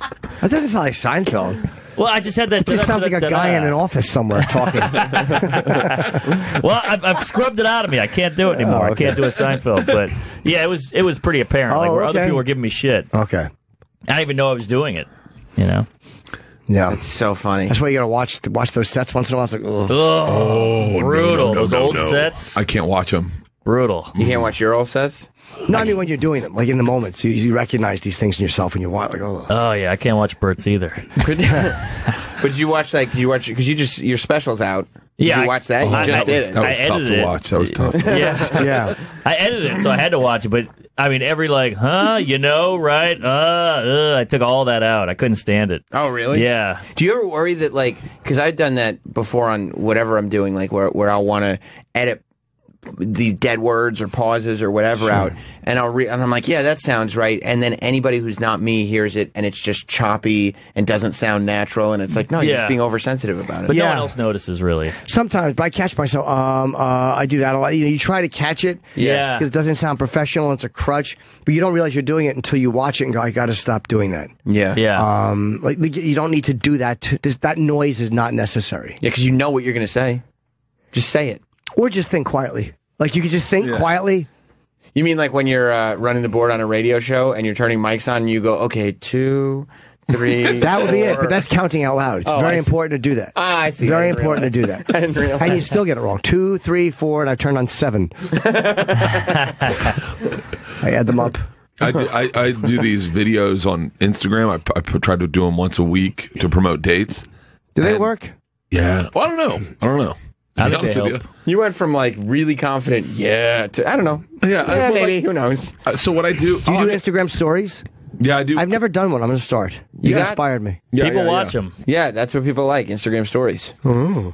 doesn't sound like Seinfeld. Well, I just had that... It just sounds like a guy in an office somewhere talking. Well, I've scrubbed it out of me. I can't do it anymore. I can't do a Seinfeld. But yeah, it was pretty apparent. Where other people were giving me shit. Okay. I didn't even know I was doing it. Yeah. It's so funny. That's why you gotta watch those sets once in a while. It's like, brutal. Those old sets. I can't watch them. Brutal. You can't watch your old sets? No, I mean when you're doing them, like in the moment, so you recognize these things in yourself when you watch. Like, oh yeah, I can't watch Bert's either. But did you watch because your special's out? Did you watch that? You just did it. That was tough to watch. That was tough. Yeah. I edited it, so I had to watch it. But I mean, every right? I took all that out. I couldn't stand it. Oh, really? Yeah. Do you ever worry that because I've done that before on whatever I'm doing, where I'll want to edit the dead words or pauses or whatever out, and and I'm like, yeah, that sounds right, and then anybody who's not me hears it, and it's just choppy and doesn't sound natural, and it's like, no, you're just being oversensitive about it. But no one else notices, really. Sometimes, but I catch myself. I do that a lot. You try to catch it, because it doesn't sound professional. And it's a crutch, but you don't realize you're doing it until you watch it and go, I got to stop doing that. Yeah. You don't need to do that. That noise is not necessary. Yeah, because you know what you're going to say. Just say it. Or just think quietly. Like, you could just think quietly. You mean like when you're running the board on a radio show and you're turning mics on and you go, okay, 2, 3, That would be it, but that's counting out loud. It's very important to do that. I see. Very important to do that. I didn't realize. And you still get it wrong. 2, 3, 4, and I turned on 7. I add them up. I do these videos on Instagram. I try to do them once a week to promote dates. Do they work? Yeah. Well, I don't know. I think they help. You went from really confident, to I don't know. Yeah, maybe. Who knows? So what I do? Do you do Instagram stories? Yeah, I do. I've never done one. I'm going to start. You inspired me. People watch them. Yeah, that's what people like. Instagram stories. Oh.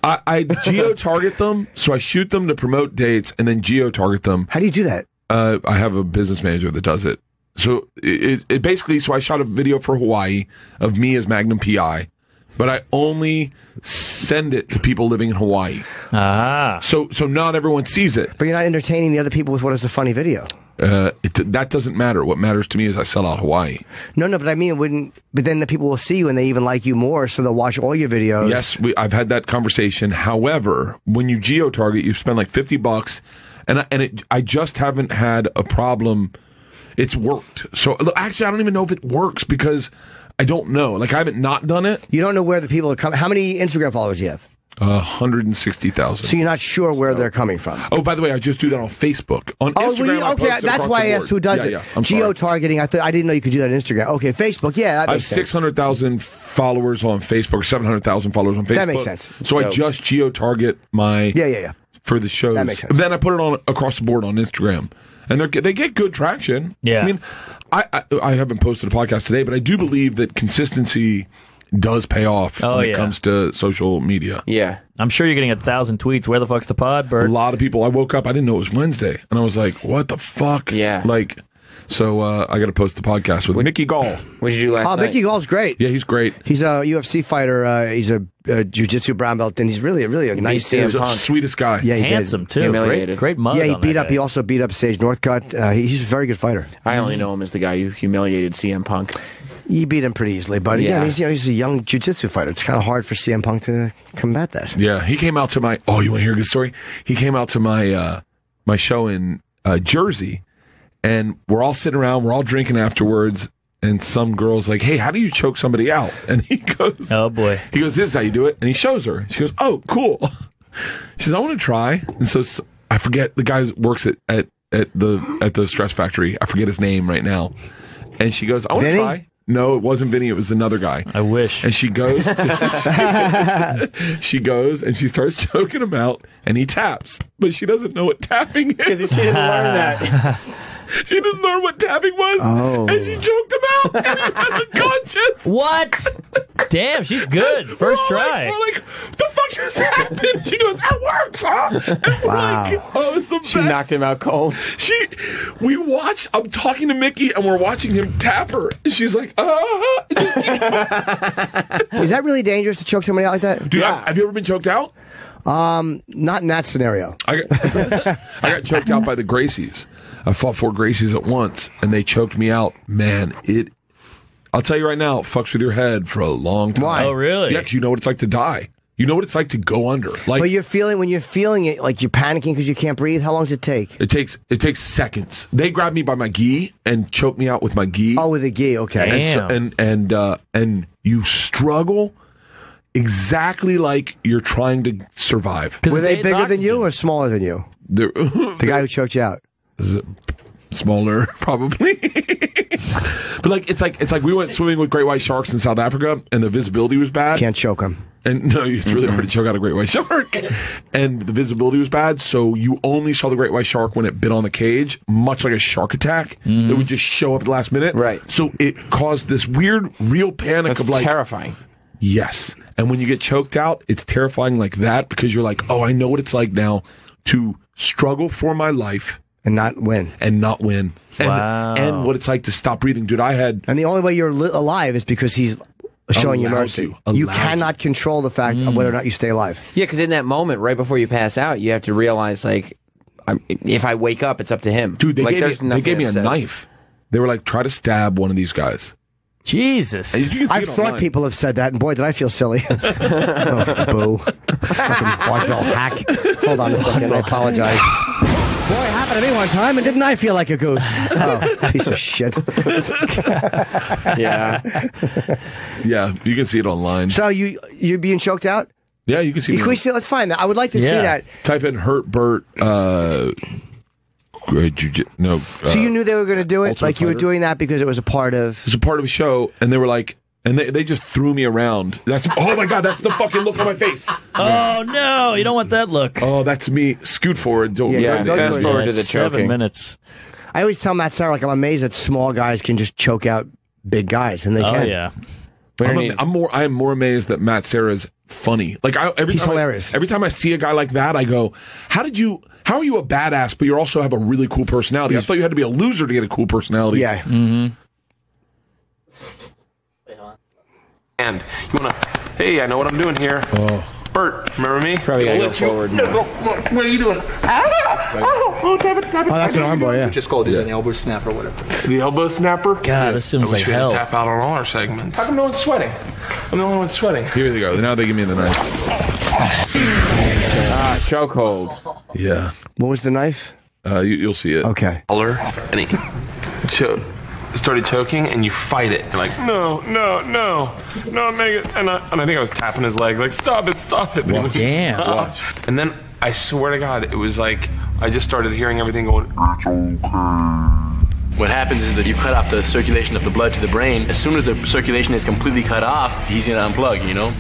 I geo-target them, so I shoot them to promote dates, and then geo-target them. How do you do that? I have a business manager that does it. So it basically, so I shot a video for Hawaii of me as Magnum PI, but I only send it to people living in Hawaii. Ah. So not everyone sees it. But you're not entertaining the other people with what is a funny video. That doesn't matter. What matters to me is I sell out Hawaii. No, but I mean, it wouldn't. But then the people will see you and they even like you more, so they'll watch all your videos. Yes, I've had that conversation. However, when you geo-target, you spend like $50, and I just haven't had a problem. It's worked. So actually, I don't even know if it works because I don't know. Like, I haven't not done it. You don't know where the people are coming. How many Instagram followers do you have? 160,000. So you're not sure where they're coming from. Oh, by the way, I just do that on Facebook. On Instagram, I post it that's why I asked who does it. I'm Geo-targeting. I didn't know you could do that on Instagram. Okay, Facebook. Yeah, that I have makes sense. 600,000 followers on Facebook, 700,000 followers on Facebook. That makes sense. So I just geo-target my for the shows. That makes sense. Then I put it on across the board on Instagram, and they get good traction. Yeah. I mean, I haven't posted a podcast today, but I do believe that consistency does pay off when it comes to social media. Yeah. I'm sure you're getting 1,000 tweets. Where the fuck's the pod, Bert? A lot of people. I woke up, I didn't know it was Wednesday, and I was like, what the fuck? Yeah. Like, so I got to post the podcast with Mickey Gall. What did you do last night? Mickey Gall's great. Yeah, he's great. He's a UFC fighter. He's a jiu-jitsu brown belt, and he's really a nice dude. He's the sweetest guy. Yeah, he handsome did. too. Humiliated. Great mug. Yeah, he on beat that up. guy. He also beat up Sage Northcutt. He's a very good fighter. I only know him as the guy who humiliated CM Punk. He beat him pretty easily, but Yeah. again, he's a young jiu-jitsu fighter. It's kind of hard for CM Punk to combat that. Yeah, he came out to my. Oh, you want to hear a good story? He came out to my my show in Jersey, and we're all sitting around, we're all drinking afterwards, and some girl's like, "Hey, how do you choke somebody out?" And he goes, "Oh boy." He goes, "This is how you do it," and he shows her. She goes, "Oh, cool." She says, "I want to try," and so I forget the guy that works at the Stress Factory. I forget his name right now, and she goes, "I want to try." No, it wasn't Vinny. It was another guy. I wish. And she goes, she goes, and she starts choking him out, and he taps, but she doesn't know what tapping is because she didn't learn that. She didn't learn what tapping was, and she choked him out, and he was unconscious. What? Damn, she's good. First try. We're like, what the fuck just happened? She goes, that works, huh? And we're like, oh, it's the best. She knocked him out cold. We watched, I'm talking to Mickey, and we're watching him tap her, and she's like, Is that really dangerous to choke somebody out like that? Dude, have you ever been choked out? Not in that scenario. I got choked out by the Gracies. I fought 4 Gracies at once, and they choked me out. Man, I'll tell you right now, it fucks with your head for a long time. Why? Oh, really? Yeah, because you know what it's like to die. You know what it's like to go under. Like, But when you're feeling it, like you're panicking because you can't breathe. How long does it take? it takes seconds. They grabbed me by my gi and choked me out with my gi. Oh, with a gi, okay. And you struggle exactly like you're trying to survive. Were they bigger than you or smaller than you? The guy who choked you out. Smaller, probably. But it's like we went swimming with great white sharks in South Africa, and the visibility was bad. Can't choke them. And no, it's really hard to choke out a great white shark. And the visibility was bad, so you only saw the great white shark when it bit on the cage, much like a shark attack. It would just show up at the last minute. Right. So it caused this weird, real panic That's of like terrifying. Yes. And when you get choked out, it's terrifying like that because you're like, oh, I know what it's like now to struggle for my life. And not win. And Wow. And what it's like to stop breathing. Dude, And the only way you're alive is because he's showing you Allows mercy. you. You Allows cannot control the fact of whether or not you stay alive. Yeah, because in that moment, right before you pass out, you have to realize, like, if I wake up, it's up to him. Dude, they there's gave me nothing a that says- knife. They were like, try to stab one of these guys. Jesus. And you can see I've it thought online. people have said that, and boy, did I feel silly. Oh, boo. Fucking vaudeville hack. Hold on a second, I apologize. Boy, it happened to me one time, and didn't I feel like a goose? Oh, piece of shit. Yeah. Yeah, you can see it online. So you're being choked out? Yeah, you can see Can we see? Let's find that. I would like to see that. Type in Hurt Burt. So you knew they were going to do it? Ultimate Like you were Fighter. doing that because it was a part of... It was a part of a show, and they were like, and they just threw me around. Oh my God, that's the fucking look on my face. Oh no, you don't want that look. Oh, that's me. Scoot forward. Don't Yeah, Yeah, fast forward to the 7 choking. minutes. I always tell Matt Sarah, like, I'm amazed that small guys can just choke out big guys, and they Oh can. yeah. I am more amazed that Matt Serra's funny. Like he's hilarious. Every time I see a guy like that, I go, how are you a badass, but you also have a really cool personality? I thought you had to be a loser to get a cool personality. Yeah. Mm-hmm. And you want to, hey, I know what I'm doing here. Oh. Bert, remember me? Probably gotta go forward. What are you doing? Oh, that's an arm bar, yeah. Just called an elbow snap or whatever. The elbow snapper? God, this seems I wish like we had hell. to tap out on all our segments. How come no one's sweating? I'm the only one sweating. Here they go. Now they give me the knife. Chokehold. Yeah. What was the knife? You'll see it. Okay. And he started choking, and you fight it. You're like, no, make it. And I think I was tapping his leg, like, stop it. But he wouldn't Damn. stop. And then I swear to God, it was like I just started hearing everything going. What happens is that you cut off the circulation of the blood to the brain. As soon as the circulation is completely cut off, he's gonna unplug, you know?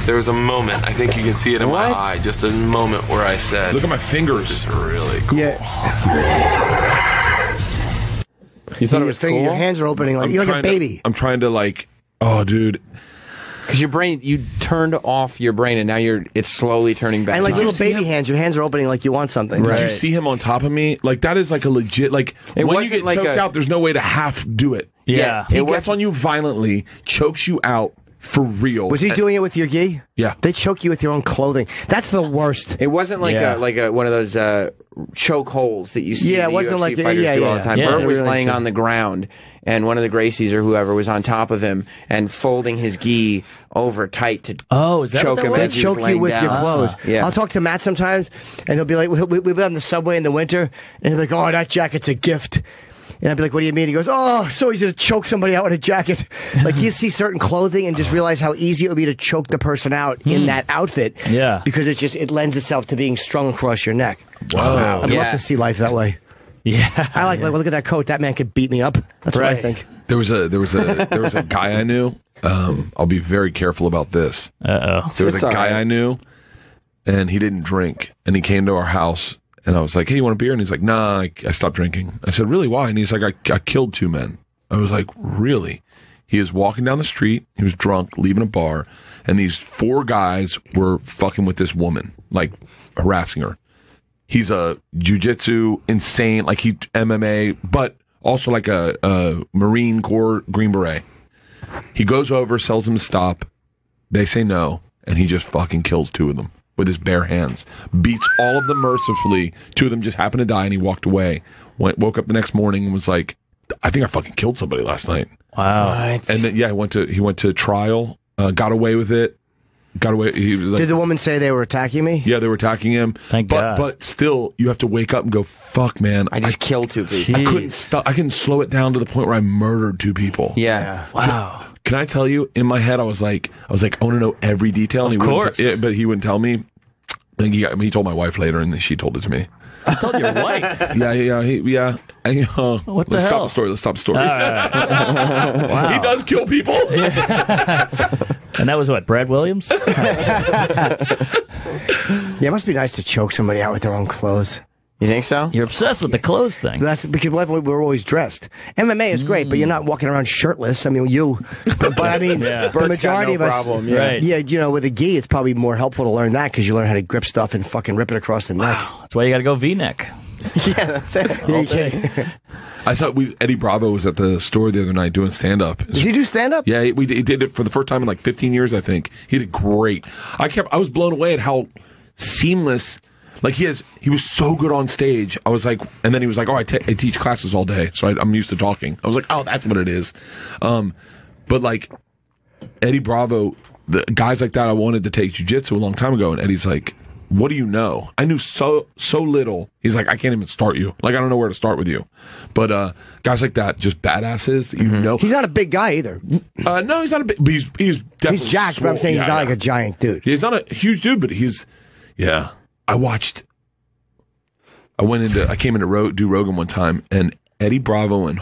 There was a moment, I think you can see it in my eye, just a moment where I said, look at my fingers. This is really cool. Yeah. You thought it was cool? Your hands are opening like you're like a baby. I'm trying to like, oh, dude. Because your brain, you turned off your brain, and now it's slowly turning back. And like on. little baby hands, your hands are opening like you want something. Did you see him on top of me? Like that is like a legit like It when you wasn't get like choked out, there's no way to half do it. Yeah. He gets on you violently, chokes you out for real. Was he doing it with your gi? Yeah. They choke you with your own clothing. That's the worst. It wasn't like one of those choke holes that you see. Yeah, the it wasn't UFC like fighters do all the time. Yeah. Bert was Really laying choke. on the ground, and one of the Gracies or whoever was on top of him and folding his gi over tight to is that choke what that him was? They as he was choke you laying with down. your clothes. Yeah. I'll talk to Matt sometimes, and he'll be like, we'll be on the subway in the winter, and he'll be like, oh, that jacket's a gift. And I'd be like, what do you mean? He goes, oh, so easy to choke somebody out with a jacket. Like, he sees certain clothing and just realize how easy it would be to choke the person out in that outfit. Yeah. Because it lends itself to being strung across your neck. Wow. I'd love to see life that way. Yeah. I like, well, look at that coat. That man could beat me up. That's what I Right. think. There was a guy I knew. I'll be very careful about this. Uh-oh. There was It's a all guy right. I knew, and he didn't drink, and he came to our house, and I was like, hey, you want a beer? And he's like, nah, I stopped drinking. I said, really, why? And he's like, I killed 2 men. I was like, really? He was walking down the street, he was drunk, leaving a bar, and these 4 guys were fucking with this woman, like harassing her. He's a jiu-jitsu, insane, like he MMA, but also like a Marine Corps Green Beret. He goes over, sells them to stop. They say no, and he just fucking kills 2 of them with his bare hands. Beats all of them mercifully. 2 of them just happened to die, and he walked away. Woke up the next morning and was like, I think I fucking killed somebody last night. Wow. What? And then, he went to trial, got away with it. Got away. He was like, Did the woman say they were attacking me? yeah, they were attacking him. Thank God. But still, you have to wake up and go, fuck, man. I just killed 2 people. I couldn't stop. I couldn't slow it down to the point where I murdered 2 people. Yeah. Wow. Can I tell you? In my head, I was like, I want to know every detail. And Of he wouldn't course. yeah, but he wouldn't tell me. And he told my wife later, and she told it to me. I told your wife. Yeah. What the let's hell? Stop the story. All right. Wow. He does kill people. And that was what, Brad Williams? Yeah, it must be nice to choke somebody out with their own clothes. You think so? You're obsessed with the clothes thing. That's because we're always dressed. MMA is great, but you're not walking around shirtless. I mean, but I mean, Yeah. the majority of us, problem, yeah. Right. yeah, you know, with a gi, it's probably more helpful to learn that because you learn how to grip stuff and fucking rip it across the neck. That's why you got to go V-neck. Yeah, that's it. Yeah, you can't- I thought Eddie Bravo was at the store the other night doing stand up. Did he do stand up? Yeah, he did it for the first time in like 15 years, I think. He did great. I was blown away at how seamless. Like he was so good on stage. I was like, and then he was like, "Oh, I teach classes all day, so I'm used to talking." I was like, "Oh, that's what it is." But like Eddie Bravo, the guys like that, I wanted to take jiu-jitsu a long time ago, and Eddie's like, "What do you know?" I knew so little. He's like, "I can't even start you. Like, I don't know where to start with you." But guys like that, just badasses that you know. He's not a big guy either. No, he's not a big. But he's definitely He's jacked, but I'm saying he's not like a giant dude. He's not a huge dude, but he's. Yeah, I came into do Rogan one time, and Eddie Bravo and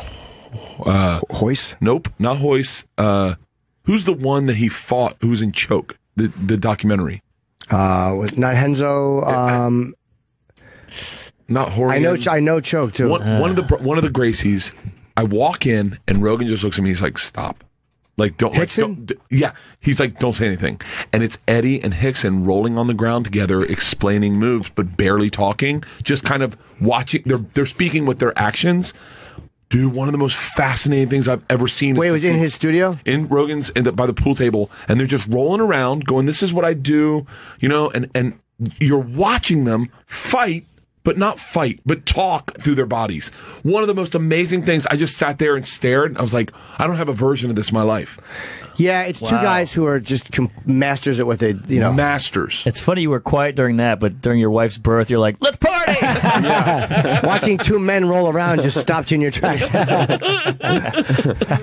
Hoyce? Nope, not Hoyce. Who's the one that he fought? Who's in Choke? The documentary. Was not Henzo. Not Horrigan. I know Choke too. One of the Gracies. I walk in, and Rogan just looks at me. He's like, "Stop." Like, don't, Hickson? Yeah. He's like, don't say anything. And it's Eddie and Hickson rolling on the ground together, explaining moves, but barely talking, just kind of watching. They're speaking with their actions. Dude, one of the most fascinating things I've ever seen. Wait, it was in his studio? In Rogan's, by the pool table. And they're just rolling around going, this is what I do, and you're watching them fight, but not fight, but talk through their bodies. One of the most amazing things, I just sat there and stared, and I was like, I don't have a version of this in my life. Yeah, it's two guys who are just masters at what they, Masters. It's funny you were quiet during that, but during your wife's birth, you're like, let's party! Watching two men roll around just stopped you in your tracks.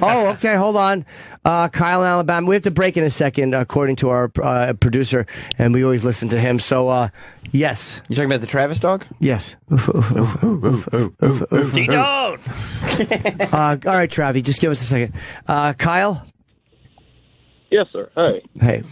Oh, okay, hold on. Kyle in Alabama. We have to break in a second, according to our producer, and we always listen to him. So, yes. You talking about the Travis dog? Yes. D-Dog! All right, Travi, just give us a second. Kyle? Yes, sir. Hey. Hey.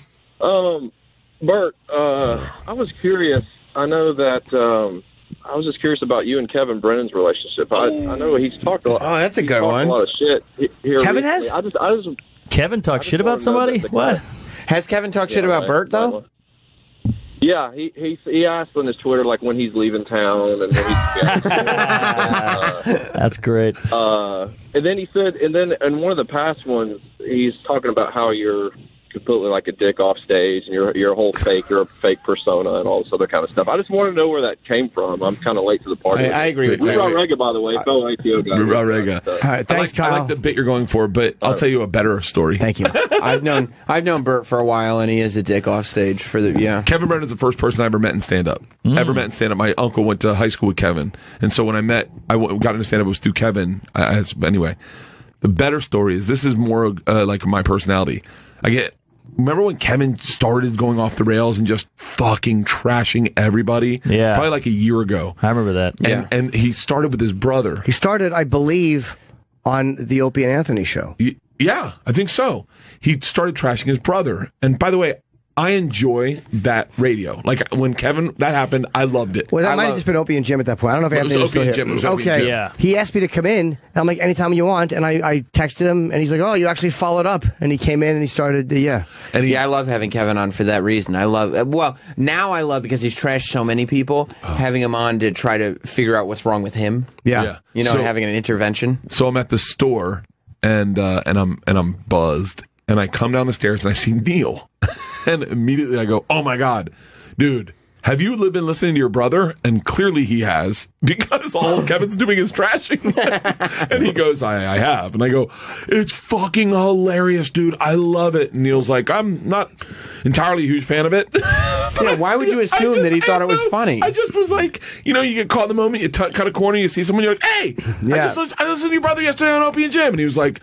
Bert, I was curious. I know that I was just curious about you and Kevin Brennan's relationship. I know he's talked a lot. Oh, that's a good one. A lot of shit here. Kevin recently. has? Kevin talks shit about somebody? What? Has Kevin talked shit about Bert, though? Yeah, he asked on his Twitter like when he's leaving town and when he's That's great. And then he said, and then in one of the past ones, he's talking about how you're completely like a dick off stage and you're a whole fake, you're a fake persona and all this other kind of stuff. I just want to know where that came from. I'm kind of late to the party. I agree with that. Rura Rega, by the way, fellow ATO guy. Rura Rega. All right, thanks, Kyle. I like the bit you're going for, but I'll tell you a better story. Thank you. I've known Bert for a while, and he is a dick off stage for the Kevin Brennan's the first person I ever met in stand-up. My uncle went to high school with Kevin, and so when I got into stand-up, it was through Kevin. Anyway, the better story is this is more like my personality. Remember when Kevin started going off the rails and just fucking trashing everybody? Yeah. Probably like a year ago. I remember that. And he started with his brother. He started, I believe, on the Opie and Anthony show. Yeah, I think so. He started trashing his brother. And by the way, I enjoy that radio. Like when that happened, I loved it. Well, that might have just been Opie and Jim at that point. I don't know if Anthony was still here. Okay. Yeah. He asked me to come in, and I'm like, anytime you want. And I texted him, and he's like, oh, you actually followed up. And he came in, and he started, I love having Kevin on for that reason. Now I love because he's trashed so many people, having him on to try to figure out what's wrong with him. Yeah. And having an intervention. So I'm at the store, and I'm buzzed. And I come down the stairs and I see Neil. And immediately I go, oh my God, dude, have you been listening to your brother? And clearly he has, because all Kevin's doing is trashing. And he goes, I have. And I go, it's fucking hilarious, dude. I love it. And Neil's like, I'm not entirely a huge fan of it. Why would you assume that he thought it was funny? I just was like, you get caught in the moment, you cut a corner, you see someone, you're like, hey, I listened to your brother yesterday on Opie and Jim. And he was like,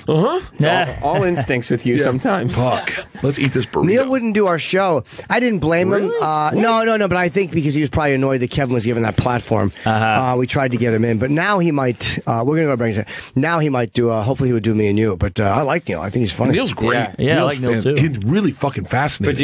all instincts with you sometimes. Fuck. Let's eat this burrito. Neil wouldn't do our show. I didn't blame him. No, but I think because he was probably annoyed that Kevin was given that platform. We tried to get him in, but now he might. We're going to go bring it. Now he might do. Hopefully, he would do me and you. But I like Neil. I think he's funny. Neil's great. Yeah, I like Neil too. He's really fucking fascinating.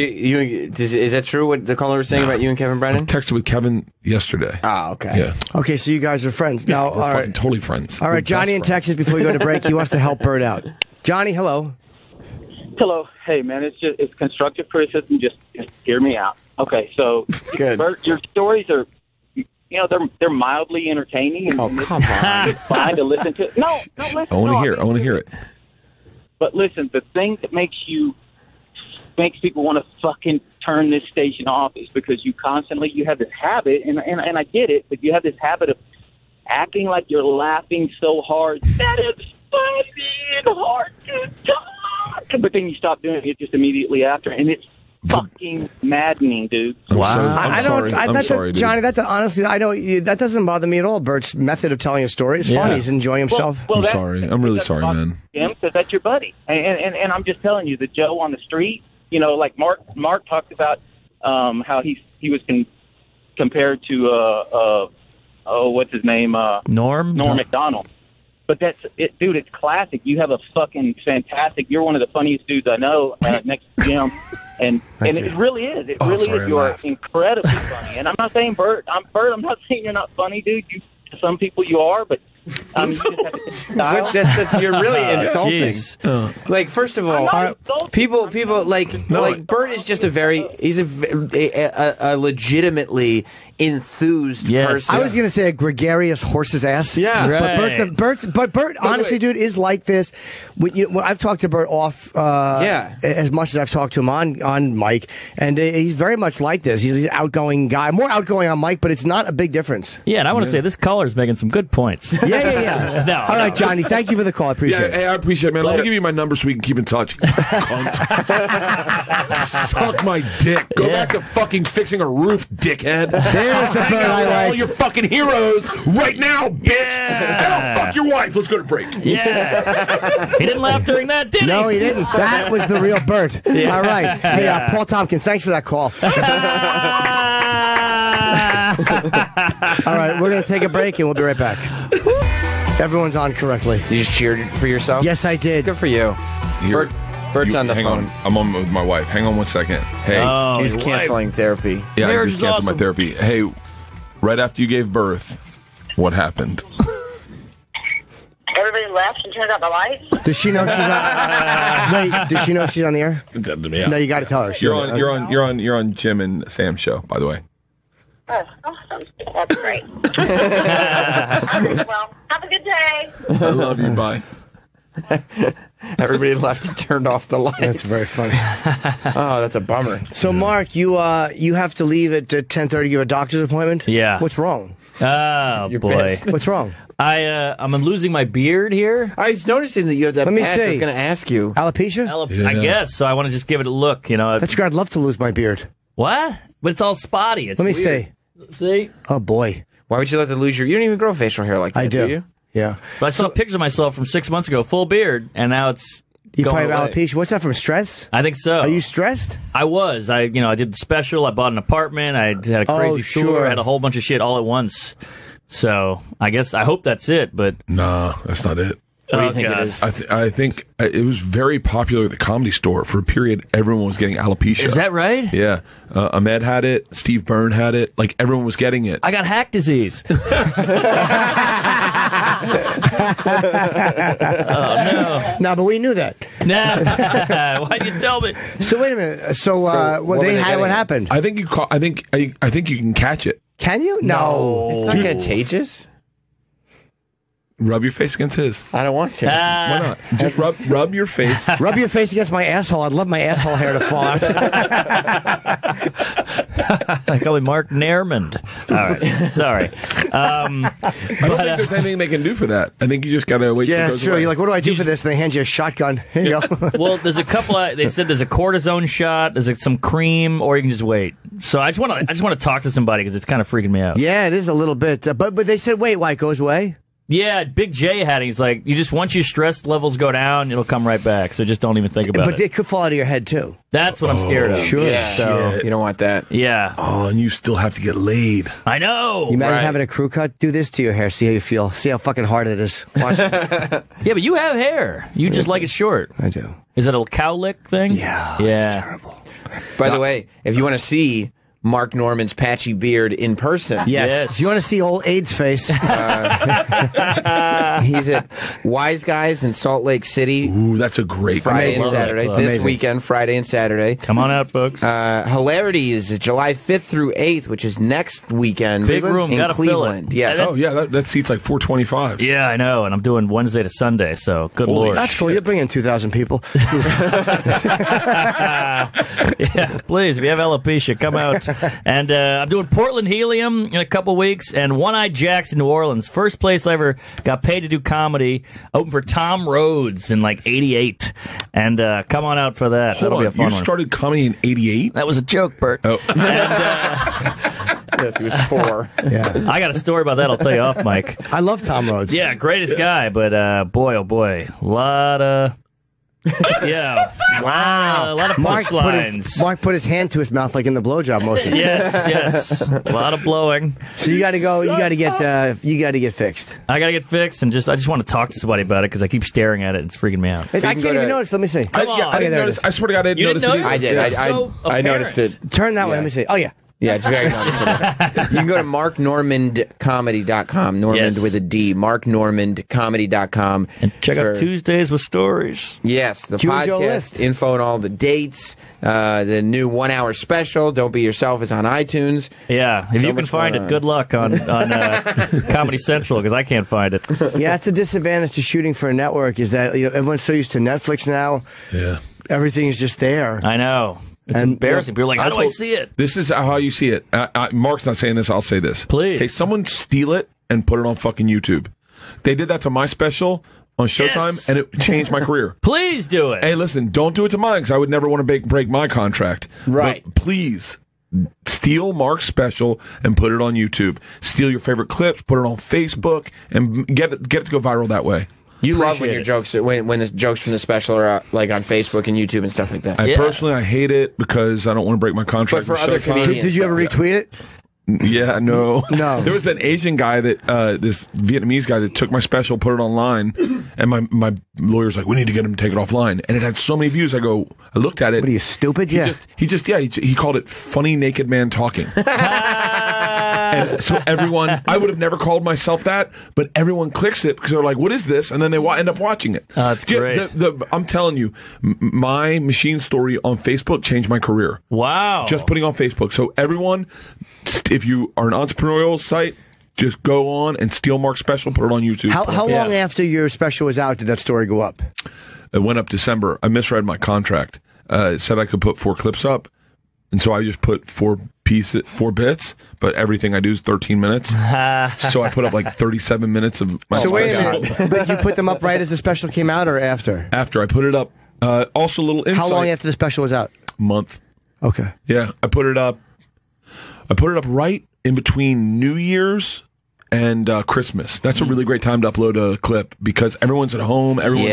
But is that true? What the caller was saying about you and Kevin Brennan? I texted with Kevin yesterday. Ah, okay. Yeah. Okay, so you guys are friends now. We're fucking totally friends. All right, Johnny in Texas. Before we go to break, he wants to help Bert out. Johnny, hello. Hello. Hey, man, it's constructive criticism. Just hear me out. Okay, so good. Bert, your stories are, they're mildly entertaining. And come on. It's fine to listen to. No, listen. I want to hear it. But listen, the thing that makes people want to fucking turn this station off is because you have this habit, and I get it, but you have this habit of acting like you're laughing so hard that it's funny and hard to talk. But then you stop doing it just immediately after, and it's fucking maddening, dude. Wow. I'm sorry, dude. Johnny, honestly, I know that doesn't bother me at all. Bert's method of telling a story is fun. He's enjoying himself. I'm sorry. I'm really sorry, man. Because that's your buddy. And I'm just telling you, the Joe on the street, like Mark talked about how he was compared to, what's his name? Norm McDonald. But that's it, dude. It's classic. You have a fucking fantastic. You're one of the funniest dudes I know next to Jim, and it really is. It really is. You are incredibly funny. And I'm not saying Bert. I'm not saying you're not funny, dude. To some people you are, but You're really insulting. Jeez. Like, first of all, people like Bert is just he's a legitimately enthused person. I was going to say a gregarious horse's ass. Yeah. But Bert, honestly, dude, is like this. When I've talked to Bert off, as much as I've talked to him on mic, and he's very much like this. He's an outgoing guy, more outgoing on mic, but it's not a big difference. Yeah, and I want to say this caller's making some good points. Yeah. No, all right, Johnny, thank you for the call. I appreciate it. Hey, I appreciate it, man. Let me give you my number so we can keep in touch. Cunt. Suck my dick. Go back to fucking fixing a roof, dickhead. There's the Bert I like. All your fucking heroes right now, bitch. And I'll fuck your wife. Let's go to break. Yeah. He didn't laugh during that, did he? No, he didn't. That was the real Bert. Yeah. All right. Hey, Paul Tompkins, thanks for that call. All right, we're going to take a break, and we'll be right back. Everyone's on correctly. You just cheered for yourself? Yes, I did. Good for you. Bert's on the phone. I'm on with my wife. Hang on 1 second. Hey. He's canceling therapy. Yeah, I Marriage just is canceled my awesome. therapy. Hey, right after you gave birth, what happened? Everybody left and turned out the lights? Does she know she's on? Wait, does she know she's on the air? Yeah. No, you got to tell her. You're on Jim and Sam's show, by the way. Oh, awesome. That's great. Well, have a good day. I love you. Bye. Everybody left and turned off the lights. That's very funny. Oh, that's a bummer. So, Mark, you have to leave at 10:30. You have a doctor's appointment. Yeah. What's wrong? Oh, You're boy. pissed. What's wrong? I'm losing my beard here. I was noticing that you have that Let me patch. I was see. going to ask you. Alopecia? I guess, so I want to just give it a look, you know. That's great. I'd love to lose my beard. What? But it's all spotty. It's Let me weird. see. See? Oh, boy. Why would you let to lose your... You don't even grow facial hair like that, I do. you? Yeah. But I saw pictures of myself from 6 months ago, full beard, and now it's You going probably have away. alopecia. What's that from, stress? I think so. Are you stressed? I was. I did the special. I bought an apartment. I had a crazy tour. sure. I had a whole bunch of shit all at once. So I hope that's it. But No, that's not it. What do you think it is? I think it was very popular at the Comedy Store. For a period, everyone was getting alopecia. Is that right? Yeah. Ahmed had it. Steve Byrne had it. Like, everyone was getting it. I got hack disease. Oh, no. No, but we knew that. Nah. Why'd you tell me? So, wait a minute. So what happened? I think you I think you can catch it. Can you? No. It's not contagious? Rub your face against his. I don't want to. Why not? Just rub your face. Rub your face against my asshole. I'd love my asshole hair to fall out. I call him Mark Nairmond. All right. Sorry. I don't think there's anything they can do for that. I think you just got to wait till it Yeah, goes it's true. away. You're like, what do I do for this? And they hand you a shotgun. Here you go. Well, there's a couple. They said there's a cortisone shot. There's some cream, or you can just wait. So I just want to talk to somebody because it's kind of freaking me out. Yeah, it is a little bit. But they said, wait, why it goes away? Yeah, Big J had it. He's like, you just once your stress levels go down, it'll come right back. So just don't even think about But it. it could fall out of your head too. That's what I'm scared of. Sure. Yeah. So You don't want that. yeah, Oh, and you still have to get laid. I know. You imagine Right. having a crew cut? Do this to your hair. See how you feel. See how fucking hard it is. Watch. Yeah, but you have hair. You just like it short. I do. Is it a cowlick thing? Yeah. Yeah. It's terrible. By the way, if you want to see Mark Norman's patchy beard in person, Yes. If you want to see old AIDS face, he's at Wise Guys in Salt Lake City. Ooh, that's a great Friday and club. Saturday. Club. This Amazing. weekend, Friday and Saturday. Come on out, folks. Hilarity is July 5th through 8th, which is next weekend. Big room, in gotta fill it. Cleveland. Yes. Oh, yeah, that seat's like 425. Yeah, I know. And I'm doing Wednesday to Sunday. So good Holy lord. that's cool. You're bringing 2,000 people. Yeah, please, if you have alopecia, come out. And I'm doing Portland Helium in a couple weeks and One Eye Jacks in New Orleans. First place I ever got paid to do comedy. Open for Tom Rhodes in like 88. And come on out for that. Hold That'll on, be a fun you one. started comedy in 88? That was a joke, Bert. Oh. And Yes, he was 4. Yeah. I got a story about that I'll tell you off, Mike. I love Tom Rhodes. Yeah, greatest guy, but boy, oh boy. A lot of... Yeah. Wow. A lot of punchlines. Mark put his hand to his mouth like in the blowjob motion. Yes. A lot of blowing. So you got to go. You got to get fixed. I gotta get fixed, and I just want to talk to somebody about it because I keep staring at it. And it's freaking me out. I can't even notice. Let me see. Come on. I didn't there it notice. is. I swear to God, I didn't You notice didn't it. notice? I did. It's so I noticed it. Turn that way. Let me see. Oh yeah. Yeah, it's very noticeable. You can go to marknormandcomedy.com. Normand Yes. with a D. marknormandcomedy.com. And check out Tuesdays with Stories. Yes, the Choose your podcast, list. info and all the dates. The new 1 hour special, Don't Be Yourself, is on iTunes. Yeah, if So you can much find fun. it, good luck on Comedy Central, because I can't find it. Yeah, that's a disadvantage to shooting for a network is that everyone's so used to Netflix now. Yeah. Everything is just there. I know. It's embarrassing. People are like, how do I see it? This is how you see it. Mark's not saying this. I'll say this. Please. Hey, someone steal it and put it on fucking YouTube. They did that to my special on Showtime, Yes. and it changed my career. Please do it. Hey, listen, don't do it to mine because I would never want to break my contract. Right. But please steal Mark's special and put it on YouTube. Steal your favorite clips, put it on Facebook, and get it to go viral that way. You love when Appreciate your it. jokes, when the jokes from the special are like on Facebook and YouTube and stuff like that. I hate it because I don't want to break my contract. But for with other Showtime. comedians- Did you ever retweet it? Yeah, no. No. There was an Asian guy that, this Vietnamese guy that took my special, put it online, and my lawyer's like, we need to get him to take it offline. And it had so many views. I looked at it. What are you, stupid? He he called it funny naked man talking. And so everyone, I would have never called myself that, but everyone clicks it because they're like, what is this? And then they end up watching it. Oh, that's great. I'm telling you, my machine story on Facebook changed my career. Wow. Just putting on Facebook. So everyone, if you are an entrepreneurial site, just go on and steal Mark's special, put it on YouTube. How long after your special was out did that story go up? It went up December. I misread my contract. It said I could put 4 clips up, and so I just put 4 bits, but everything I do is 13 minutes. So I put up like 37 minutes of my So wait a special. minute. But you put them up right as the special came out or after? After I put it up. Also a little insight. How long after the special was out? Month. Okay. Yeah, I put it up right in between New Year's and Christmas. That's a really great time to upload a clip because everyone's at home. Everyone's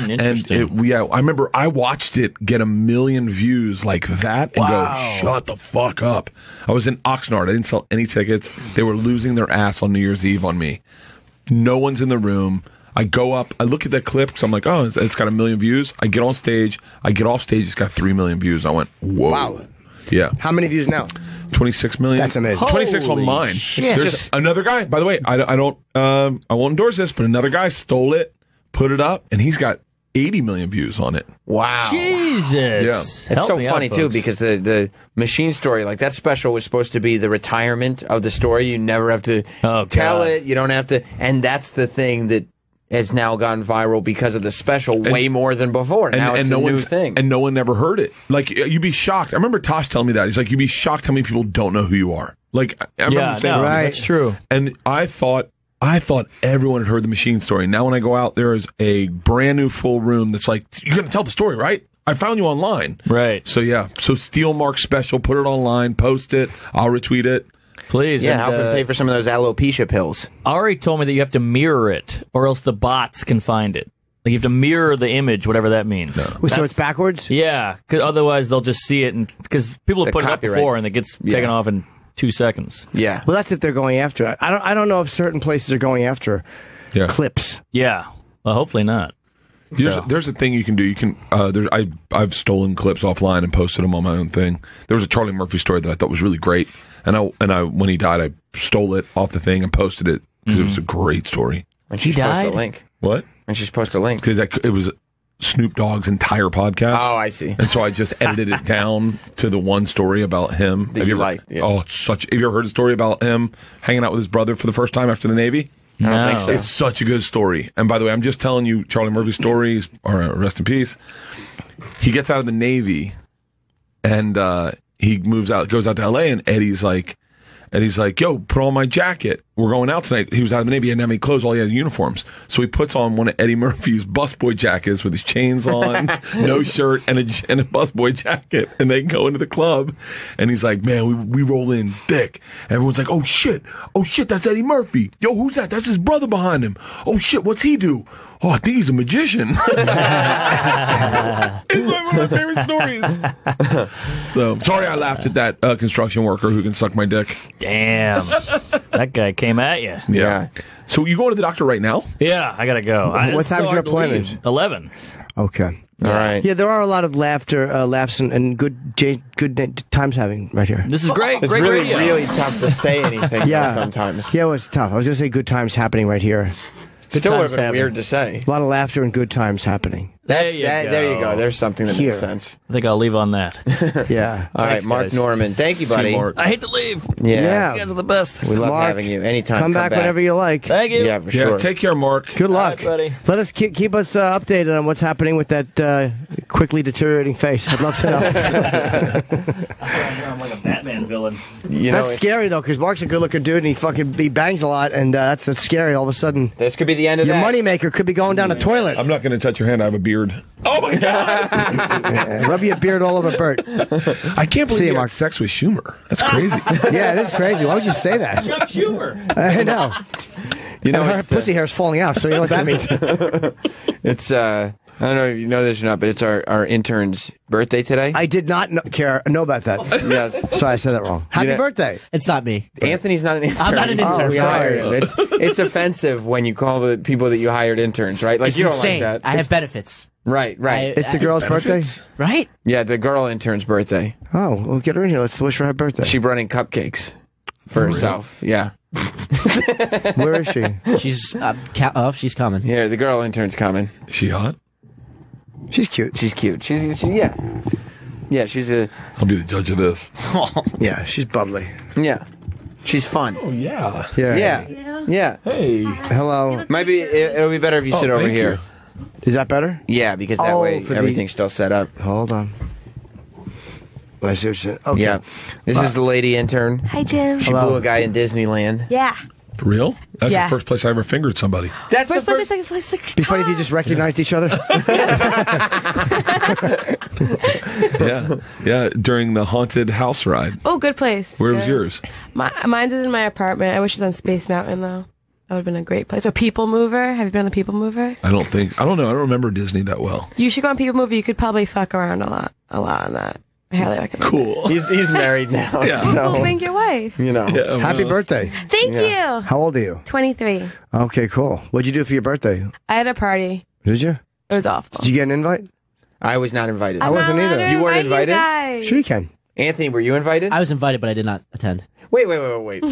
interesting. I remember I watched it get 1 million views like that and go, shut the fuck up. I was in Oxnard. I didn't sell any tickets. They were losing their ass on New Year's Eve on me. No one's in the room. I go up, I look at that clip because I'm like, oh, it's got 1 million views. I get on stage. I get off stage. It's got 3 million vys. I went, whoa. Wow. Yeah. How many views now? 26 million. That's amazing. 26 on Holy mine. shit. There's another guy. By the way, I won't endorse this, but another guy stole it, put it up, and he's got 80 million views on it. Wow. Jesus. Yeah. It's Help so me out, funny, too, folks. because the machine story, like that special was supposed to be the retirement of the story. You never have to tell God. it. You don't have to. And that's the thing that has now gone viral because of the special way more than before. Now it's a new thing. And no one ever heard it. Like, you'd be shocked. I remember Tosh telling me that. He's like, you'd be shocked how many people don't know who you are. Like, I remember him saying that. That's true. And I thought everyone had heard the machine story. Now when I go out, there is a brand new full room that's like, you're going to tell the story, right? I found you online. Right. So yeah. So steal Mark's special, put it online, post it. I'll retweet it. Please. Yeah, and, help him pay for some of those alopecia pills. Ari told me that you have to mirror it, or else the bots can find it. Like you have to mirror the image, whatever that means. So it's backwards? Yeah, because otherwise they'll just see it, and because people have The put it up copyright. before, and it gets taken off in 2 seconds. Yeah. Well, that's if they're going after it. I don't know if certain places are going after clips. Yeah. Well, hopefully not. There's a thing you can do. You can. I've stolen clips offline and posted them on my own thing. There was a Charlie Murphy story that I thought was really great, and I when he died, I stole it off the thing and posted it because it was a great story. When she's supposed to link. What? When she's supposed to link. Because it was Snoop Dogg's entire podcast. Oh, I see. And so I just edited it down to the one story about him. That you liked, yeah. Oh, it's such. Have you ever heard a story about him hanging out with his brother for the first time after the Navy? I don't think so. It's such a good story. And by the way, I'm just telling you Charlie Murphy's stories, or rest in peace. He gets out of the Navy and he goes out to LA, and Eddie's like, yo, put on my jacket. We're going out tonight. He was out of the Navy. He didn't have any clothes. All he had uniforms. So he puts on one of Eddie Murphy's busboy jackets with his chains on, no shirt, and a busboy jacket. And they go into the club. And he's like, man, we roll in thick. Everyone's like, oh, shit, that's Eddie Murphy. Yo, who's that? That's his brother behind him. Oh, shit, what's he do? Oh, I think he's a magician. It's one of my favorite stories. So, sorry I laughed at that construction worker who can suck my dick. Damn. That guy came at you. Yeah. So you going to the doctor right now? Yeah, I gotta go. What time's your appointment? 11. Okay. All right. Yeah, there are a lot of laughs, and good times having right here. This is great. It's Great really, radio. really tough to say anything Yeah. sometimes. Yeah, it was tough. I was going to say good times happening right here. Still would have times been happening. weird to say. A lot of laughter and good times happening. There you go. There's something that Here. makes sense. I think I'll leave on that. Yeah. All right, Thanks, Mark guys. Norman. Thank you, buddy. I hate to leave. Yeah. You guys are the best. We love Mark, having you. Anytime. Come back whenever you like. Thank you. Yeah, for Yeah, sure. take care, Mark. Good luck. All right, buddy. Let us keep us updated on what's happening with that quickly deteriorating face. I'd love to know. I'm like a Batman villain. You know, That's scary though, because Mark's a good-looking dude, and he bangs a lot, and that's scary. All of a sudden, this could be the end of your that. moneymaker could be going down the toilet. I'm not going to touch your hand. I have a beard. Oh my God! Rub your beard all over Bert. I can't believe See you, you Mark. had sex with Schumer. That's crazy. Yeah, it is crazy. Why would you say that? Chuck Schumer. I know. You know, And her it's, pussy hair is falling out, so you know what that means. it's I don't know if you know this or not, but it's our intern's birthday today. I did not know about that. Yes. Sorry, I said that wrong. Happy know- birthday. It's not me. Anthony's not an intern. I'm not an intern. We hired him. It's offensive when you call the people that you hired interns, right? Like It's you don't insane. like that. I have benefits. Right. It's the girl's birthday? Right? Yeah, the girl intern's birthday. Oh, well, get her in here. Let's wish her happy birthday. She brought in cupcakes for herself. Yeah. Where is she? She's she's coming. Yeah, the girl intern's coming. Is she hot? She's cute. She's cute. Yeah. Yeah, she's a I'll be the judge of this. Yeah, she's bubbly. yeah. She's fun. Oh yeah. Yeah. Hey. Hello. Maybe it'll be better if you sit over thank here. you. Is that better? Yeah, because that way for the- everything's still set up. Hold on. I see what you're okay. Yeah. This is the lady intern. Hi, Jim. She blew a guy in Disneyland. Yeah. For real? That's Yeah. the first place I ever fingered somebody. That's First the place, first. second place, like, Be funny if you just recognized each other. Yeah. During the haunted house ride. oh, good place. Where was Good. yours? Mine's was in my apartment. I wish it was on Space Mountain, though. That would have been a great place. Or People Mover. Have you been on the People Mover? I don't know. I don't remember Disney that well. You should go on People Mover. You could probably fuck around a lot on that. I highly recommend. Cool. He's married now. Yeah. Oh, So, thank your wife. you know. Yeah, Happy well, birthday. Thank you. How old are you? 23. Okay, cool. What'd you do for your birthday? I had a party. Did you? It was awful. Did you get an invite? I was not invited. I wasn't either. You weren't invited? guys. Sure you can. Anthony, were you invited? I was invited, but I did not attend. Wait.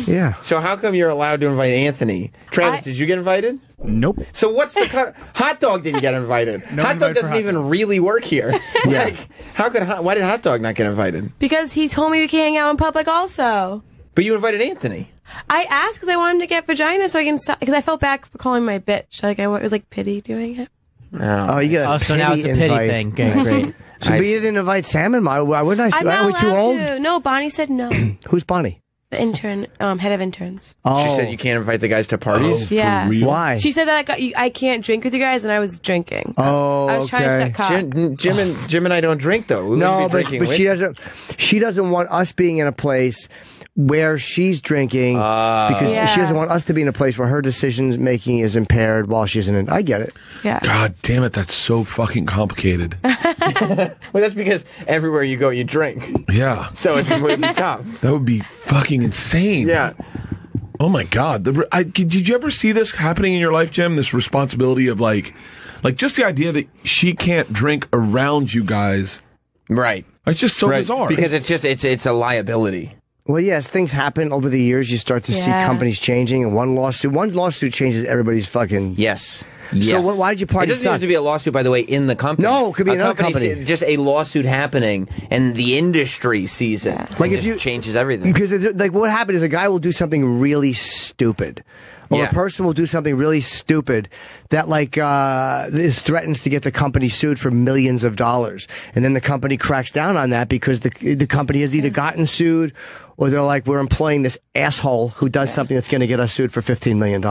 Yeah. So how come you're allowed to invite Anthony? Travis, did you get invited? Nope. So what's the cut? Hot Dog didn't get invited. No Hot Dog invite for doesn't Hot even really work here. Yeah. Like, why did Hot Dog not get invited? Because he told me we can hang out in public also. But you invited Anthony. I asked because I wanted him to get vagina so I can stop. Because I felt bad for calling my bitch. Like, it was like pity doing it. Oh, you got. Oh, so now it's a pity invite. thing. Okay, great. So, but you didn't invite Sam and why wouldn't I? I'm Are not we too allowed old? to. No, Bonnie said no. Who's Bonnie? The intern, head of interns. Oh, She said you can't invite the guys to parties. Yeah. Why? She said that I can't drink with you guys, and I was drinking. Oh, I was trying to set cock. Jim and I don't drink though. We No, wouldn't be drinking but with- she doesn't want us being in a place where she's drinking because Yeah. she doesn't want us to be in a place where her decision making is impaired while she's in it. I get it. Yeah. God damn it, that's so fucking complicated. Well, that's because everywhere you go, you drink. Yeah. So it would be tough. That would be fucking insane. Yeah. Oh my God. Did you ever see this happening in your life, Jim? This responsibility of like just the idea that she can't drink around you guys. Right. It's just so bizarre. Because it's a liability. Well, yes, things happen over the years. You start to see companies changing, and one lawsuit changes everybody's fucking. Yes. So why did you party? It doesn't have to be a lawsuit, by the way, in the company. No, it could be another company. Just a lawsuit happening, and the industry sees it. Like It if just you changes everything. Because like what happened is a guy will do something really stupid. Or a person will do something really stupid that threatens to get the company sued for millions of dollars. And then the company cracks down on that because the company has either gotten sued or they're like, we're employing this asshole who does something that's going to get us sued for $15 million.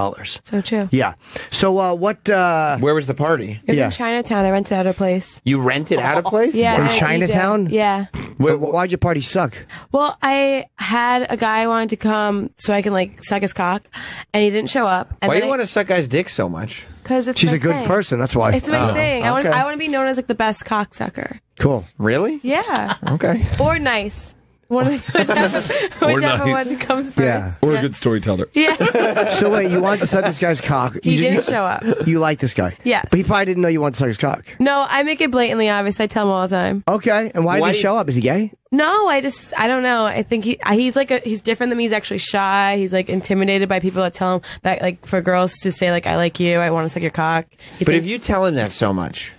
So true. Yeah. So what? Where was the party? It was in Chinatown. I rented out a place. You rented out a place? Yeah. In at Chinatown? EJ. Yeah. Why'd your party suck? Well, I had a guy wanted to come so I can suck his cock, and he didn't show up. And Why do then you want to suck guys' dicks so much? Because it's She's my a good thing. person. That's why. It's my thing. I okay. want to be known as the best cocksucker. Cool. Really? Yeah. Okay. Or nice. Whichever one comes first. Yeah. Or a good storyteller. Yeah. So wait, you wanted to suck this guy's cock? He didn't show up. You like this guy? Yeah. But he probably didn't know you wanted to suck his cock. No, I make it blatantly obvious. I tell him all the time. Okay, and why did he show up? Is he gay? No, I don't know. I think he's like he's different than me. He's actually shy. He's like intimidated by people that tell him that, like, for girls to say, like, I like you, I want to suck your cock. But if you tell him that so much,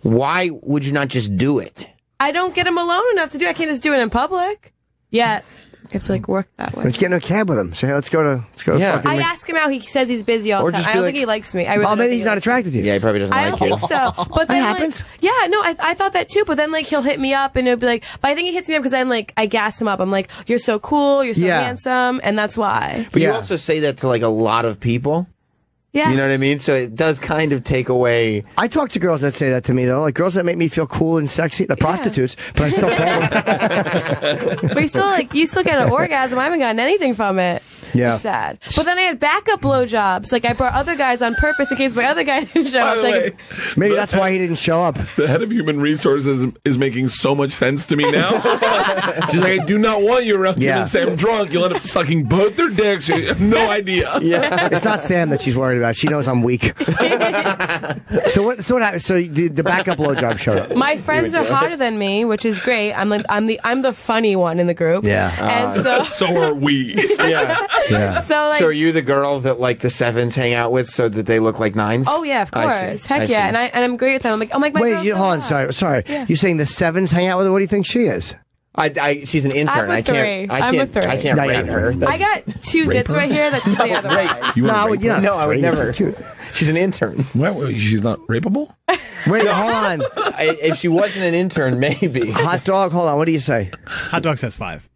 why would you not just do it? I don't get him alone enough to do it. I can't just do it in public. Yeah. You have to, like, work that way. Let's get in a cab with him. Say, hey, let's go to fucking... I ask him out. He says he's busy all the time. I don't think he likes me. I really maybe he's not attracted to you. Yeah, he probably doesn't I like don't you. think so. But then, That happens? yeah, no, I thought that too. But then, like, he'll hit me up and he'll be like, but I think he hits me up because I'm like, I gas him up. I'm like, you're so cool, you're so handsome, and that's why. But you also say that to, like, a lot of people. Yeah. You know what I mean? So it does kind of take away. I talk to girls that say that to me, though. Like, girls that make me feel cool and sexy. The prostitutes. But I still call them. But you still get an orgasm. I haven't gotten anything from it. Yeah. It's sad. But then I had backup blowjobs. Like, I brought other guys on purpose in case my other guy didn't show up. Maybe that's why he didn't show up. The head of human resources is making so much sense to me now. She's like, I do not want you around me and say I'm drunk. You'll end up sucking both their dicks. You have no idea. Yeah. It's not Sam that she's worried about. She knows I'm weak. So what happened? So the backup blowjob showed up. My friends are hotter than me, which is great. I'm the funny one in the group. Yeah. And so are we. Yeah. So, like, So are you the girl that, like, the sevens hang out with so that they look like nines? oh yeah, of I course. see. Heck I yeah. see. And I'm great with them. I'm like, oh my god. Wait, hold on. Sorry. Yeah. You're saying the sevens hang out with her? What do you think she is? She's an intern. I'm a I can't. three. I'm a three. I can't No, rate yeah. her. I got two zits right here that say otherwise. You No, wanna rape you're her? not No, I would afraid. never. She's an intern. What? She's not rapeable? Wait, hold on. If she wasn't an intern, maybe. Hot dog, hold on. What do you say? Hot dog says 5.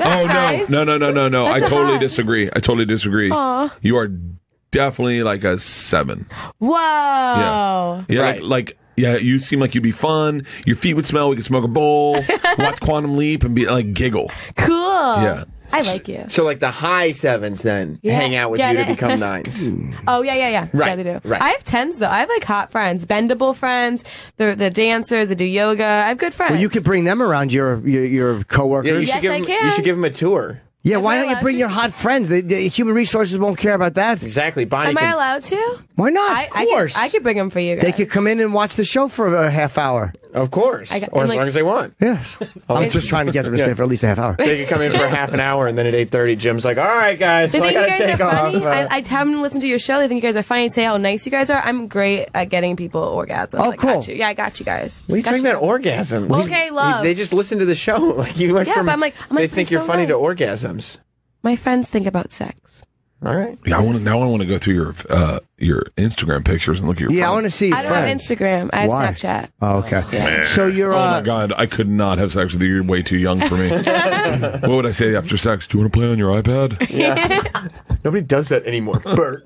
Oh, nice. no. I That's totally hot. disagree. Aw. You are definitely like a 7. Whoa. Yeah, Right. like yeah, you seem like you'd be fun. Your feet would smell. We could smoke a bowl, watch Quantum Leap, and be like giggle. Cool. Yeah. I like you. So, like, the high sevens then Yeah. hang out with Yeah, you to that- become nines. Oh yeah. Right, Yeah, they do. right. I have 10s though. I have like hot friends, bendable friends. They're the dancers. They do yoga. I have good friends. Well, you could bring them around your Yeah, coworkers. you Yes, should give I them. can. You should give them a tour. Yeah, Am why I don't you allowed bring to? your hot friends? The human resources won't care about that. Exactly. Bonnie Am I can. allowed to? Why not? I could bring them for you guys. They could come in and watch the show for a half hour. Of course. I got- Or and, as like- long as they want. Yes. I'm just trying to get them to stay for at least a half hour. They could come in for half an hour, and then at 8:30, Jim's like, "All right, guys, They I think you gotta guys take are off." funny. I have them listen to your show. They think you guys are funny and say how nice you guys are. I'm great at getting people orgasms. Oh, I cool. Got you. Yeah, I got you guys. What are you Got talking about? Orgasm? Okay, love. They just listen to the show. Like you went Yeah, from. but I'm like, they think "Please you're don't funny lie." to orgasms. My friends think about sex. All right. Yeah, I want to go through your Instagram pictures and look at your. Yeah, I friends. want to see your I don't have friends. Instagram. I have Why? Snapchat. Oh, okay. So you're. Oh my god, I could not have sex with you. You're way too young for me. What would I say after sex? Do you want to play on your iPad? Yeah. Nobody does that anymore, Bert.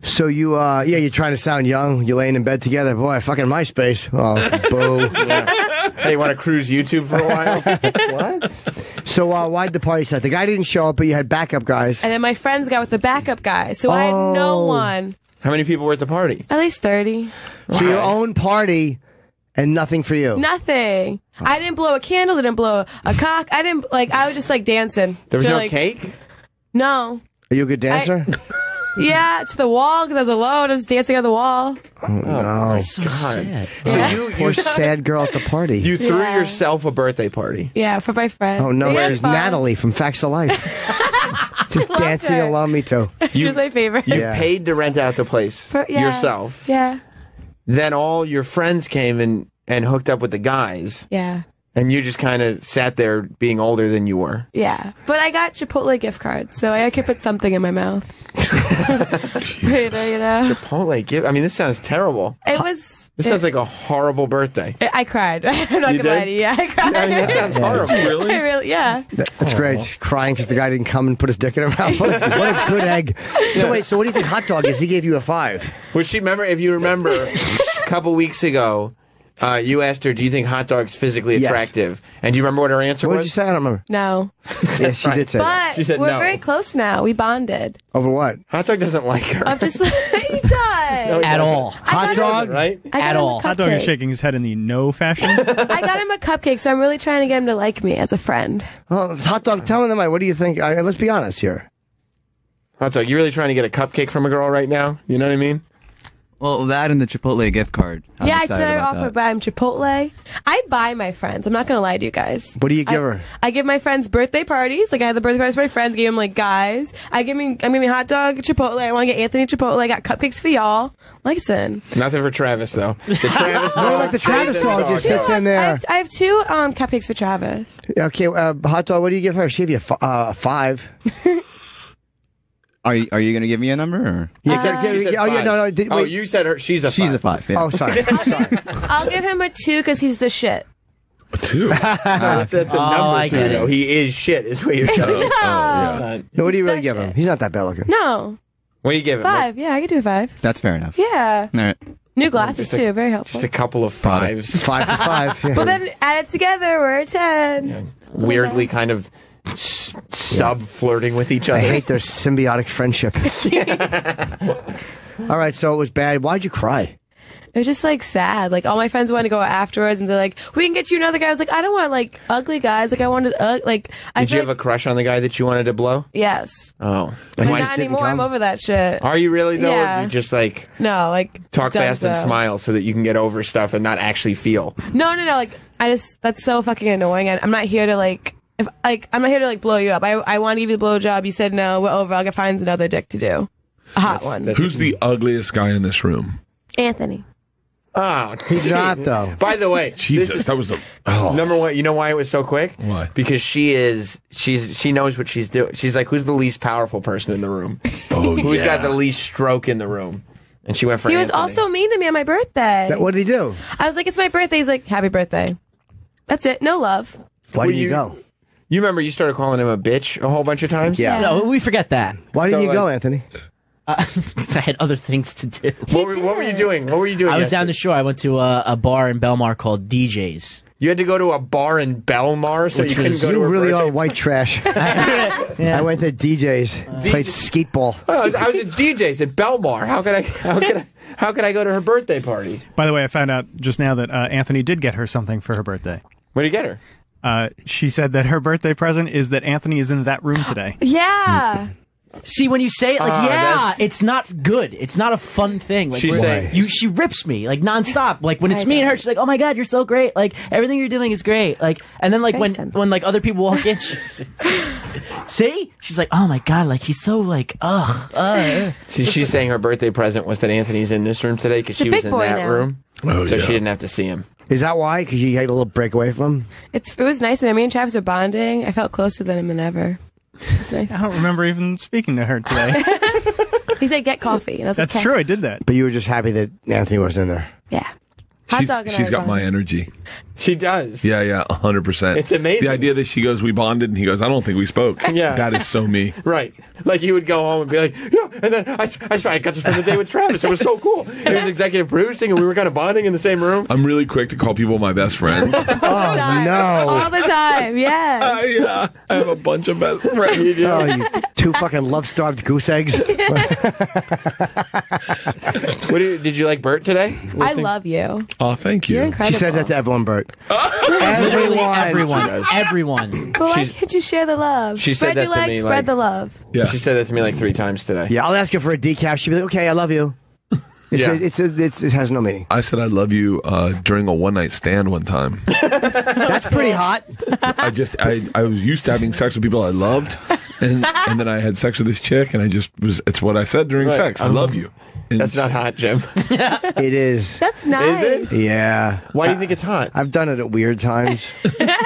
So you, you're trying to sound young. You're laying in bed together. Boy, fucking MySpace. Oh, boo. Hey, want to cruise YouTube for a while? What? So why'd the party set? The guy didn't show up, but you had backup guys. And then my friends got with the backup guy. So I had no one. How many people were at the party? At least 30. So your own party and nothing for you. Nothing. I didn't blow a candle. Didn't blow a cock. I didn't, I was just dancing. There was To, no cake? No. Are you a good dancer? Yeah, to the wall because I was alone. I was dancing on the wall. Oh, no. So sad. Yeah. So Poor sad girl at the party. you threw Yeah. yourself a birthday party. Yeah, for my friend. Oh, no. They had She's fun. Natalie from Facts of Life. Just Loved dancing her. along. Me too. She was my favorite. You Yeah. paid to rent out the place Yeah. yourself. Yeah. Then all your friends came and hooked up with the guys. Yeah. And you just kind of sat there being older than you were. Yeah. But I got Chipotle gift cards, so I could put something in my mouth. you know? Chipotle gift. I mean, this sounds terrible. It was. This sounds like a horrible birthday. I cried. I'm not You gonna lie did? to you. Yeah, I cried. I mean, that sounds horrible. Really? I really, yeah. That's great. She's crying because the guy didn't come and put his dick in her mouth. What a good egg. So wait, so what do you think Hot Dog is? He gave you a 5. Well, if you remember, a couple weeks ago, you asked her, do you think Hot Dog's physically Yes. attractive? And do you remember what her answer What was? did you say? I don't remember. No. Yeah, she did say that. But She said we're no. very close now. We bonded. Over what? Hot Dog doesn't like her. I'm just like, he does. At all. Hot dog, right? At all. Hot dog is shaking his head in the no fashion. I got him a cupcake, so I'm really trying to get him to like me as a friend. Oh, hot dog, tell him, what do you think? Let's be honest here. Hot dog, you really trying to get a cupcake from a girl right now? You know what I mean? Well, that and the Chipotle gift card. Yeah, I said I offer to buy him Chipotle. I buy my friends. I'm not going to lie to you guys. What do you give her? I give my friends birthday parties. Like, I had the birthday parties for my friends. Gave them, like, guys. I'm giving hot dog, Chipotle. I want to get Anthony Chipotle. I got cupcakes for y'all. Listen. Nothing for Travis, though. The Travis What about the Travis dog just sits in there? I have 2 cupcakes for Travis. Okay, hot dog, what do you give her? She gave you a 5. Are you going to give me a number? Or? You said her. She's a 5. She's a 5. Yeah. Oh, sorry. I'll give him a 2 because he's the shit. A 2? That's a number 2, though. He is shit, is what you're saying. No, what do you really give him? He's not that bad looking. No. What do you give him? 5. Yeah, I could do a 5. That's fair enough. Yeah. All right. New glasses, too. Very helpful. Just a couple of 5s. 5 for 5. Yeah. But then add it together, we're a 10. Yeah. Weirdly kind of sub-flirting with each other. I hate their symbiotic friendship. All right, so it was bad. Why'd you cry? It was just like sad. Like all my friends wanted to go afterwards, and they're like, "We can get you another guy." I was like, "I don't want like ugly guys. Like I wanted like." Did you have a crush on the guy that you wanted to blow? Yes. Oh, But not anymore. I'm over that shit. Are you really though? Yeah. Or you just like talk done fast and so. smile so that you can get over stuff and not actually feel. No. Like that's so fucking annoying. I'm not here to like. I'm not here to like blow you up. I want to give you the blowjob. You said no. We're over. I'll find another dick to do. A hot one. Who's the ugliest guy in this room? Anthony. Oh, he's not though. By the way, Jesus, that was number one. You know why it was so quick? Why? Because she knows what she's doing. She's like, who's the least powerful person in the room? Who's got the least stroke in the room? And she went for. He was also mean to me on my birthday. What did he do? I was like, it's my birthday. He's like, happy birthday. That's it. No love. Why did you go? You remember you started calling him a bitch a whole bunch of times? Yeah. No, we forget that. Why didn't you go, Anthony? Because I had other things to do. What were you doing? What were you doing? I was down the shore. I went to a bar in Belmar called DJ's. You had to go to a bar in Belmar, so you couldn't go to You a really birthday? are white trash. I went to DJ's, played skeet ball. I was at DJ's at Belmar. How could I go to her birthday party? By the way, I found out just now that Anthony did get her something for her birthday. What did you get her? She said that her birthday present is that Anthony is in that room today. Yeah. See, when you say it, like, it's not good. It's not a fun thing. Like, She's saying- she rips me like nonstop. Like when it's me and her, she's like, "Oh my god, you're so great! Like everything you're doing is great!" Like, and then like when like other people walk in, she's like, "Oh my god, like he's so like ugh." See, she's saying her birthday present was that Anthony's in this room today because she was in that room, so she didn't have to see him. Is that why? Because you had a little break away from him? It was nice. And me and Travis are bonding. I felt closer than him than ever. It's nice. I don't remember even speaking to her today. He said, get coffee. And I was That's like, true. I did that. But you were just happy that Anthony wasn't in there. Yeah. Hot dog and I She's are got my bonding. energy. She does. Yeah, 100%. It's amazing. The idea that she goes, we bonded, and he goes, I don't think we spoke. Yeah. That is so me. Right. Like he would go home and be like, yeah, and then I got to spend the day with Travis. It was so cool. He was executive producing and we were kind of bonding in the same room. I'm really quick to call people my best friends. Oh, no. All the time. Yeah. Yeah. I have a bunch of best friends. Oh, you two fucking love-starved goose eggs. Did you like Bert today? I love you. Oh, thank you. You're incredible. She said that to everyone, Bert. Everyone. But why can't you share the love? She said Spread that your to legs, me, spread like- the love. Yeah. She said that to me like 3 times today. Yeah, I'll ask her for a decaf. She'll be like, okay, I love you. It has no meaning. I said I love you during a one-night stand one time. That's pretty hot. I was used to having sex with people I loved, and then I had sex with this chick, and it's what I said during Right. sex. I love you. And That's not hot, Jim. It is. That's nice. Is it? Yeah. Why do you think it's hot? I've done it at weird times.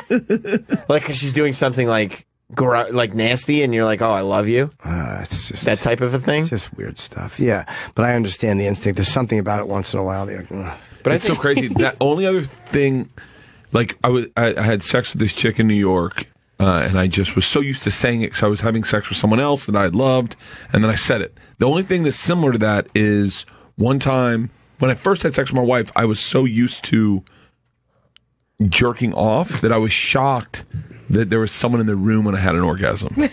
Like, because she's doing something like nasty, and you're like, oh, I love you. It's just That type of a thing. It's just weird stuff. Yeah, but I understand the instinct. There's something about it once in a while. That you're like, ugh. But it's so crazy. That only other thing, like I had sex with this chick in New York, and I just was so used to saying it because I was having sex with someone else that I had loved, and then I said it. The only thing that's similar to that is one time when I first had sex with my wife, I was so used to jerking off that I was shocked that there was someone in the room when I had an orgasm.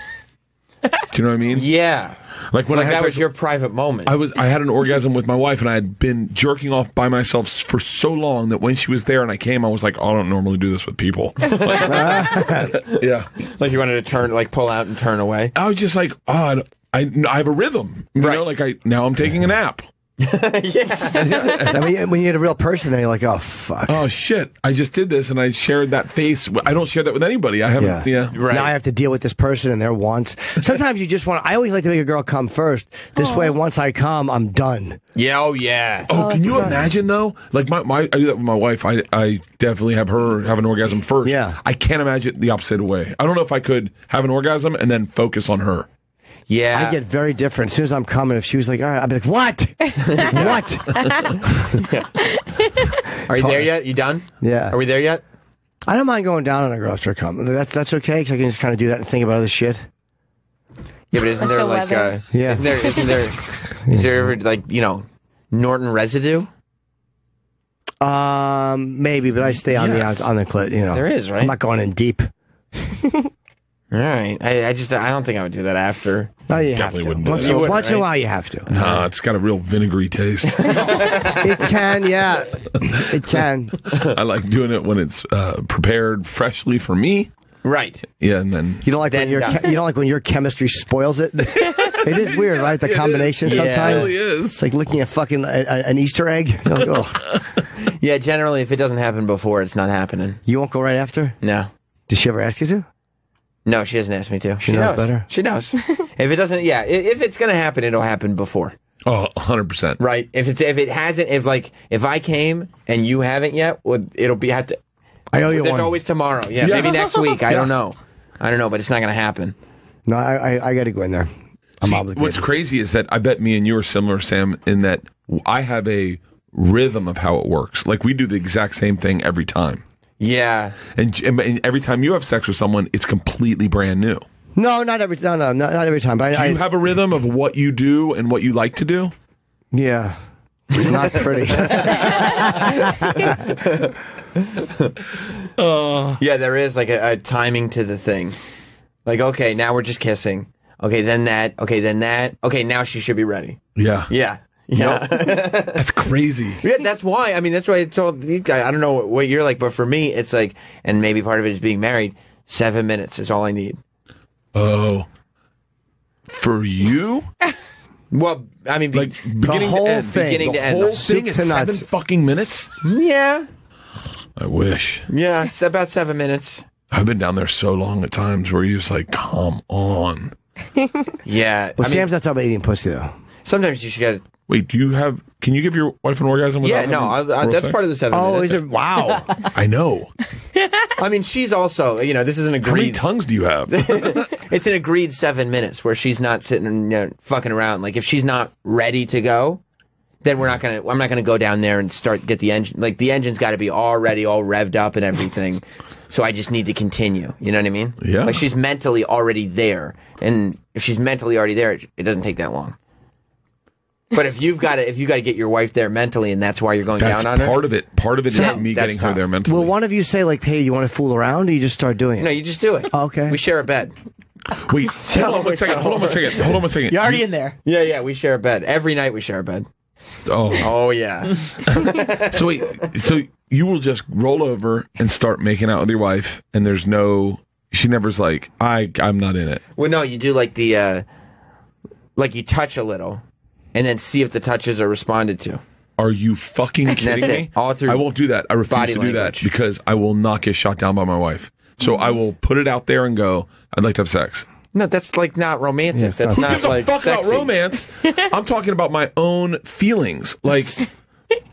Do you know what I mean? Yeah. Like when that was your private moment. I had an orgasm with my wife, and I had been jerking off by myself for so long that when she was there and I came, I was like, oh, I don't normally do this with people. Yeah. Like you wanted to turn, like pull out and turn away. I was just like, oh, I have a rhythm. You know, like now I'm taking a nap. I mean, when you get a real person, then you're like, oh fuck. Oh shit! I just did this, and I shared that face. I don't share that with anybody. I haven't. Yeah. Right. Now I have to deal with this person and their wants. Sometimes you just want. I always like to make a girl come first. This way, once I come, I'm done. Yeah. Oh yeah. Oh, can you imagine though? Like I do that with my wife. I definitely have her have an orgasm first. Yeah. I can't imagine the opposite way. I don't know if I could have an orgasm and then focus on her. Yeah. I get very different. As soon as I'm coming, if she was like, all right, I'd be like, what? What? Are you there yet? You done? Yeah. Are we there yet? I don't mind going down on a girl after I come. That's okay, because I can just kind of do that and think about other shit. Yeah, but isn't there like, yeah. Is there ever like, Norton residue? Maybe, but I stay on the clit, There is, right? I'm not going in deep. All right. I don't think I would do that after. Oh, you Definitely wouldn't have do to. that. Once in a while, you have to. Nah, it's got a real vinegary taste. It can, yeah. It can. I like doing it when it's prepared freshly for me. Right. Yeah, and then you don't like when your chemistry spoils it. It is weird, right? The combination sometimes. It really is. It's like looking at fucking an Easter egg. You're like, oh. Yeah, generally, if it doesn't happen before, it's not happening. You won't go right after? No. Did she ever ask you to? No, she hasn't asked me to. She knows better. She knows. If it doesn't, if it's gonna happen, it'll happen before. Oh, 100%. Right. If I came and you haven't yet, it'll be have to. I owe you There's one. always tomorrow. Yeah, maybe next week. I don't know. But it's not gonna happen. No, I got to go in there. I'm obligated. What's crazy is that I bet me and you are similar, Sam, in that I have a rhythm of how it works. Like we do the exact same thing every time. Yeah. And every time you have sex with someone, it's completely brand new. No, not every time. No, not every time. But do you have a rhythm of what you do and what you like to do? Yeah. Not pretty. Yeah, there is like a timing to the thing. Like, okay, now we're just kissing. Okay, then that. Okay, then that. Okay, now she should be ready. Yeah. Yeah. Yeah. That's crazy. Yeah, that's why. I mean, that's why I told these guys. I don't know what you're like, but for me, it's like, and maybe part of it is being married. 7 minutes is all I need. Oh. For you? Well, I mean, like beginning whole to end. thing. Beginning the to end. whole thing at 7 fucking minutes? Yeah. I wish. Yeah, it's about 7 minutes. I've been down there so long at times where you're just like, come on. Yeah. Well, Sam's not talking about eating pussy, though. Sometimes you should get. Wait, can you give your wife an orgasm without that's part of the 7 minutes. Oh, is it? Wow. I know. I mean, she's also, this is an agreed. How many tongues do you have? It's an agreed 7 minutes where she's not sitting and fucking around. Like, if she's not ready to go, then I'm not gonna go down there and get the engine. Like, the engine's got to be already all revved up and everything. So I just need to continue. You know what I mean? Yeah. Like, she's mentally already there, and if she's mentally already there, it doesn't take that long. But if you got to get your wife there mentally, and that's why you're going down on her. Part of it. Part of it is me getting her there mentally. Will one of you say like, "Hey, you want to fool around?" Or you just start doing it? No, you just do it. Oh, okay. We share a bed. Wait, hold on one second. You're already in there. Yeah, we share a bed. Every night we share a bed. Oh yeah. So wait, so you will just roll over and start making out with your wife, and there's no. She never's like, I'm not in it. Well, no, you do like the, like you touch a little, and then see if the touches are responded to. Are you fucking kidding me? All through I won't do that. I refuse to do that because I will not get shot down by my wife. So I will put it out there and go, I'd like to have sex. No, that's like not romantic. Yes, that's Who not gives like a fuck sexy. about romance? I'm talking about my own feelings. Like,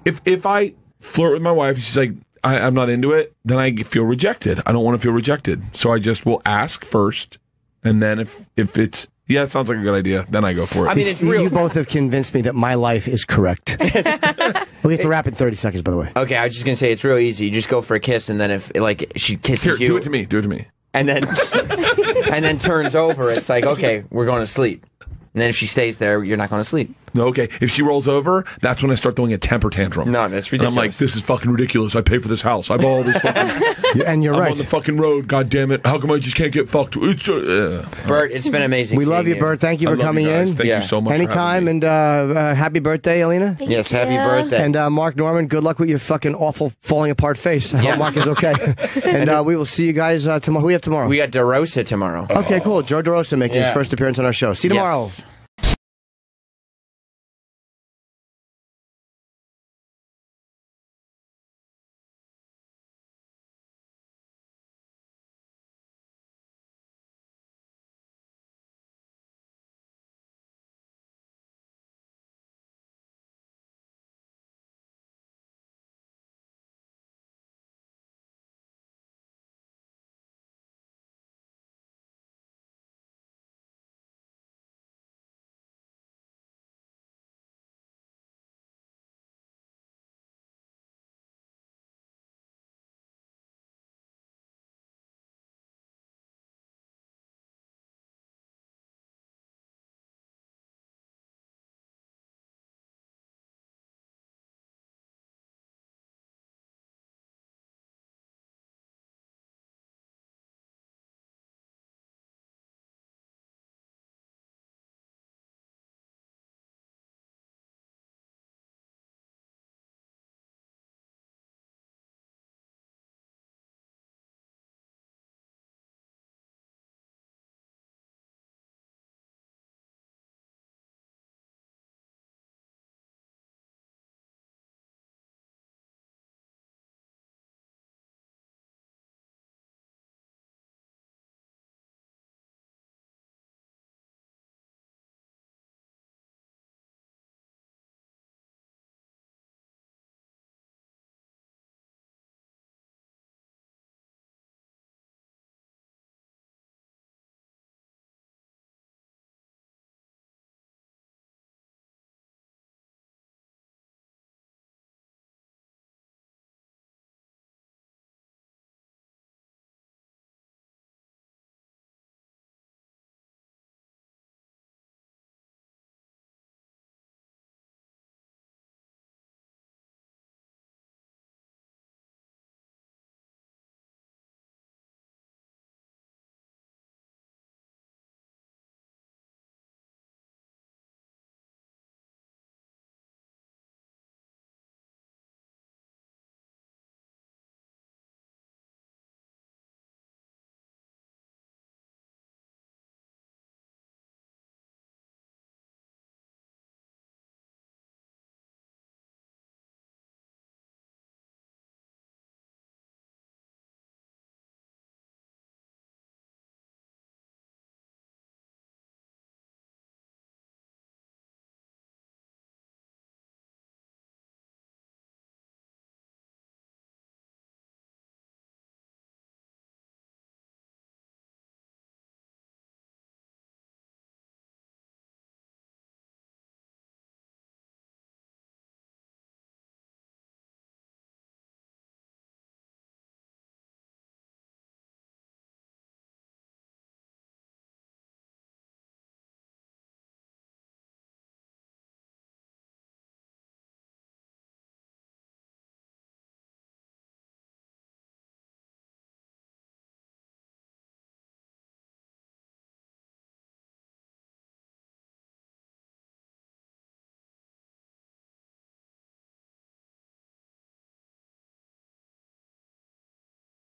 if I flirt with my wife, she's like, I'm not into it, then I feel rejected. I don't want to feel rejected. So I just will ask first, and then if it's, yeah, it sounds like a good idea, then I go for it. I mean, it's real. You both have convinced me that my life is correct. We have to wrap in 30 seconds, by the way. Okay, I was just gonna say it's real easy. You just go for a kiss, and then if like she kisses Here, you, do it to me. Do it to me. and then and then turns over, it's like, okay, we're going to sleep. And then if she stays there, you're not going to sleep. Okay, if she rolls over, that's when I start throwing a temper tantrum. No, that's And I'm ridiculous. like, this is fucking ridiculous. I pay for this house. I bought all this fucking... And you're I'm right. on the fucking road, God damn it. How come I just can't get fucked? It's Bert, it's been amazing. We love seeing you, Bert. Thank you I for love coming you guys. in. Thank you so much for Anytime, having and happy birthday, Alina. Yes, happy birthday. And Mark Norman, good luck with your fucking awful falling apart face. I Yeah. hope Mark is okay. And we will see you guys tomorrow. Who we have tomorrow? We got DeRosa tomorrow. Okay, cool. Joe DeRosa making his Yeah. first appearance on our show. See you tomorrow. Yes.